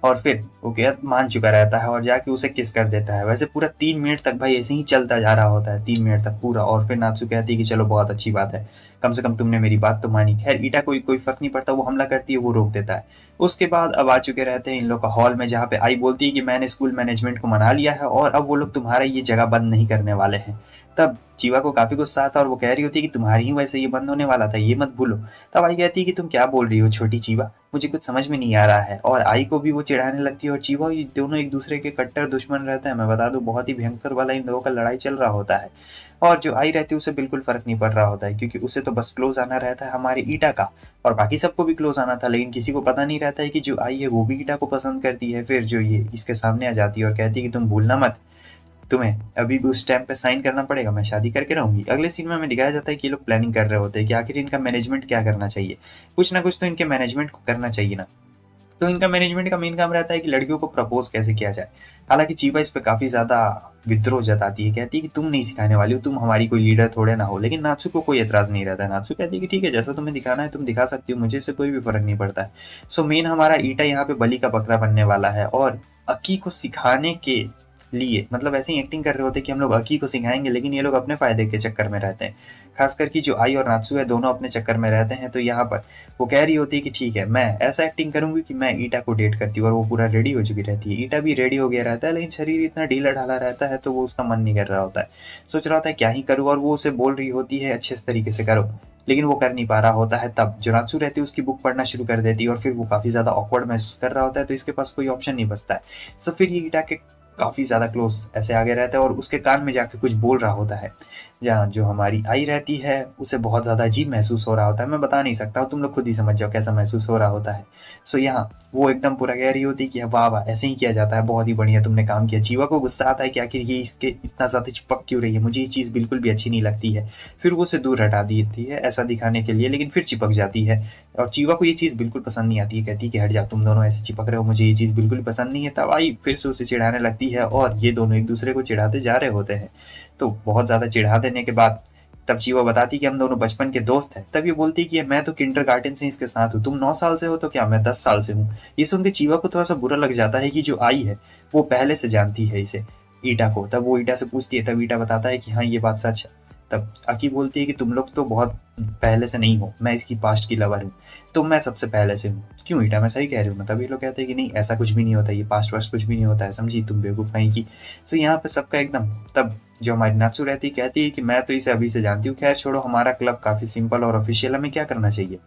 और फिर वो क्या मान चुका रहता है और जाके उसे किस कर देता है। वैसे पूरा 3 मिनट तक भाई ऐसे ही चलता जा रहा होता है, 3 मिनट तक पूरा। और फिर नात्सु कहती है कि चलो बहुत अच्छी बात है, कम से कम तुमने मेरी बात तो मानी। खैर ईटा कोई फर्क नहीं पड़ता, वो हमला करती है, वो रोक देता है। उसके बाद अब आ चुके रहते हैं इन लोग का हॉल में, जहाँ पे आई बोलती है कि मैंने स्कूल मैनेजमेंट को मना लिया है और अब वो लोग तुम्हारा ये जगह बंद नहीं करने वाले हैं। तब जीवा को काफी गुस्सा आता है और वो कह रही होती है कि तुम्हारी ही वजह से ये बंद होने वाला था, ये मत भूलो। तब आई कहती है कि तुम क्या बोल रही हो छोटी चीवा, मुझे कुछ समझ में नहीं आ रहा है। और आई को भी वो चिढ़ाने लगती है और चीवा, ये दोनों एक दूसरे के कट्टर दुश्मन रहते हैं। मैं बता दूं बहुत ही भयंकर वाला इन लोगों का लड़ाई चल रहा होता है। और जो आई रहती है उसे बिल्कुल फर्क नहीं पड़ रहा होता है, क्योंकि उसे तो बस क्लोज आना रहता है हमारे ईटा का, और बाकी सबको भी क्लोज आना था। लेकिन किसी को पता नहीं रहता है कि जो आई है वो भी ईटा को पसंद करती है। फिर जो ये इसके सामने आ जाती है और कहती है कि तुम भूलना मत, तुम्हें अभी भी उस टाइम पे साइन करना पड़ेगा, मैं शादी करके रहूंगी। अगले सीन में हमें दिखाया जाता है कि ये लोग प्लानिंग कर रहे होते हैं कि आखिर इनका मैनेजमेंट क्या करना चाहिए। कुछ ना कुछ तो इनके मैनेजमेंट को करना चाहिए ना। तो इनका मैनेजमेंट का मेन काम रहता है कि लड़कियों को प्रपोज कैसे किया जाए। हालांकि चीवा इस पे काफी ज्यादा विद्रोह जताती है, कहती है कि तुम नहीं सिखाने वाली हो, तुम हमारी कोई लीडर थोड़े ना हो। लेकिन नात्सु को कोई एतराज नहीं रहता है। नात्सु कहती है कि ठीक है, जैसा तुम्हें दिखाना है तुम दिखा सकती हो, मुझे इससे कोई भी फर्क नहीं पड़ता है। सो मेन हमारा ईटा यहाँ पे बलि का बकरा बनने वाला है और अकी को सिखाने के लिए, मतलब ऐसे ही एक्टिंग कर रहे होते कि हम लोग अकी को सिखाएंगे, लेकिन ये लोग अपने फायदे के चक्कर में रहते हैं। खासकर कि जो आई और नात्सु है दोनों अपने चक्कर में रहते हैं। तो यहाँ पर वो कह रही होती है कि ठीक है, मैं ऐसा एक्टिंग करूंगी कि मैं ईटा को डेट करती हूँ, और वो पूरा रेडी हो चुकी रहती है। ईटा भी रेडी हो गया रहता है, लेकिन शरीर इतना ढीला ढाला रहता है तो वो उसका मन नहीं कर रहा होता है। सोच रहा होता है क्या ही करूँ, और वो उसे बोल रही होती है अच्छे तरीके से करो, लेकिन वो कर नहीं पा रहा होता है। तब जो नात्सु रहती है उसकी बुक पढ़ना शुरू कर देती है और फिर वो काफी ज्यादा ऑकवर्ड महसूस कर रहा होता है, तो इसके पास कोई ऑप्शन नहीं बचता है। सो फिर ये ईटा के काफी ज्यादा क्लोज ऐसे आगे रहता है और उसके कान में जाके कुछ बोल रहा होता है। जहाँ जो हमारी आई रहती है उसे बहुत ज्यादा अजीब महसूस हो रहा होता है, मैं बता नहीं सकता हूँ, तुम लोग खुद ही समझ जाओ कैसा महसूस हो रहा होता है। सो यहाँ वो एकदम पूरा कह रही होती कि वाह वाह, ऐसे ही किया जाता है, बहुत ही बढ़िया तुमने काम किया। जीवा को गुस्सा आता है कि आखिर ये इसके इतना ज्यादा चिपक क्यों रही है, मुझे ये चीज बिल्कुल भी अच्छी नहीं लगती है। फिर वो उसे दूर हटा देती है ऐसा दिखाने के लिए, लेकिन फिर चिपक जाती है। और जीवा को ये चीज बिल्कुल पसंद नहीं आती है, कहती है कि हट जाओ, तुम दोनों ऐसे चिपक रहे हो, मुझे ये चीज बिल्कुल पसंद नहीं है। तब आई फिर से उसे चिढ़ाने लगती है और ये दोनों एक दूसरे को चिढ़ाते जा रहे होते हैं। तो बहुत ज्यादा चिढ़ा देने के बाद तब जीवा बताती कि हम दोनों बचपन के दोस्त हैं। तब ये बोलती कि मैं तो किंडरगार्टन से इसके साथ हूँ, तुम 9 साल से हो तो क्या मैं 10 साल से हूँ। ये सुन के जीवा को थोड़ा सा बुरा लग जाता है कि जो आई है वो पहले से जानती है इसे, ईटा को। तब वो ईटा से पूछती है, तब ईटा बताता है कि हाँ ये बात सच है। तब अकी बोलती है कि तुम लोग तो बहुत पहले से नहीं हो, मैं इसकी पास्ट की लवर हूँ, तो मैं सबसे पहले से हूँ। क्यों ईटा, मैं सही कह रही हूँ ना? तब ये लोग कहते हैं कि नहीं ऐसा कुछ भी नहीं होता, ये पास्ट वास्ट कुछ भी नहीं होता है, समझी तुम बेवकूफ़ाई की। सो यहाँ पे सबका एकदम। तब जो हमारी नात्सु रहती कहती है कि मैं तो इसे अभी से जानती हूँ, खैर छोड़ो, हमारा क्लब काफी सिंपल और ऑफिशियल, हमें क्या करना चाहिए।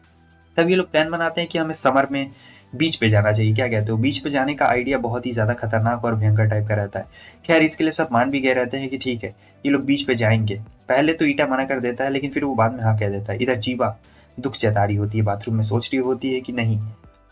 तब ये लोग प्लान बनाते हैं कि हमें समर में बीच पे जाना चाहिए, क्या कहते हो? बीच पे जाने का आइडिया बहुत ही ज्यादा खतरनाक और भयंकर टाइप का रहता है। खैर इसके लिए सब मान भी गए रहते हैं कि ठीक है ये लोग बीच पे जाएंगे। पहले तो ईटा मना कर देता है, लेकिन फिर वो बाद में हाँ कह देता है। इधर जीवा दुख जता रही होती है, बाथरूम में सोच रही होती है कि नहीं,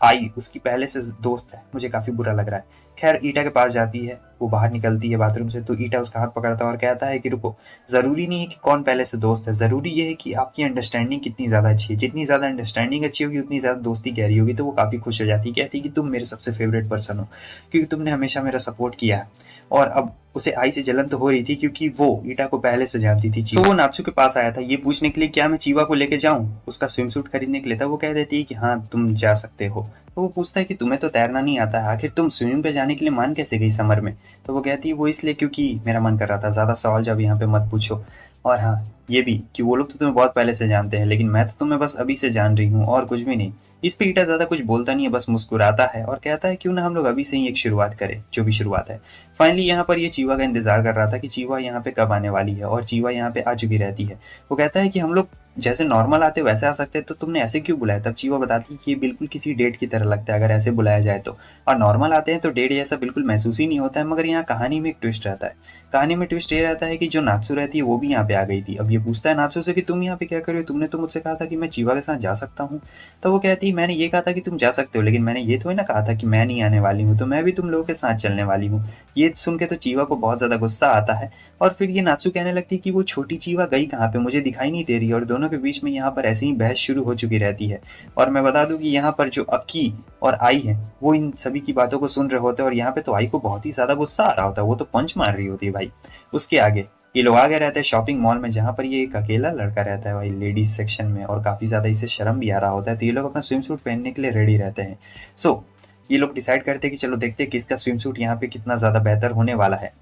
आई उसकी पहले से दोस्त है, मुझे काफी बुरा लग रहा है। खैर ईटा के पास जाती है, वो बाहर निकलती है बाथरूम से, तो ईटा उसका हाथ पकड़ता है और कहता है कि रुको, जरूरी नहीं है कि कौन पहले से दोस्त है, जरूरी ये है कि आपकी अंडरस्टैंडिंग कितनी ज्यादा अच्छी है, जितनी ज्यादा अंडरस्टैंडिंग अच्छी होगी उतनी ज्यादा दोस्ती गहरी होगी। तो वो काफी खुश हो जाती है, कहती है कि तुम मेरे सबसे फेवरेट पर्सन हो, क्योंकि तुमने हमेशा मेरा सपोर्ट किया है। और अब उसे आई से जलन तो हो रही थी, क्योंकि वो ईटा को पहले से जानती थी। तो वो नात्सु के पास आया था ये पूछने के लिए क्या मैं चीवा को लेके जाऊं उसका स्विम सूट खरीदने के लिए। था वो कह देती है कि हाँ तुम जा सकते हो। तो वो पूछता है कि तुम्हें तो तैरना नहीं आता है, आखिर तुम स्विमिंग पे जाने के लिए मान कैसे गई समर में। तो वो कहती है वो इसलिए क्योंकि मेरा मन कर रहा था, ज्यादा सवाल जब यहाँ पे मत पूछो। और हाँ ये भी कि वो लोग तो तुम्हें बहुत पहले से जानते हैं, लेकिन मैं तो तुम्हें बस अभी से जान रही हूँ और कुछ भी नहीं। इस पे ईटा ज्यादा कुछ बोलता नहीं है, बस मुस्कुराता है और कहता है क्यों ना हम लोग अभी से ही एक शुरुआत करें, जो भी शुरुआत है। फाइनली यहाँ पर ये चीवा का इंतजार कर रहा था कि चीवा यहाँ पे कब आने वाली है, और चीवा यहाँ पे आ चुकी रहती है। वो कहता है कि हम लोग जैसे नॉर्मल आते वैसे आ सकते हैं, तो तुमने ऐसे क्यों बुलाया। तब चीवा बताती है कि ये बिल्कुल किसी डेट की तरह लगता है अगर ऐसे बुलाया जाए तो, और नॉर्मल आते हैं तो डेट जैसा बिल्कुल महसूस ही नहीं होता है। मगर यहाँ कहानी में एक ट्विस्ट रहता है। कहानी में ट्विस्ट ये रहता है कि जो नात्सु रहती है वो भी यहाँ पे आ गई थी। अब ये पूछता है नात्सु से कि तुम यहाँ पे क्या कर रहे हो, तुमने तो मुझसे कहा था कि मैं चीवा के साथ जा सकता हूँ। तो वो कहती है मैंने ये कहा था कि तुम जा सकते हो, लेकिन मैंने ये थोड़ी ना कहा था कि मैं नहीं आने वाली हूँ, तो मैं भी तुम लोगों के साथ चलने वाली हूँ। ये सुन के तो चीवा को बहुत ज्यादा गुस्सा आता है, और फिर ये नात्सु कहने लगती है कि वो छोटी चीवा गई कहाँ पे, मुझे दिखाई नहीं दे रही है। और दोनों के बीच में यहाँ पर ऐसे ही बहस शुरू हो चुकी रहती है। और मैं बता दूं कि यहाँ पर जो अक्की और आई है वो इन सभी की बातों को सुन रहे होते हैं, और यहाँ पे तो आई को बहुत ही ज्यादा गुस्सा आ रहा होता है, वो तो पंच मार रही होती है भाई। उसके आगे ये लोग आगे रहते हैं शॉपिंग मॉल में, जहाँ पर ये एक अकेला लड़का रहता है भाई लेडीज सेक्शन में, और काफी ज्यादा इसे शर्म भी आ रहा होता है। तो ये लोग अपना स्विम सूट पहनने के लिए रेडी रहते हैं। सो ये लोग डिसाइड करते हैं कि चलो देखते हैं किसका स्विम सूट यहाँ पे कितना ज्यादा बेहतर होने वाला है।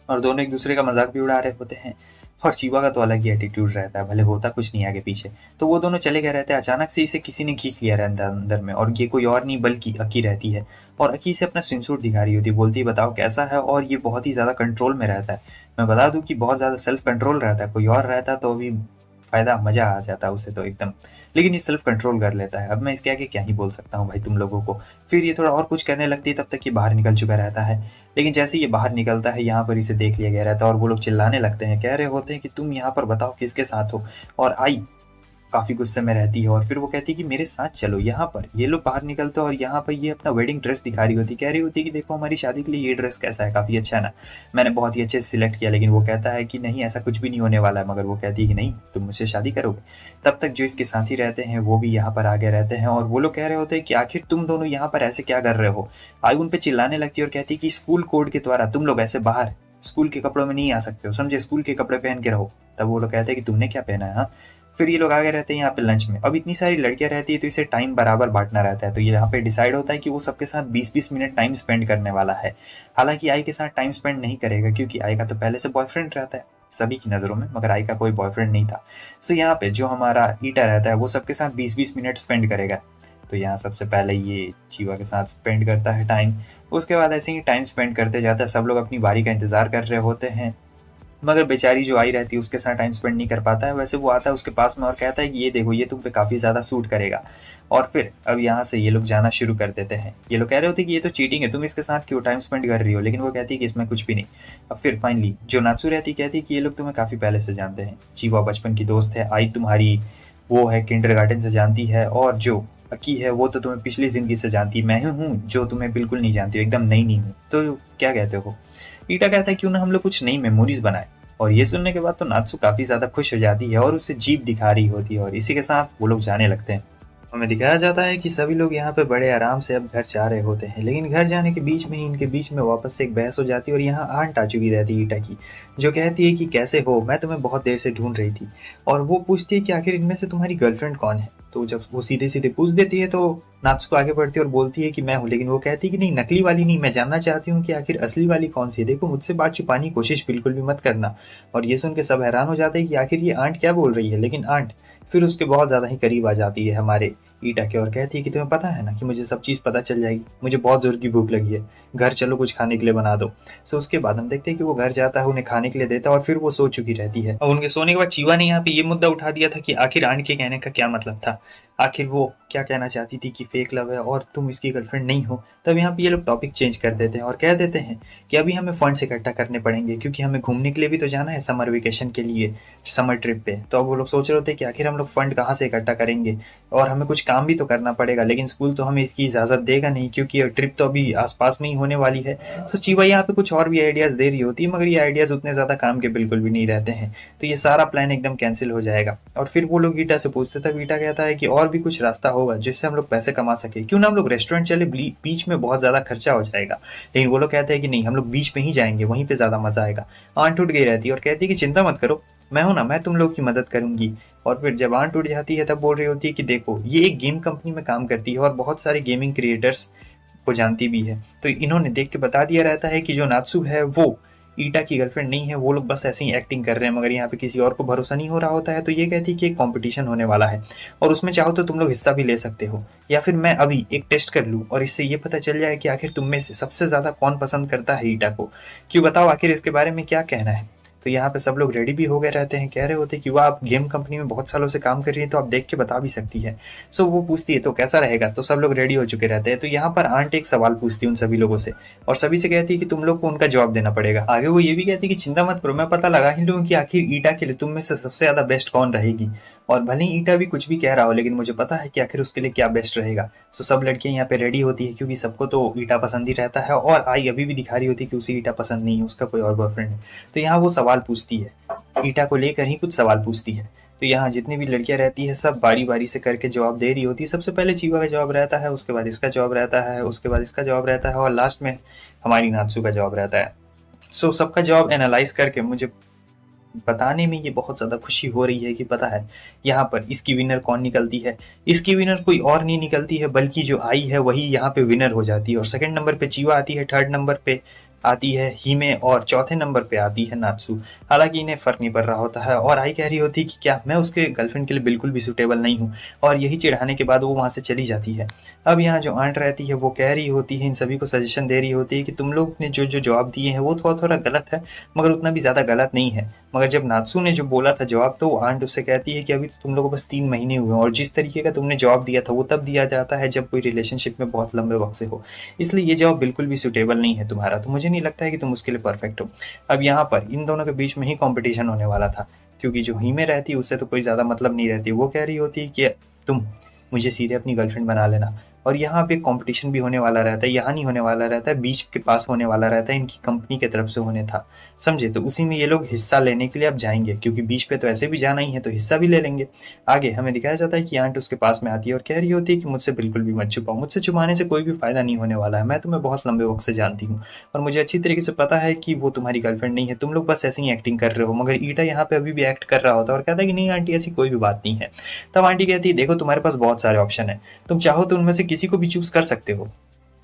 और दोनों एक दूसरे का मजाक भी उड़ा रहे होते हैं। और शिवा का तो अलग ही एटीट्यूड रहता है, भले होता कुछ नहीं आगे पीछे। तो वो दोनों चले गए रहते हैं, अचानक से इसे किसी ने खींच लिया रहता है अंदर में, और ये कोई और नहीं बल्कि अकी रहती है। और अकी से अपना स्विम सूट दिखा रही होती है, बोलती है बताओ कैसा है, और ये बहुत ही ज्यादा कंट्रोल में रहता है। मैं बता दूं कि बहुत ज्यादा सेल्फ कंट्रोल रहता है, कोई और रहता तो अभी फायदा मजा आ जाता उसे तो एकदम, लेकिन ये सेल्फ कंट्रोल कर लेता है। अब मैं इसके आगे क्या ही बोल सकता हूँ भाई तुम लोगों को। फिर ये थोड़ा और कुछ करने लगती है, तब तक ये बाहर निकल चुका रहता है। लेकिन जैसे ये बाहर निकलता है यहाँ पर इसे देख लिया गया रहता है, और वो लोग चिल्लाने लगते हैं, कह रहे होते हैं कि तुम यहाँ पर बताओ किसके साथ हो। और आई काफी गुस्से में रहती है, और फिर वो कहती है कि मेरे साथ चलो। यहाँ पर ये लोग बाहर निकलते हैं, और यहाँ पर ये अपना वेडिंग ड्रेस दिखा रही होती है, कह रही होती है कि देखो हमारी शादी के लिए ये ड्रेस कैसा है, काफी अच्छा है ना, मैंने बहुत ही अच्छे से सिलेक्ट किया। लेकिन वो कहता है कि नहीं ऐसा कुछ भी नहीं होने वाला है, मगर वो कहती है कि नहीं तुम मुझसे शादी करोगे। तब तक जो इसके साथी रहते हैं वो भी यहाँ पर आगे रहते हैं, और वो लोग कह रहे होते हैं कि आखिर तुम दोनों यहाँ पर ऐसे क्या कर रहे हो। आई उन पे चिल्लाने लगती है और कहती है कि स्कूल कोड के द्वारा तुम लोग ऐसे बाहर स्कूल के कपड़ों में नहीं आ सकते हो, समझे, स्कूल के कपड़े पहन के रहो। तब वो लोग कहते हैं कि तुमने क्या पहना है। हाँ, फिर ये लोग आगे रहते हैं यहाँ पे लंच में। अब इतनी सारी लड़कियां रहती है तो इसे टाइम बराबर बांटना रहता है, तो ये यहाँ पे डिसाइड होता है कि वो सबके साथ 20-20 मिनट टाइम स्पेंड करने वाला है। हालांकि आई के साथ टाइम स्पेंड नहीं करेगा, क्योंकि आई का तो पहले से बॉयफ्रेंड रहता है सभी की नजरों में, मगर आई का कोई बॉयफ्रेंड नहीं था। सो यहाँ पे जो हमारा ईटा रहता है वो सबके साथ 20-20 मिनट स्पेंड करेगा। तो यहाँ सबसे पहले ये चीवा के साथ स्पेंड करता है टाइम। उसके बाद ऐसे ही टाइम स्पेंड करते जाता है, सब लोग अपनी बारी का इंतजार कर रहे होते हैं, मगर बेचारी जो आई रहती है उसके साथ टाइम स्पेंड नहीं कर पाता है। वैसे वो आता है उसके पास में और कहता है कि ये देखो ये तुम पे काफी ज्यादा सूट करेगा। और फिर अब यहाँ से ये लोग जाना शुरू कर देते हैं। ये लोग कह रहे होते हैं कि ये तो चीटिंग है, तुम इसके साथ क्यों टाइम स्पेंड कर रही हो, लेकिन वो कहती है कि इसमें कुछ भी नहीं। अब फिर फाइनली जो नात्सु रहती कहती है कि ये लोग तुम्हें काफी पहले से जानते हैं, चीवा बचपन की दोस्त है, आई तुम्हारी वो है किंडरगार्टन से जानती है, और जो अकी है वो तो तुम्हें पिछली जिंदगी से जानती है, मैं हूँ जो तुम्हें बिल्कुल नहीं जानती, एकदम नई नहीं हूँ। तो क्या कहते हो। ईटा कहता है क्यों ना हम लोग कुछ नई मेमोरीज बनाए। और ये सुनने के बाद तो नात्सु काफी ज्यादा खुश हो जाती है और उसे जीप दिखा रही होती है, और इसी के साथ वो लोग जाने लगते हैं। हमें दिखाया जाता है कि सभी लोग यहाँ पे बड़े आराम से अब घर जा रहे होते हैं, लेकिन घर जाने के बीच में ही इनके बीच में वापस से एक बहस हो जाती है, और यहाँ आंट आ चुकी रहती है ईटा की, जो कहती है कि कैसे हो, मैं तुम्हें बहुत देर से ढूंढ रही थी। और वो पूछती है कि आखिर इनमें से तुम्हारी गर्लफ्रेंड कौन है। तो जब वो सीधे सीधे पूछ देती है तो नात्सु को आगे बढ़ती है और बोलती है कि मैं हूँ, लेकिन वो कहती है कि नहीं नकली वाली नहीं, मैं जानना चाहती हूँ कि आखिर असली वाली कौन सी है, देखो मुझसे बात छुपाने की कोशिश बिल्कुल भी मत करना। और ये सुन के सब हैरान हो जाते हैं कि आखिर ये आंट क्या बोल रही है। लेकिन आंट फिर उसके बहुत ज्यादा ही करीब आ जाती है हमारे ईटा के, और कहती है कि तुम्हें पता है ना कि मुझे सब चीज पता चल जाएगी, मुझे बहुत जोर की भूख लगी है, घर चलो कुछ खाने के लिए बना दो। सो उसके बाद हम देखते हैं कि वो घर जाता है, उन्हें खाने के लिए देता है, और फिर वो सो चुकी रहती है। और उनके सोने के बाद चीवा ने यहाँ पे ये मुद्दा उठा दिया था कि आखिर आंट के कहने का क्या मतलब था। आखिर वो क्या कहना चाहती थी कि फेक लव है और तुम इसकी गर्लफ्रेंड नहीं हो। तब यहाँ पे ये लोग टॉपिक चेंज कर देते हैं और कह देते हैं कि अभी हमें फंड्स इकट्ठा करने पड़ेंगे, क्योंकि हमें घूमने के लिए भी तो जाना है समर वेकेशन के लिए, समर ट्रिप पे। तो अब वो लोग सोच रहे होते हैं कि आखिर हम लोग फंड कहाँ से इकट्ठा करेंगे, और हमें कुछ काम भी तो करना पड़ेगा, लेकिन स्कूल तो हमें इसकी इजाज़त देगा नहीं क्योंकि ट्रिप तो अभी आसपास में ही होने वाली है। तो चीवा यहाँ पे कुछ और भी आइडियाज़ दे रही होती है, मगर ये आइडियाज़ उतने ज़्यादा काम के बिल्कुल भी नहीं रहते हैं। तो ये सारा प्लान एकदम कैंसिल हो जाएगा। और फिर वो लोग ईटा से पूछते, तब ईटा कहता है कि और भी कुछ रास्ता होगा जिससे हम लोग पैसे कमा सके, क्यों ना हम लोग रेस्टोरेंट चले, बीच में बहुत ज़्यादा खर्चा हो जाएगा। लेकिन वो लोग कहते हैं कि नहीं, हम लोग बीच पे ही जाएंगे, वहीं पे ज़्यादा मज़ा आएगा। आंट उठ गई रहती है और कहती है कि चिंता मत करो, मैं हूं ना, मैं तुम लोग की मदद करूंगी। और फिर जब आंट उठ जाती है तब बोल रही होती है कि देखो, ये एक गेम कंपनी में काम करती है और बहुत सारे गेमिंग क्रिएटर्स को जानती भी है। तो इन्होंने देख के बता दिया रहता है कि जो नात्सु है वो ईटा की गर्लफ्रेंड नहीं है, वो लोग बस ऐसे ही एक्टिंग कर रहे हैं, मगर यहाँ पे किसी और को भरोसा नहीं हो रहा होता है। तो ये कहती है कि एक कंपटीशन होने वाला है और उसमें चाहो तो तुम लोग हिस्सा भी ले सकते हो, या फिर मैं अभी एक टेस्ट कर लूँ और इससे ये पता चल जाए कि आखिर तुम में से सबसे ज़्यादा कौन पसंद करता है ईटा को। क्यों, बताओ आखिर इसके बारे में क्या कहना है। तो यहाँ पे सब लोग रेडी भी हो गए रहते हैं, कह रहे होते हैं कि वह आप गेम कंपनी में बहुत सालों से काम कर रही है तो आप देख के बता भी सकती है। सो वो पूछती है तो कैसा रहेगा, तो सब लोग रेडी हो चुके रहते हैं। तो यहाँ पर आंट एक सवाल पूछती है उन सभी लोगों से और सभी से कहती है कि तुम लोग को उनका जवाब देना पड़ेगा। आगे वो ये भी कहती है कि चिंता मत करो, मैं पता लगा ही लूँ कि आखिर ईटा के लिए तुम में से सबसे ज्यादा बेस्ट कौन रहेगी। और भले ही ईटा भी कुछ भी कह रहा हो, लेकिन मुझे पता है कि आखिर उसके लिए क्या बेस्ट रहेगा। सो सब लड़कियां यहाँ पे रेडी होती है क्योंकि सबको तो ईटा पसंद ही रहता है, और आई अभी भी दिखा रही होती है कि उसे ईटा पसंद नहीं है, उसका कोई और बॉयफ्रेंड है। तो यहाँ वो सवाल पूछती है, ईटा को लेकर ही कुछ सवाल पूछती है। तो यहाँ जितनी भी लड़कियां रहती है सब बारी बारी से करके जवाब दे रही होती है। सबसे पहले चीवा का जवाब रहता है, उसके बाद इसका जवाब रहता है, उसके बाद इसका जवाब रहता है, और लास्ट में हमारी नात्सु का जवाब रहता है। सो सबका जवाब एनालाइज करके मुझे बताने में ये बहुत ज़्यादा खुशी हो रही है कि पता है यहाँ पर इसकी विनर कौन निकलती है। इसकी विनर कोई और नहीं निकलती है, बल्कि जो आई है वही यहाँ पे विनर हो जाती है। और सेकंड नंबर पे चीवा आती है, थर्ड नंबर पे आती है हीमे, और चौथे नंबर पे आती है नात्सु। हालांकि इन्हें फर्क नहीं पड़ रहा होता है, और आई कह रही होती है कि क्या मैं उसके गर्लफ्रेंड के लिए बिल्कुल भी सुटेबल नहीं हूँ, और यही चिढ़ाने के बाद वो वहाँ से चली जाती है। अब यहाँ जो आंट रहती है वो कह रही होती है, इन सभी को सजेशन दे रही होती है कि तुम लोग ने जो जो जवाब दिए हैं वो थोड़ा थोड़ा गलत है, मगर उतना भी ज़्यादा गलत नहीं है। मगर जब नात्सु ने जो बोला था जवाब, तो आंट उससे कहती है कि अभी तो तुम लोगों को बस 3 महीने हुए, और जिस तरीके का तुमने जवाब दिया था वो तब दिया जाता है जब कोई रिलेशनशिप में बहुत लंबे वक्त से हो, इसलिए ये जवाब बिल्कुल भी सूटेबल नहीं है तुम्हारा। तो मुझे नहीं लगता है कि तुम उसके लिए परफेक्ट हो। अब यहाँ पर इन दोनों के बीच में ही कॉम्पिटिशन होने वाला था, क्योंकि जो हीमे रहती है उससे तो कोई ज़्यादा मतलब नहीं रहती। वो कह रही होती है कि तुम मुझे सीधे अपनी गर्लफ्रेंड बना लेना। और यहाँ पे कंपटीशन भी होने वाला रहता है, यहाँ नहीं होने वाला रहता है, बीच के पास होने वाला रहता है, इनकी कंपनी की तरफ से होने था, समझे। तो उसी में ये लोग हिस्सा लेने के लिए अब जाएंगे, क्योंकि बीच पे तो ऐसे भी जाना ही है तो हिस्सा भी ले लेंगे। आगे हमें दिखाया जाता है कि आंट उसके पास में आती है और कह रही होती है कि मुझसे बिल्कुल भी मत छुपाओ, मुझसे छुपाने से कोई भी फायदा नहीं होने वाला है, मैं तुम्हें बहुत लंबे वक्त से जानती हूँ और मुझे अच्छी तरीके से पता है कि वो तुम्हारी गर्लफ्रेंड नहीं है, तुम लोग बस ऐसे ही एक्टिंग कर रहे हो। मगर ईटा यहाँ पे अभी भी एक्ट कर रहा होता है और कहता है कि नहीं आंटी, ऐसी कोई भी बात नहीं है। तब आंटी कहती है देखो, तुम्हारे पास बहुत सारे ऑप्शन है, तुम चाहो तो उनमें से किसी को भी चूज कर सकते हो,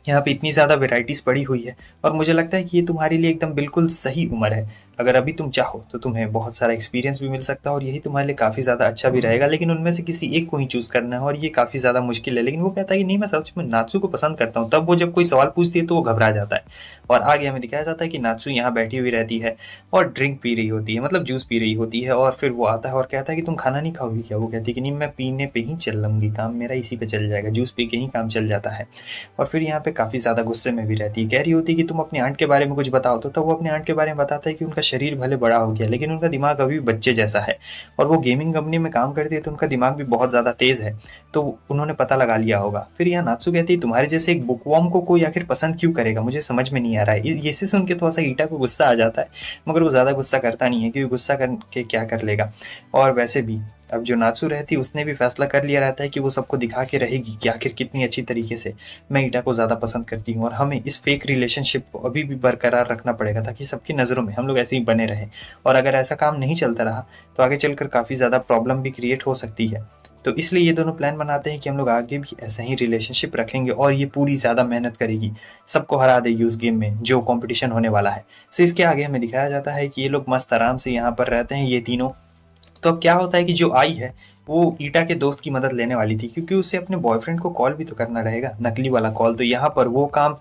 यहाँ पे इतनी ज़्यादा वेराइटीज पड़ी हुई है, और मुझे लगता है कि ये तुम्हारे लिए एकदम बिल्कुल सही उम्र है। अगर अभी तुम चाहो तो तुम्हें बहुत सारा एक्सपीरियंस भी मिल सकता है और यही तुम्हारे लिए काफ़ी ज़्यादा अच्छा भी रहेगा, लेकिन उनमें से किसी एक को ही चूज़ करना है और ये काफ़ी ज़्यादा मुश्किल है। लेकिन वो कहता है कि नहीं, मैं सच में नात्सु को पसंद करता हूँ। तब वो जब कोई सवाल पूछती है तो वो घबरा जाता है, और आगे हमें दिखाया जाता है कि नात्सु यहाँ बैठी हुई रहती है और ड्रिंक पी रही होती है, मतलब जूस पी रही होती है। और फिर वो आता है और कहता है कि तुम खाना नहीं खाओगी क्या। वो कहती है कि नहीं, मैं पीने पे ही चल लूँगी, काम मेरा इसी पे चल जाएगा, जूस पी के ही काम चल जाता है। और फिर यहाँ पे काफ़ी ज़्यादा गुस्से में भी रहती है, कह रही होती है कि तुम अपने आंट के बारे में कुछ बताओ। तो तब वो अपने आंट के बारे में बताता है कि उनका शरीर भले बड़ा हो गया, लेकिन उनका दिमाग अभी भी बच्चे जैसा है, और वो गेमिंग कंपनी में काम करती है तो उनका दिमाग भी बहुत ज़्यादा तेज़ है, तो उन्होंने पता लगा लिया होगा। फिर यहाँ नात्सु कहती है तुम्हारे जैसे एक बुकवॉर्म को कोई आखिर पसंद क्यों करेगा, मुझे समझ में नहीं आ रहा है। ये से सुन के थोड़ा सा ईटा को गुस्सा आ जाता है, मगर वो ज़्यादा गुस्सा करता नहीं है, क्योंकि गुस्सा करके क्या कर लेगा। और वैसे भी अब जो नात्सु रहती है उसने भी फैसला कर लिया रहता है कि वो सबको दिखा के रहेगी कि आखिर कितनी अच्छी तरीके से मैं ईटा को ज़्यादा पसंद करती हूँ, और हमें इस फेक रिलेशनशिप को अभी भी बरकरार रखना पड़ेगा ताकि सबकी नज़रों में हम लोग ऐसे ही बने रहें। और अगर ऐसा काम नहीं चलता रहा तो आगे चलकर काफ़ी ज़्यादा प्रॉब्लम भी क्रिएट हो सकती है। तो इसलिए ये दोनों प्लान बनाते हैं कि हम लोग आगे भी ऐसा ही रिलेशनशिप रखेंगे, और ये पूरी ज़्यादा मेहनत करेगी, सबको हरा देगी उस गेम में जो कंपटीशन होने वाला है। सो इसके आगे हमें दिखाया जाता है कि ये लोग मस्त आराम से यहाँ पर रहते हैं, ये तीनों। तो अब क्या होता है कि जो आई है वो ईटा के दोस्त की मदद लेने वाली थी, क्योंकि उसे अपने बॉयफ्रेंड को कॉल भी तो करना रहेगा, नकली वाला कॉल। तो यहाँ पर वो काम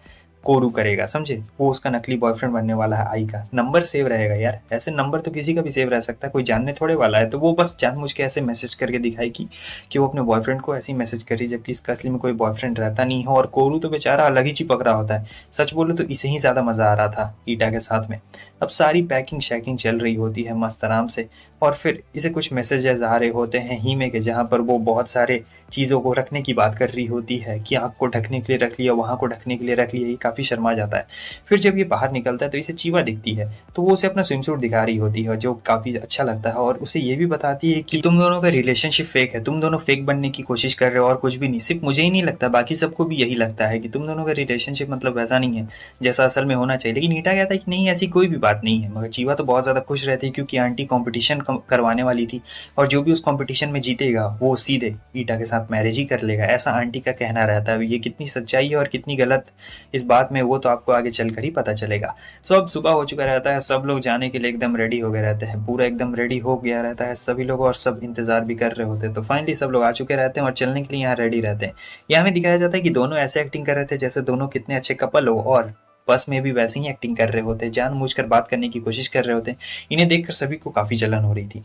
कोरू करेगा, समझे? वो उसका नकली बॉयफ्रेंड बनने वाला है आई का। नंबर सेव रहेगा यार, ऐसे नंबर तो किसी का भी सेव रह सकता है, कोई जानने थोड़े वाला है। तो वो बस जानबूझ के ऐसे मैसेज करके दिखाएगी कि वो अपने बॉयफ्रेंड को ऐसे ही मैसेज कर रही है, जबकि इसका असली में कोई बॉयफ्रेंड रहता नहीं है। और कोरू तो बेचारा अलग ही चिपक रहा होता है। सच बोलो तो इसे ही ज़्यादा मज़ा आ रहा था ईटा के साथ में। अब सारी पैकिंग शैकिंग चल रही होती है मस्त आराम से, और फिर इसे कुछ मैसेजेस आ रहे होते हैं हीमे के, जहाँ पर वो बहुत सारे चीज़ों को रखने की बात कर रही होती है कि आँख को ढकने के लिए रख लिया, वहाँ को ढकने के लिए रख लिया। ये काफ़ी शर्मा जाता है। फिर जब ये बाहर निकलता है तो इसे चीवा दिखती है, तो वो उसे अपना स्विम सूट दिखा रही होती है, जो काफ़ी अच्छा लगता है। और उसे ये भी बताती है कि तुम दोनों का रिलेशनशिप फेक है, तुम दोनों फेक बनने की कोशिश कर रहे हो और कुछ भी नहीं। सिर्फ मुझे ही नहीं लगता, बाकी सबको भी यही लगता है कि तुम दोनों का रिलेशनशिप मतलब वैसा नहीं है जैसा असल में होना चाहिए। लेकिन ईटा कहता है कि नहीं, ऐसी कोई भी बात नहीं है। मगर चीवा तो बहुत ज़्यादा खुश रहती है, क्योंकि आंटी कॉम्पिटिशन करवाने वाली थी, और जो भी उस कॉम्पिटिशन में जीतेगा वो सीधे ईटा के साथ मैरिज ही कर लेगा, ऐसा आंटी का कहना रहता है। ये कितनी सच्चाई है और कितनी गलत इस बात में, वो तो आपको आगे चलकर ही पता चलेगा। सो अब सुबह हो चुका रहता है, सब लोग जाने के लिए एकदम रेडी हो गए रहते हैं, पूरा एकदम रेडी हो गया रहता है सभी लोग, और सब इंतजार भी कर रहे होते हैं। तो फाइनली सब लोग आ चुके रहते हैं और चलने के लिए यहाँ रेडी रहते हैं। यहाँ हमें दिखाया जाता है कि दोनों ऐसे एक्टिंग कर रहे थे जैसे दोनों कितने अच्छे कपल हो, और बस में भी वैसे ही एक्टिंग कर रहे होते, जानबूझकर बात करने की कोशिश कर रहे होते। इन्हें देखकर सभी को काफी जलन हो रही थी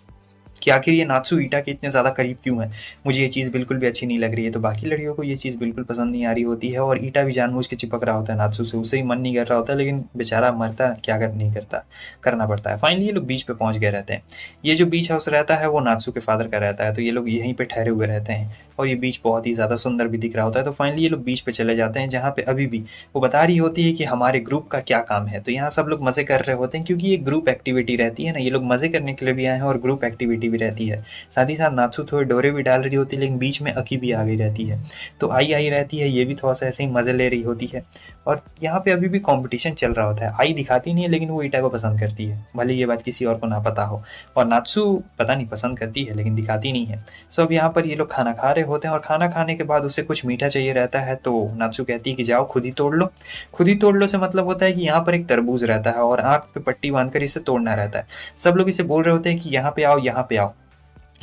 कि आखिर ये नात्सु ईटा के इतने ज़्यादा करीब क्यों है। मुझे ये चीज़ बिल्कुल भी अच्छी नहीं लग रही है। तो बाकी लड़कियों को ये चीज़ बिल्कुल पसंद नहीं आ रही होती है, और ईटा भी जानबूझ के चिपक रहा होता है नात्सु से, उसे ही मन नहीं कर रहा होता, लेकिन बेचारा मरता क्या कर नहीं करता, करना पड़ता है। फाइनली ये लोग बीच पे पहुंच गए रहते हैं। ये जो बीच हाउस रहता है वो नात्सु के फादर का रहता है, तो ये लोग यहीं पे ठहरे हुए रहते हैं, और ये बीच बहुत ही ज़्यादा सुंदर भी दिख रहा होता है। तो फाइनली ये लोग बीच पे चले जाते हैं, जहाँ पे अभी भी वो बता रही होती है कि हमारे ग्रुप का क्या काम है। तो यहाँ सब लोग मज़े कर रहे होते हैं, क्योंकि ये ग्रुप एक्टिविटी रहती है ना, ये लोग मज़े करने के लिए भी आए हैं और ग्रुप एक्टिविटी भी रहती है। साथ ही साथ नात्सु थोड़े डोरे भी डाल रही होती है, लेकिन बीच में अकी भी आ गई रहती है। तो आई रहती है, ये भी थोड़ा सा ऐसे ही मज़े ले रही होती है। और यहाँ पे अभी भी कंपटीशन चल रहा होता है। आई दिखाती नहीं है, लेकिन वो ईटा को पसंद करती है, भले ये बात किसी और को ना पता हो। और नात्सु पता नहीं पसंद करती है, लेकिन दिखाती नहीं है। सो अब यहाँ पर ये लोग खाना खा रहे होते हैं, और खाना खाने के बाद उसे कुछ मीठा चाहिए रहता है। तो नात्सु कहती है कि जाओ खुद ही तोड़ लो। खुद ही तोड़ लो से मतलब होता है कि यहाँ पर एक तरबूज रहता है, और आँख पे पट्टी बांधकर इसे तोड़ना रहता है। सब लोग इसे बोल रहे होते हैं कि यहाँ पे आओ, यहाँ पे आओ,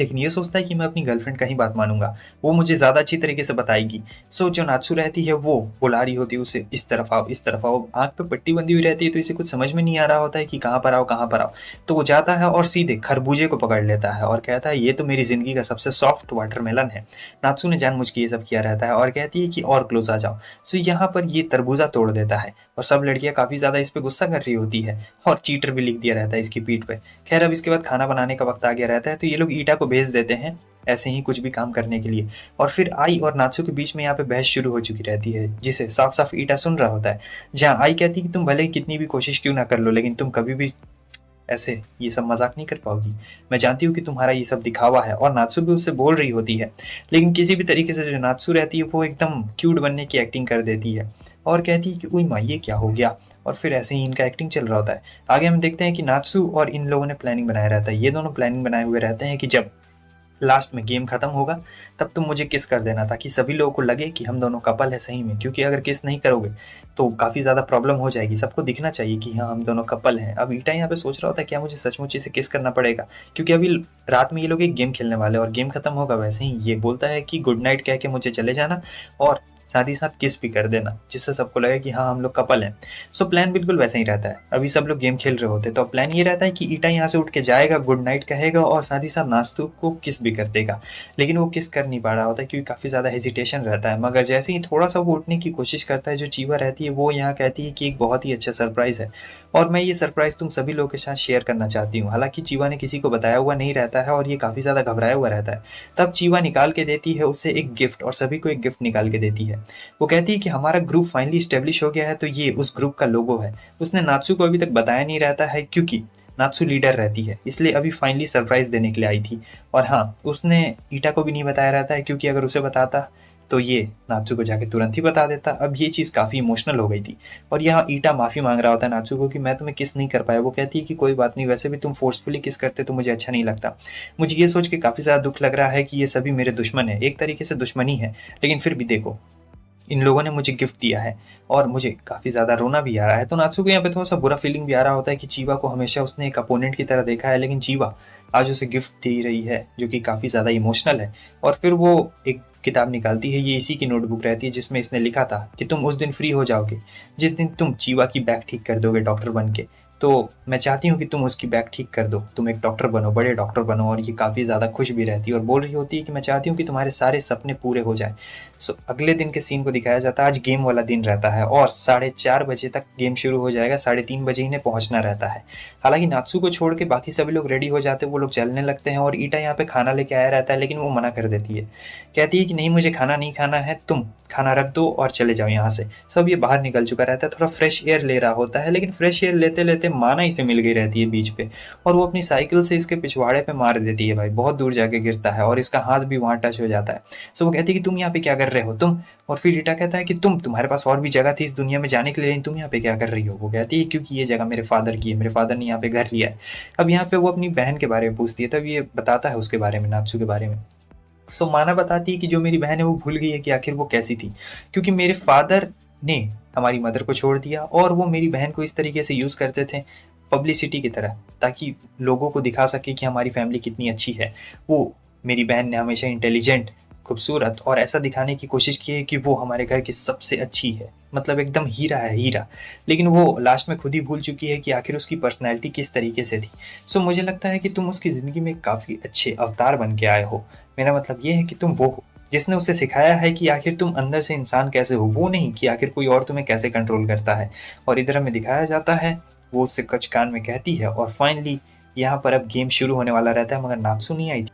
लेकिन ये सोचता है कि मैं अपनी गर्लफ्रेंड का ही बात मानूंगा, वो मुझे ज़्यादा अच्छी तरीके से बताएगी। सो जो नात्सु रहती है वो बुला रही होती है उसे, इस तरफ आओ, इस तरफ आओ। आँख पे पट्टी बंधी हुई रहती है, तो इसे कुछ समझ में नहीं आ रहा होता है कि कहाँ पर आओ, कहाँ पर आओ। तो वो जाता है और सीधे खरबूजे को पकड़ लेता है और कहता है ये तो मेरी ज़िंदगी का सबसे सॉफ्ट वाटरमेलन है। नात्सु ने जानबूझ के ये सब किया रहता है, और कहती है कि और क्लोज आ जाओ। सो यहाँ पर ये तरबूजा तोड़ देता है, और सब लड़कियाँ काफ़ी ज़्यादा इस पर गुस्सा कर रही होती है, और चीटर भी लिख दिया रहता है इसकी पीठ पे। खैर अब इसके बाद खाना बनाने का वक्त आ गया रहता है, तो ये लोग ईटा को भेज देते हैं ऐसे ही कुछ भी काम करने के लिए। और फिर आई और नात्सु के बीच में यहाँ पे बहस शुरू हो चुकी रहती है, जिसे साफ साफ ईटा सुन रहा होता है। जहाँ आई कहती है कि तुम भले ही कितनी भी कोशिश क्यों ना कर लो, लेकिन तुम कभी भी ऐसे ये सब मजाक नहीं कर पाओगी। मैं जानती हूँ कि तुम्हारा ये सब दिखावा है। और नात्सु भी उससे बोल रही होती है, लेकिन किसी भी तरीके से जो नात्सु रहती है वो एकदम क्यूट बनने की एक्टिंग कर देती है, और कहती है कि उई माँ ये क्या हो गया। और फिर ऐसे ही इनका एक्टिंग चल रहा होता है। आगे हम देखते हैं कि नात्सु और इन लोगों ने प्लानिंग बनाया रहता है। ये दोनों प्लानिंग बनाए हुए रहते हैं कि जब लास्ट में गेम खत्म होगा तब तुम मुझे किस कर देना, ताकि सभी लोगों को लगे कि हम दोनों कपल है सही में। क्योंकि अगर किस नहीं करोगे तो काफ़ी ज़्यादा प्रॉब्लम हो जाएगी, सबको दिखना चाहिए कि हाँ हम दोनों कपल हैं। अब ईटा यहाँ पे सोच रहा होता है क्या मुझे सचमुच इसे किस करना पड़ेगा, क्योंकि अभी रात में ये लोग एक गेम खेलने वाले हैं और गेम खत्म होगा। वैसे ही ये बोलता है कि गुड नाइट कह के मुझे चले जाना, और साथ ही साथ किस भी कर देना, जिससे सबको लगे कि हाँ हम लोग कपल हैं। सो प्लान बिल्कुल वैसा ही रहता है। अभी सब लोग गेम खेल रहे होते हैं, तो प्लान ये रहता है कि ईटा यहाँ से उठ के जाएगा, गुड नाइट कहेगा, और साथ ही साथ नात्सु को किस भी कर देगा। लेकिन वो किस कर नहीं पा रहा होता, क्योंकि काफ़ी ज़्यादा हेजिटेशन रहता है। मगर जैसे ही थोड़ा सा वो उठने की कोशिश करता है, जो चीवा रहती है वो यहाँ कहती है कि एक बहुत ही अच्छा सरप्राइज़ है, और मैं ये सरप्राइज़ तुम सभी लोगों के साथ शेयर करना चाहती हूँ। हालांकि चीवा ने किसी को बताया हुआ नहीं रहता है, और ये काफ़ी ज़्यादा घबराया हुआ रहता है। तब चीवा निकाल के देती है उसे एक गिफ्ट, और सभी को एक गिफ्ट निकाल के देती है। वो कहती है कि हमारा ग्रुप फाइनली स्टेब्लिश हो गया है, तो ये उस ग्रुप का लोगो है। उसने नात्सु को अभी तक बताया नहीं रहता है, क्योंकि नात्सु लीडर रहती है, इसलिए अभी फाइनली सरप्राइज देने के लिए आई थी। और हाँ, उसने ईटा को भी नहीं बताया रहता है, क्योंकि अगर उसे बताता तो ये नात्सु को जाके तुरंत ही बता देता। अब ये चीज़ काफ़ी इमोशनल हो गई थी, और यहाँ ईटा माफ़ी मांग रहा होता है नात्सु को कि मैं तुम्हें किस नहीं कर पाया। वो कहती है कि कोई बात नहीं, वैसे भी तुम फोर्सफुली किस करते तो मुझे अच्छा नहीं लगता। मुझे ये सोच के काफ़ी ज़्यादा दुख लग रहा है कि ये सभी मेरे दुश्मन है, एक तरीके से दुश्मनी है, लेकिन फिर भी देखो इन लोगों ने मुझे गिफ्ट दिया है, और मुझे काफ़ी ज़्यादा रोना भी आ रहा है। तो नात्सु को यहाँ पे थोड़ा सा बुरा फीलिंग भी आ रहा होता है कि चीवा को हमेशा उसने एक अपोनेंट की तरह देखा है, लेकिन चीवा आज उसे गिफ्ट दे रही है जो कि काफ़ी ज़्यादा इमोशनल है। और फिर वो एक किताब निकालती है, ये इसी की नोटबुक रहती है जिसमें इसने लिखा था कि तुम उस दिन फ्री हो जाओगे जिस दिन तुम चीवा की बैक ठीक कर दोगे डॉक्टर बन के। तो मैं चाहती हूँ कि तुम उसकी बैक ठीक कर दो, तुम एक डॉक्टर बनो, बड़े डॉक्टर बनो। और ये काफ़ी ज़्यादा खुश भी रहती है और बोल रही होती है कि मैं चाहती हूँ कि तुम्हारे सारे सपने पूरे हो जाएं। सो अगले दिन के सीन को दिखाया जाता है, आज गेम वाला दिन रहता है और 4:30 बजे तक गेम शुरू हो जाएगा, 3:30 बजे इन्हें पहुंचना रहता है। हालांकि नात्सू को छोड़ के बाकी सभी लोग रेडी हो जाते हैं, वो लोग चलने लगते हैं और ईटा यहाँ पे खाना लेके आया रहता है, लेकिन वो मना कर देती है। कहती है कि नहीं, मुझे खाना नहीं खाना है, तुम खाना रख दो और चले जाओ यहाँ से। सब ये बाहर निकल चुका रहता है, थोड़ा फ्रेश एयर ले रहा होता है, लेकिन फ्रेश एयर लेते लेते माना इसे मिल गई रहती है बीच पे और वो अपनी साइकिल से इसके पिछवाड़े पे मार देती है भाई, बहुत दूर जाके गिरता है और इसका हाथ भी वहां टच हो जाता है। सो वो कहती है कि तुम यहाँ पे क्या कर रहे हो तुम। और फिर रीटा कहता है कि तुम्हारे पास और भी जगह थी इस दुनिया में जाने के लिए, लेकिन तुम यहाँ पे क्या कर रही हो। वो कहती है क्योंकि ये जगह मेरे फादर की है, मेरे फादर ने यहाँ पे घर लिया है। अब यहाँ पे वो अपनी बहन के बारे में पूछती है, तब ये बताता है उसके बारे में, नात्सू के बारे में। सो माना बताती है कि जो मेरी बहन है वो भूल गई है कि आखिर वो कैसी थी, क्योंकि मेरे फादर ने हमारी मदर को छोड़ दिया और वो मेरी बहन को इस तरीके से यूज़ करते थे पब्लिसिटी की तरह, ताकि लोगों को दिखा सके कि हमारी फैमिली कितनी अच्छी है। वो मेरी बहन ने हमेशा इंटेलिजेंट, खूबसूरत और ऐसा दिखाने की कोशिश की है कि वो हमारे घर की सबसे अच्छी है, मतलब एकदम हीरा है, हीरा। लेकिन वो लास्ट में खुद ही भूल चुकी है कि आखिर उसकी पर्सनैलिटी किस तरीके से थी। सो मुझे लगता है कि तुम उसकी ज़िंदगी में काफ़ी अच्छे अवतार बन के आए हो। मेरा मतलब ये है कि तुम वो हो जिसने उसे सिखाया है कि आखिर तुम अंदर से इंसान कैसे हो, वो नहीं कि आखिर कोई और तुम्हें कैसे कंट्रोल करता है। और इधर हमें दिखाया जाता है, वो उससे कच कान में कहती है और फाइनली यहाँ पर अब गेम शुरू होने वाला रहता है, मगर नात्सू नहीं आई थी।